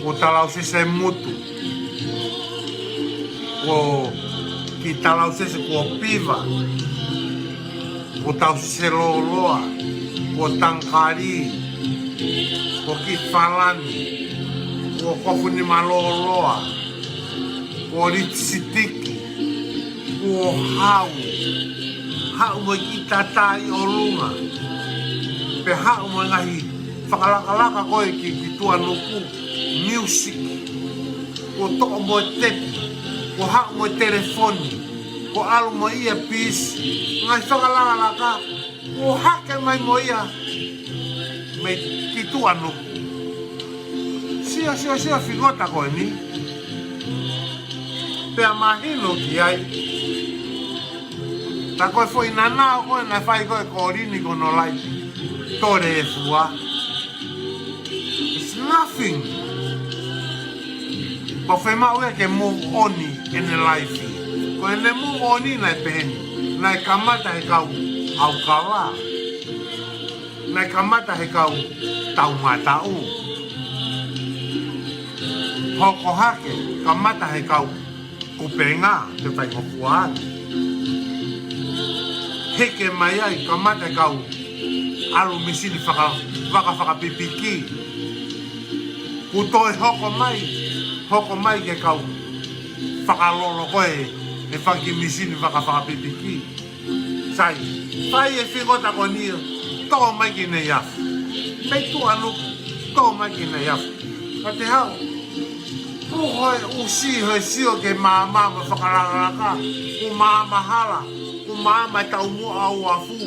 Ko talau se mutu. Ko ki talau se kua piva, ko tau se loloa, ko tangkari, ko ki falani, ko kofuni maloloa, ko ritsitiki, ko hau mo ki tatai o lunga, pe hau mo ngahi, whakalakalaka koe ki tua nuku, music, ko toko mo tepi, ko hau mo telefoni, ko alu mo ia pis, ngai whakalalaka, ko hake mai mo ia, me ki tua nuku. Sia whingota koe ni, pea mahino ki ai, ta koe fo inanao koe na whai koe korini kono lai, tore e fua. It's nothing. Ko whema ue ke move oni ene life. Ko ene move oni nai peheni. Nai kamata he kau au kawa. Nai kamata he kau tau matau. Hoko hake kamata he kau kupenga te whai ngokuan. Heke mai ai kamata he kau alu misini whakapipiki. Kutoe hoko mai ke kau whakalolo koe e whaki misini whakapipiki. Sai, whai e whingota ko nia, tō mai ki nei afu. Pei tu anuku, tō mai ki nei afu. Ka te hau, u si hoi sio ke māma ma whakalaraka, u māma hala, u māma tau mua au afu,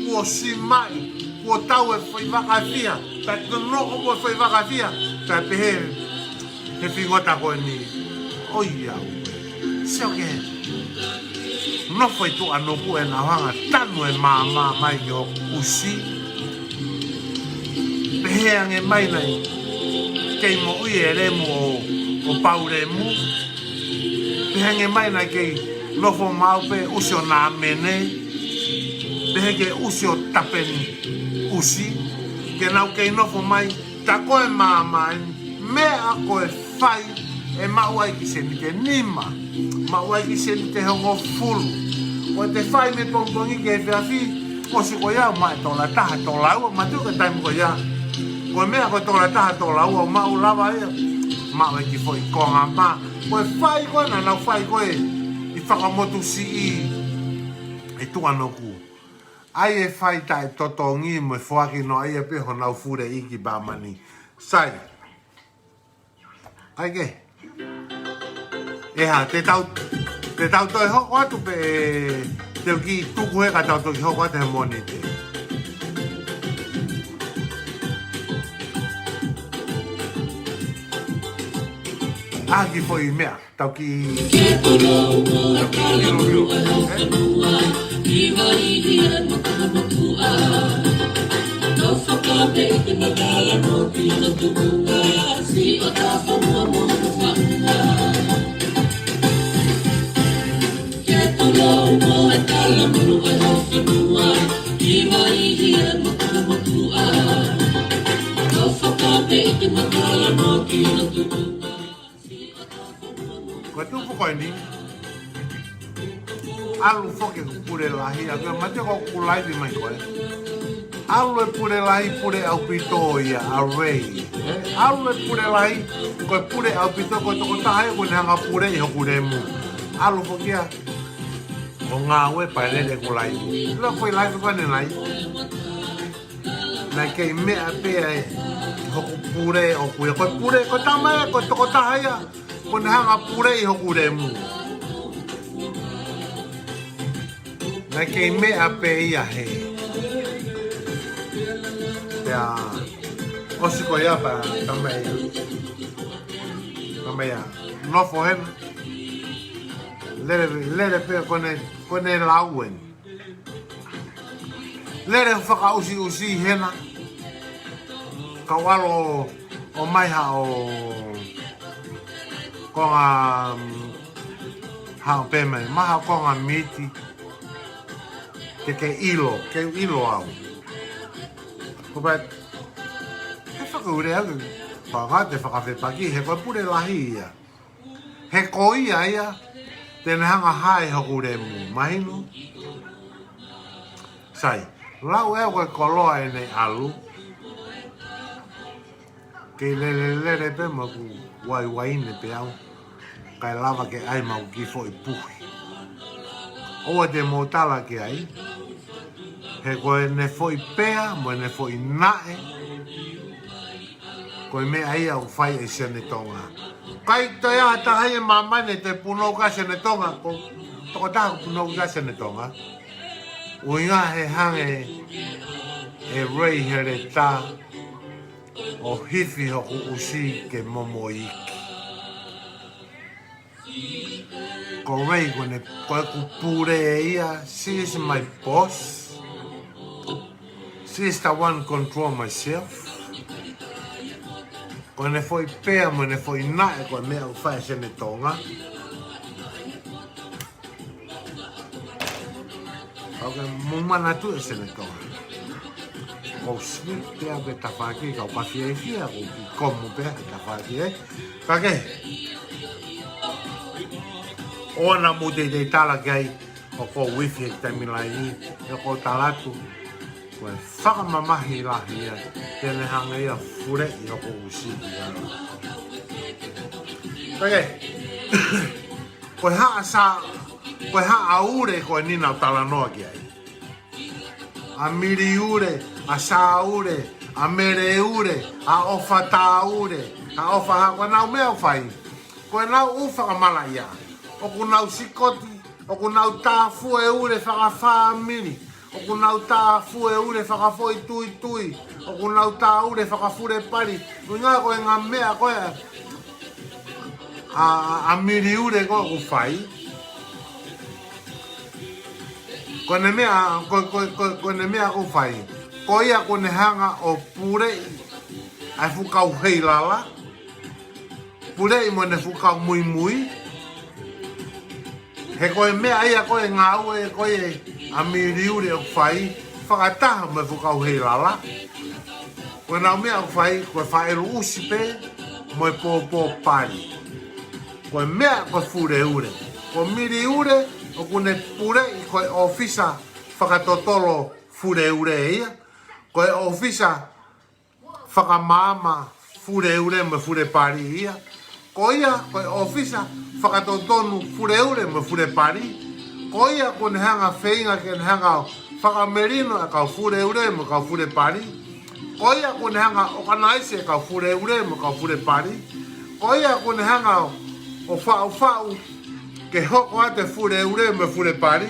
u o si mai, u o tau e whai wakawhia, ta te noko mo e whai wakawhia, ta pehe, he whingota koe ni, oi au, sio ke, nofo i tu anoku e na wanga tanu e māma mai ki o usi, pehe ange mai nei, kei mo ui e remu o pauremu, pehe ange mai nei kei nofo maupe usi o nā mene, pehe ke usi o tapeni usi, ke nau kei nofo mai, ta koe māma me a koe whai e mauai ki se ni te nima, mauai ki se ni te hongo fulu. Ko te whai me pongpongi ke e whiawhi, ko si ko iau mai tōla taha tōla ua, ma tuka taimu ko iau. Ko mea ko tōla taha tōla ua, mau lawa ea, mauai ki fo i konga mā. Ko e whai koe na nau whai koe, i whakamotu si i tuanoku. Ai e whai tai totongi mo e whaki no ai e peho nau fure iki bāmani. Sai. Ai ke. E ha, te tau Te tau toi hoko atu pe te ki tuku he ka tau toi hoko atu he moni te. Aki foi mea, tau ki... Ko tu ko ni alu foke ko pure lahi aga mate ko kulai di mai ko alu pure lahi pure au pito ia array alu pure lahi ko pure au pito ko to ta hai ko hanga pure ho pure mu alu foke ko nga we pa le kulai lo foi lai ko ne lai na ke me ape ho pure o pure ko ta mai ko to ta hai Kone hanga pure I hoku re mu. Na kei mea pe ia he. Pea, osi ko ia pa tamai. Tamai a, nofo hena. Lere pe kone lauen. Lere whaka usi hena. Kawalo o maiha o... Konga hao pe mai maha konga miti ke ilo au ko ba e whakaure au whakate whakawhepaki he koe pure lahi ia he koi ia tēne hanga hae hokure mu mahinu sai lau eo koe koloa e nei alu ke lere pe ma ku wai ne pe au kai lava ke ai mau ki foi puhi o te motala ke ai he koe ne foi pea mo ne foi nae koe me ai au fai e sene tonga kai to ya ta hai mama ne te puno ka sene tonga ko to ta puno ka sene tonga uinga he hange e rei here ta o hifi hoku usi ke momo iki. Ko rei kone koe ku pure e ia, she is my boss. She is the one control myself. Kone foi pea mo ne foi nae koe mea u whae sene tonga. Ok, mumana tu e sene tonga. O smit pea pe tawhaki ka o pawhi e hia o ki komu pea ke tawhaki e. Kake, ona mu te tala kai o ko wifi e tamilai ni e ko talatu. Koe whakamamahi lahi ia tēne hanga ia fure I o ko usi I ara. Kake, koe haa ure koe nina o tala noa ki ai. A miri ure, a sa ure, a mere ure, a ofa ta ure, a ofa ha koe nau mea whai. Koe nau uwhaka mala ia. O ku nau sikoti, o ku nau tā fue ure whaka miri. O ku nau tā fue ure whaka foi tui. O ku nau tā ure whaka fure pari. Ngā koe ngā mea koe a miri ure koe ku whai. Kone mea ko whai. Ko ia kone hanga o pure ai fukau hei lala. Pure I mo ne fukau mui. He koe mea ia koe ngā ue koe a miriure o whai. Whakataha me fukau hei lala. Koe nau mea o whai koe whaeru usi pe mo e pōpō pari. Koe mea koe fure ure. Koe miri ure o kune pure I koe ofisa whakatotolo fure ure ia. Koe ofisa whakamama fure ure me fure pari ia. Ko ia koe ofisa whakatotonu fure ure me fure pari. Ko ia kone hanga whainga ke hanga whakamerino e kau fure ure me kau fure pari. Ko ia kone hanga okanaise e kau fure ure me kau fure pari. Ko ia kone hanga o whau ke hoko ate fure ure me fure pari.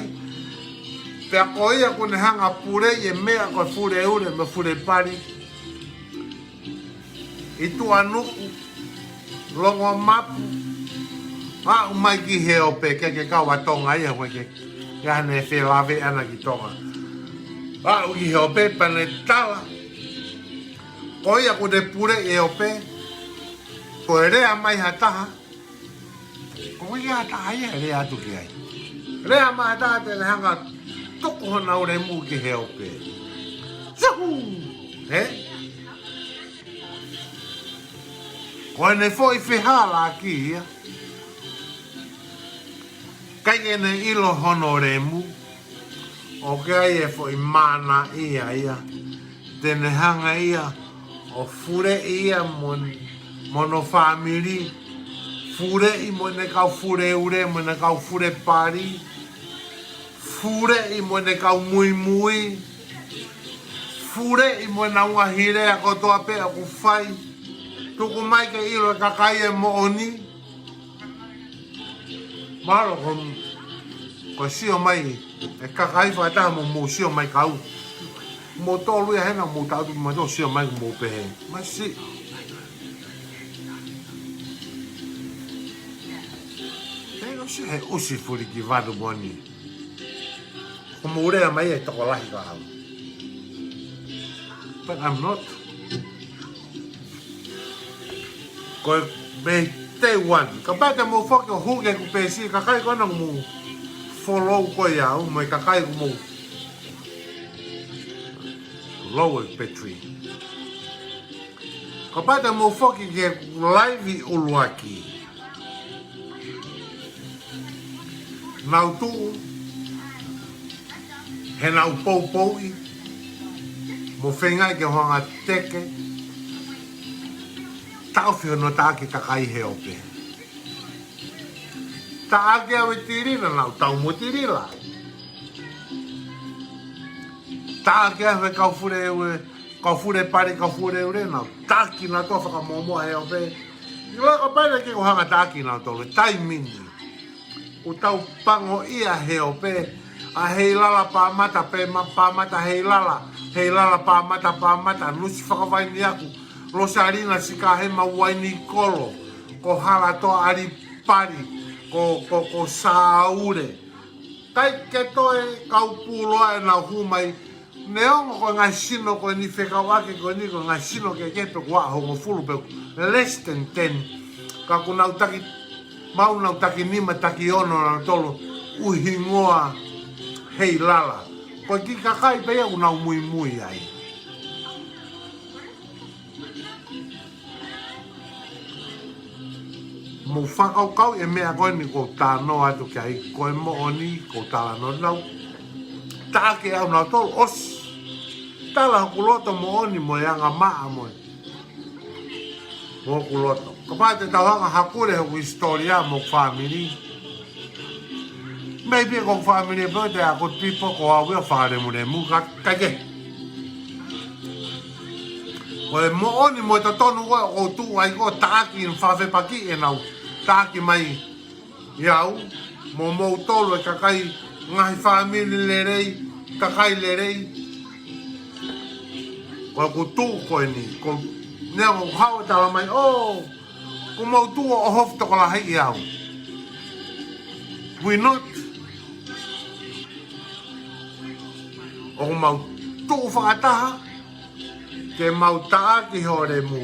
Pe a koia kune hanga pure e mea ko fure ure me fure pari. I tu anuku, longo mapu, a umai ki heo pe ke kawa tonga ia koe ke hane whi lawe ana ki tonga. A uki heo pe pane tala, koia kune pure e o pe, ko e rea mai hataha, ko i hataha ia rea atu ki ai. Rea mai hataha te hanga toko hona ure mu ki heo pe. Sahu! He? Koe ne fo i whihala ki ia. Kai ene ilo hono remu. O kai e fo i mana ia ia. Tene hanga ia. O fure ia mono family. Fure i mo ne kau fure ure mo ne kau fure pari. Fure i mo ne kau mui mui. Fure i mo na unga hire a kotoa pe a kufai. Tuku mai ke ilo kakai e mo oni. Maro ko sio mai e kakai whataha mo sio mai kau. Mo tolu e hena mo tau mo to sio mai mo pehe. Mas si. Pero si he usi furi ki vadu moni. Ko mo urea mai e toko lahi ka hau. But I'm not. Ko be te one ka bata mo foka huge ku pesi ka kai ko nang mo follow ko ya o mai ka kai mo lower petri ka bata mo foka ke live ulwaki nau tu he nau pou pou mo fenga ke honga teke tau whio no tāke kakai he ope. Tāke awe tirina nau, tau mo tirila. Tāke awe kau fure pare kau fure ure nau. Tāki na toa whakamomoa he ope. I waka paina ke ko hanga tāki nau tolu, tai mini. O tau pango ia he ope. A hei lala pāmata pe pāmata hei lala. Hei lala pāmata nusi whakawaini aku. Rosarina sika he mawaini kolo. Ko hala to ari pari. Ko saure. Tai ke toe kau puloa e na humai. Neongo ko ngai sino ko ni whekawake ko ni ko ngai sino ke kepe kua hongo fulu pe. Less than 10. Ka ku nau taki, mau nau taki nima taki ono na tolo. Uhingoa hei lala. Ko ki kakai pe ia unau mui mui ai. Mo whakau kau e mea koe ni ko tāno atu ki ai koe mo oni ko tāla no nau. Tāke au nau tolu os. Tāla hokuloto mo oni mo yanga maa mo. Mo hokuloto. Ka pāte tau hanga hakure hoku historia mo family. Maybe ko family but there are good people ko awe whare mo ne mu kake. Koe mo oni mo ta tonu koe o tu ai ko tāki in whawhe paki e nau. Tāki mai iau, mo tolu e kakai ngahi whamili lerei, kakai lerei. Ko ku tū koe ni, ko nea ko hawa tala mai, oh, ko mau tū o hofu toko la hei iau. We not. O ko mau tū whakataha, ke mau tāki hore mu.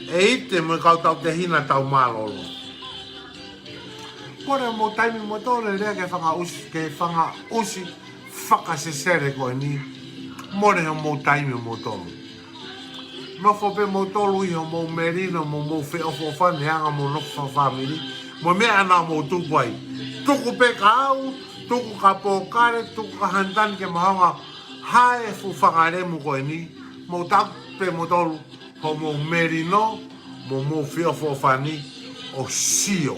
E ite mo kau tau te hina tau malolo. Kore mo taimi mo tole rea ke whanga usi whakasesere koe ni. More ho mo taimi mo tolu. No whope mo tolu i ho mo merino mo wheo whane hanga mo nokwa family. Mo mea ana mo tuku ai. Tuku pe ka au, tuku ka pokare, tuku ka hantan ke mahanga hae fu whangaremu koe ni. Mo taku pe mo tolu. Ho mo merino, mo whio whofani o sio.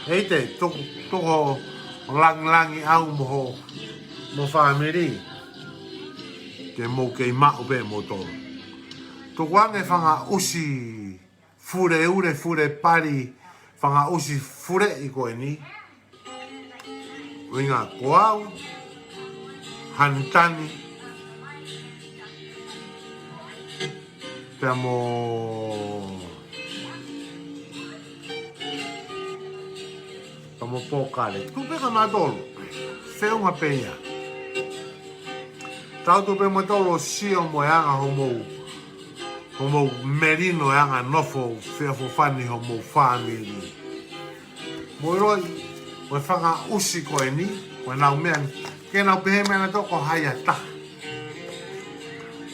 Eite, toko lang-langi au mo whamiri. Ke mo kei mao pe mo tolo. Toko ange whanga usi fure ure fure pari whanga usi fure I koe ni. Winga koau, hantani, pia mo pokale. Tu peka matolo, feo nga peia. Tau tu pe matolo sio moyanga homo merino yanga nofo fea fofani homo family. Moiroi, o whanga usi koe ni, o nau mea, ke nau pehe mea na toko haia ta.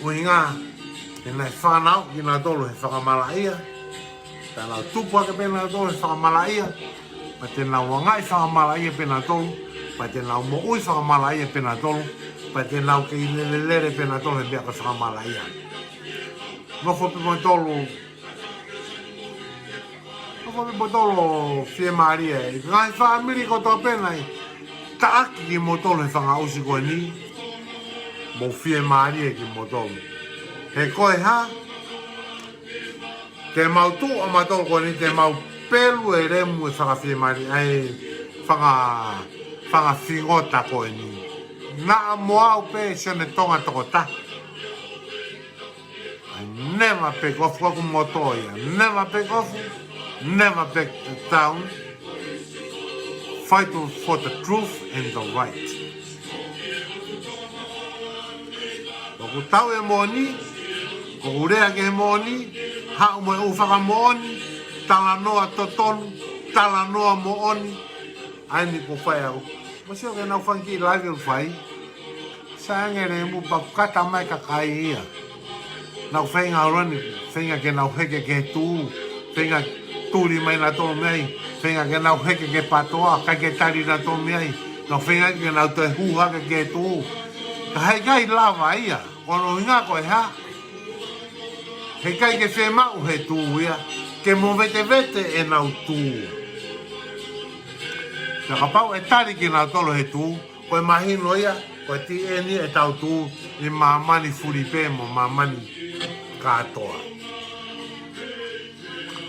O inga, e nai whanau, ki nā tolo he whakamalaia. Tā nau tupua ke pena nā tolo he whakamalaia. Pa te nau wangai whakamalaia pena tolo. Pa te nau mo ui whakamalaia pena tolo. Pa te nau ke inelelere pena tolo he mea ka whakamalaia. Nofo pe mo tolo, Botolo fie Maria, ngai family ko to pena ta ki motolo e whanga usi koe ni mo fie Maria ki motolo he koe ha te mau tu o matolo koe ni te mau pelu e remu e whanga fie Maria whanga fingota koe ni na moau pe sione tonga toko ta never pick off ko motoia never pick off never back down. Fight for the truth and the right. Ko tau e moni, ko urea ke moni, ha mo e ufaka moni, tala noa totonu, tala noa mooni, ai ni ko fai au. Mo sio ke na fanki live fai. Sangere mu pakata mai ka kai ia. Na fenga roni, fenga ke na heke ke tu, fenga turi mai na tō mei, whenga ke nau heke ke patoa, kai ke tari na tō mei, no whenga ke nau te huhaka ke tō. Ka hei kai lava ia, kono inga koe ha. Hei kai ke whemau he tū ia, ke mo vete vete e nau tū. Ka kapau e tari ki nau tolo he tū, koe mahino ia, koe ti eni e tau tū, i mamani furipe mo mamani katoa.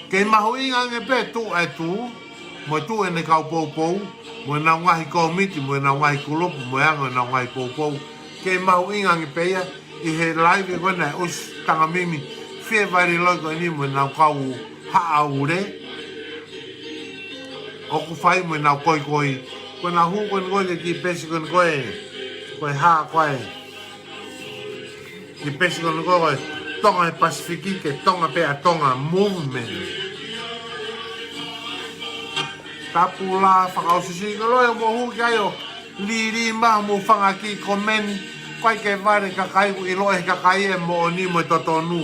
Kei maho inga nge pe tu ai tu, mo tu e ne kau pou pou, mo na ngahi komiti, mo na ngahi kulopu, mo anga na ngahi pou pou. Kei maho inga nge pe ia, I he live e kona e os tanga mimi, fie vari loiko ni mo na kau haa ure. Oku fai mo na koi koi, kona hu kon koe ki pesi kon koe, koe haa koe. Ki pesi kon koe, tonga e Pasifiki ke tonga pe a tonga movement. Tapula whakausisi ka loe mo hu ki aio liri ma mo whanga ki komeni kai ke vare kakai I loe kakai e mo ni mo totonu.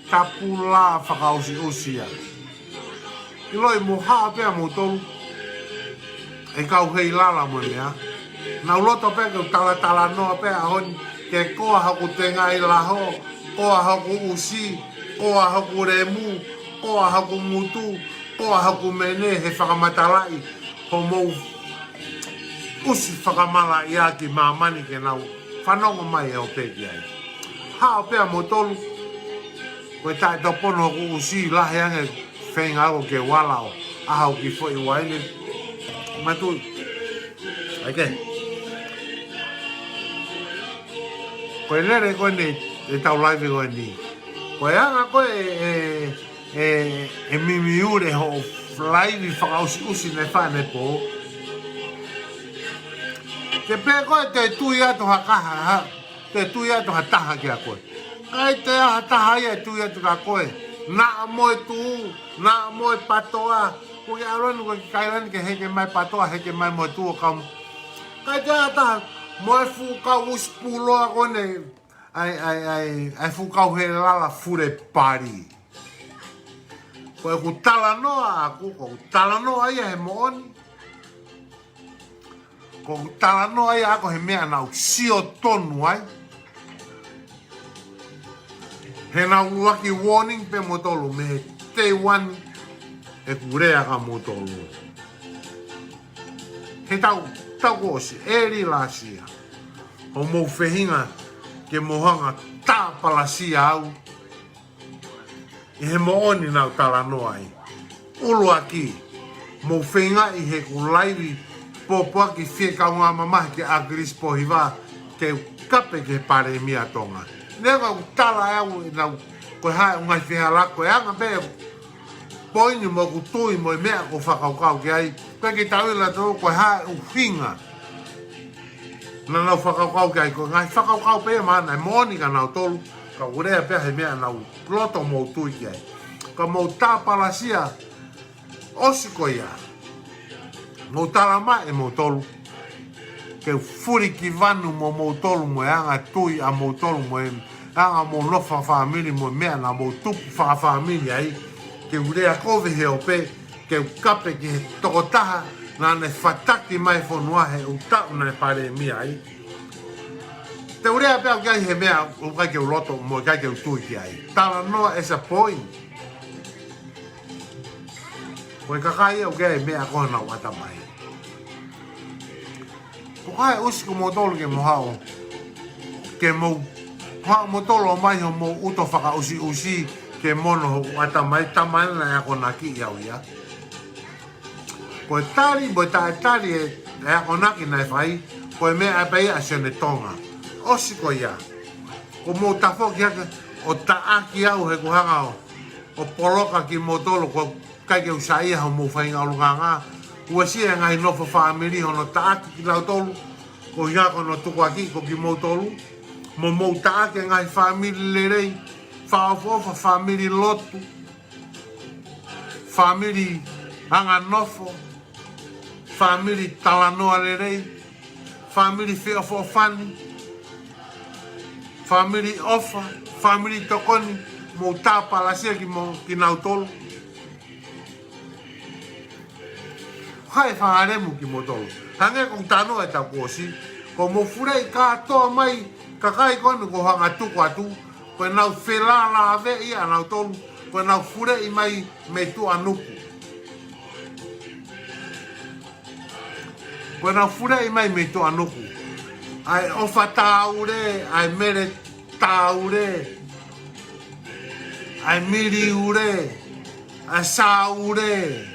Tapula whakausi I loe mo haa pia mo tolu e kau hei lala mo mea. Nau loto pe ke tala noa pe a honi ke koa haku te ngai laho, koa haku usi, koa haku remu, koa haku mutu, koa haku mene he whakamatalai, ho mou usi whakamalai a ki mamani ke nau whanonga mai e o peki ai. Hao pea mo tolu, koe tae topono haku usi lahe ange whenga ako ke walao, ahau ki fo I waile, matui. Okay. Koe lere koe ne e tau live koe ni. Koe anga koe e mimi ure ho live whakausi usi ne whane po. Te pe koe te tui atu hakaha, te tui atu hataha kia koe. Kai te hataha ia tui atu ka koe. Nā moe tu, nā moe patoa. Koe aronu koe kairani ke heke mai patoa, heke mai moe tu o kamu. Kai te hataha. Moe fukau uspuloa kone ai fukau he lala fure pari. Koe ku tala noa aku, ku tala noa ia he mooni. Ku tala noa ia ako he mea nau sio tonu ai. He nau luaki warning pe motolu, me he te wani e kurea ka motolu. He tau kosi, eri lasia. O mou whehinga ke mohanga tā palasia au. I he mooni nau tala noa ai. Ulu aki, mo whenga i he kulaiwi pōpua ki whie kaunga mamahi ke agris pohiwa ke kape ke pare mia tonga. Nega u tala au i nau koe hae ungai whiha lako e anga pe poini mo ku tui mo i mea ko whakaukau ki ai. Koe ki tau ila tō koe hae u whinga. Na nau whakaukau ki ai koe ngai whakaukau pe maana e mooni ka nau tolu. Ka urea pe he mea nau loto mo tui ki ai. Ka mo tā palasia osi ko ia. Mo talama e mo tolu. Ke furi ki vanu mo tolu mo e anga tui a mo tolu mo e anga mo lofa family mo mea na mo tupu wha family ai. Ke urea kove he ope, ke kape ki he tokotaha na ne whataki mai whanua he utau na pare mia ai. Te urea pēo kai he mea o kai ke uloto mo kai ke utui ki ai. Tala noa as a point. Koe kakai au kai mea koe na wata mai. Ko kai usiku mo tolu ke mo hao. Ke mo hao mo tolu mai ho mo uto whaka usi ke mono ho wata mai tamana na ako naki iau ia. Koe tari mo tari e ako naki nai whai. Koe mea e pei a sene tonga. Osiko ia. Ko mo tafo ki haka o taaki au he kuhanga o poloka ki mo tolu ko kai ke usaia ho mo whainga o lunganga. Ua sia ngai nofa family hono taaki ki lau tolu. Ko hiako no tuku aki ko ki mo tolu. Mo taaki ngai family lerei. Whaofofa family lotu. Family hanga nofo. Family talanoa lerei. Family whiofofani. Family ofa. Family tokoni. Mo tā palasia ki nau tolu. Hai whangaremu ki mo tolu. Hange kong tano e tau kōsi. Ko mo furei kātoa mai. Kakai konu ko hanga tuku atu. Koe nau whela la ave ia nau tolu. Koe nau furei mai me tu anuku. Koe nau furei mai me tu anuku. Ai ofa tāure. Ai mere tāure. Ai miri ure. Ai sāure.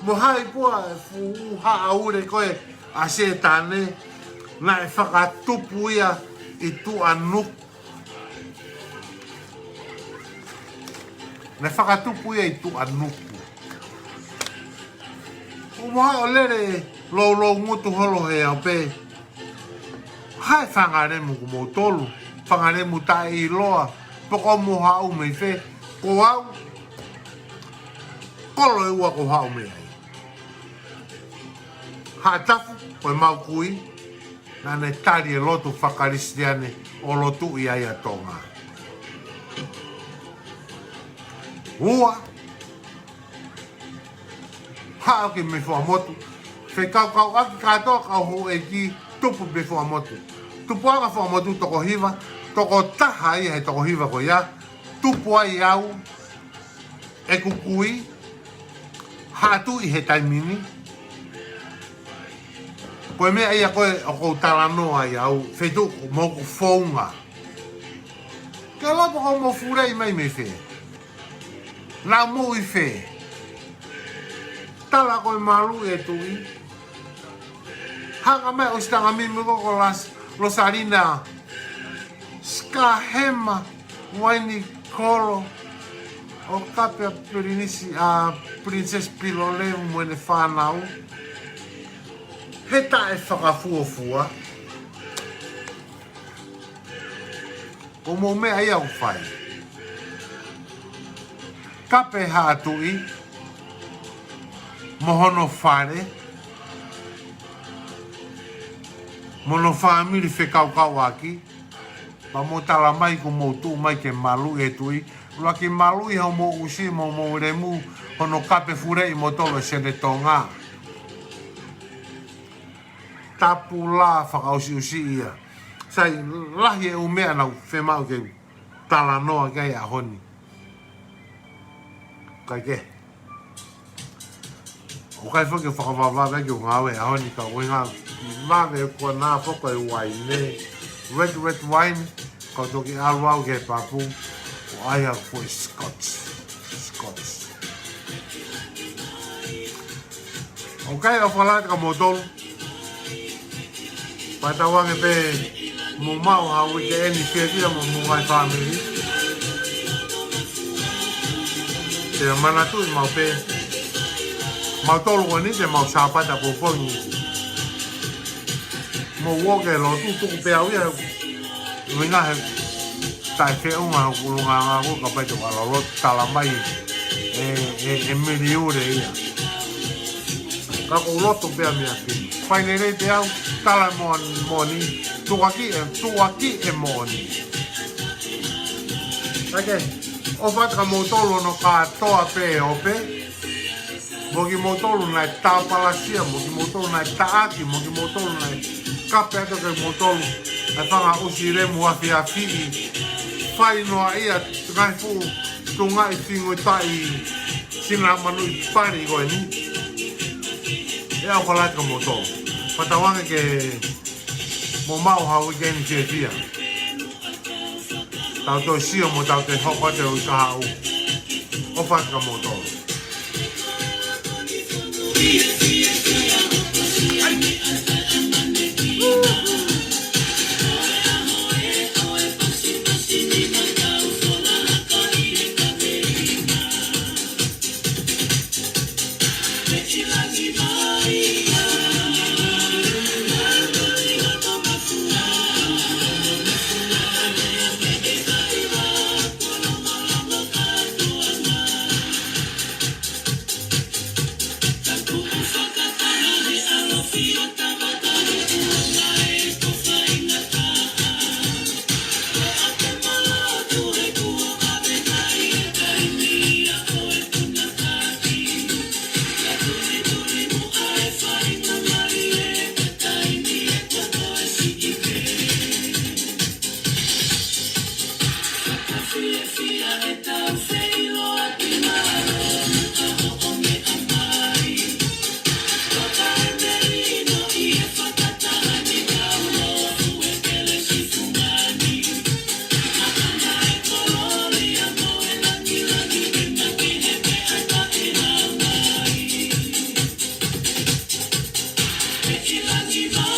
Mo hai pua fu haure koe a se tane na e whakatupu ia i tu anuku. Na whakatupu ia i tu anuku. O moha o lere lo ngutu holo he au pe. Hai whangaremu ku mo tolu. Whangaremu tae i loa. Poko moha au mei whe. Ko au. Kolo e ua ko hau mei ai. Ha tafu, koe mau kui, na ne tari e lotu whakarisiane o lotu i aia tonga. Ua, hao ki me fua motu, whai kau aki katoa kau ho e ki tupu me fua motu. Tupu anga fua motu toko hiva, toko taha ia he toko hiva ko ia, tupu ai au, e kukui, hatu i he taimini, koe mea ia koe o kou talanoa i au, whetu mo ku whaunga. Ke lopo ko mo furei mai me whe. Nā mo i whe. Tala koe malu e tui. Hanga mai o stanga mimi koko lo sarina. Skahema waini koro. O kapea pirinisi a Princess Piloleu mwene whanau. He tae whakafuafua. O mo mea ia u whai. Kape hātui. Mohono whare. Mono whamiri whekaukau aki. Pa mo tala mai ko mo tu mai ke malu e tui. Rua ki malu i hau mo usi mo remu. Hono kape furei mo tolo sene tonga. Tapu la whakausi ia. Sai lahi e umea nau whemau ke tala noa kei a honi. Kai ke. O kai whake whakawawawai ki o ngāwe a honi ka oinga. Mawe kua nā whaka e waine. Red wine. Ka toki aluau ke papu. O aia for Scots. Records. Okay, o whalai ka motolu. Patawange pe mumau hau I ke eni kia mo mungai family. Te manatu I mau pe. Mau tolu wani te mau sapata popongi. Mo woke lo tuku pe au ia. Winga he tai ke unga kulunga ngako kapai tu kalau lo talamai miliure ia. Kako loto pe mi aki. Pai nei te au tala moni tuaki e moni. Okay. O fata mo tolo no ka toa pe ope. Mogi mo tolo na ta palasia, mogi mo tolo na ta aki, mogi mo tolo na kape to ke mo tolo. E whanga usire mua whiawhi whai noa ia ngai fu tunga I whingo tai sina manu I pari koe ni e au whalaika mo tō patawange ke mo mau hau I geni te fia tau tō sio mo tau te hopa te ui ka hau o whaika mo tō Let you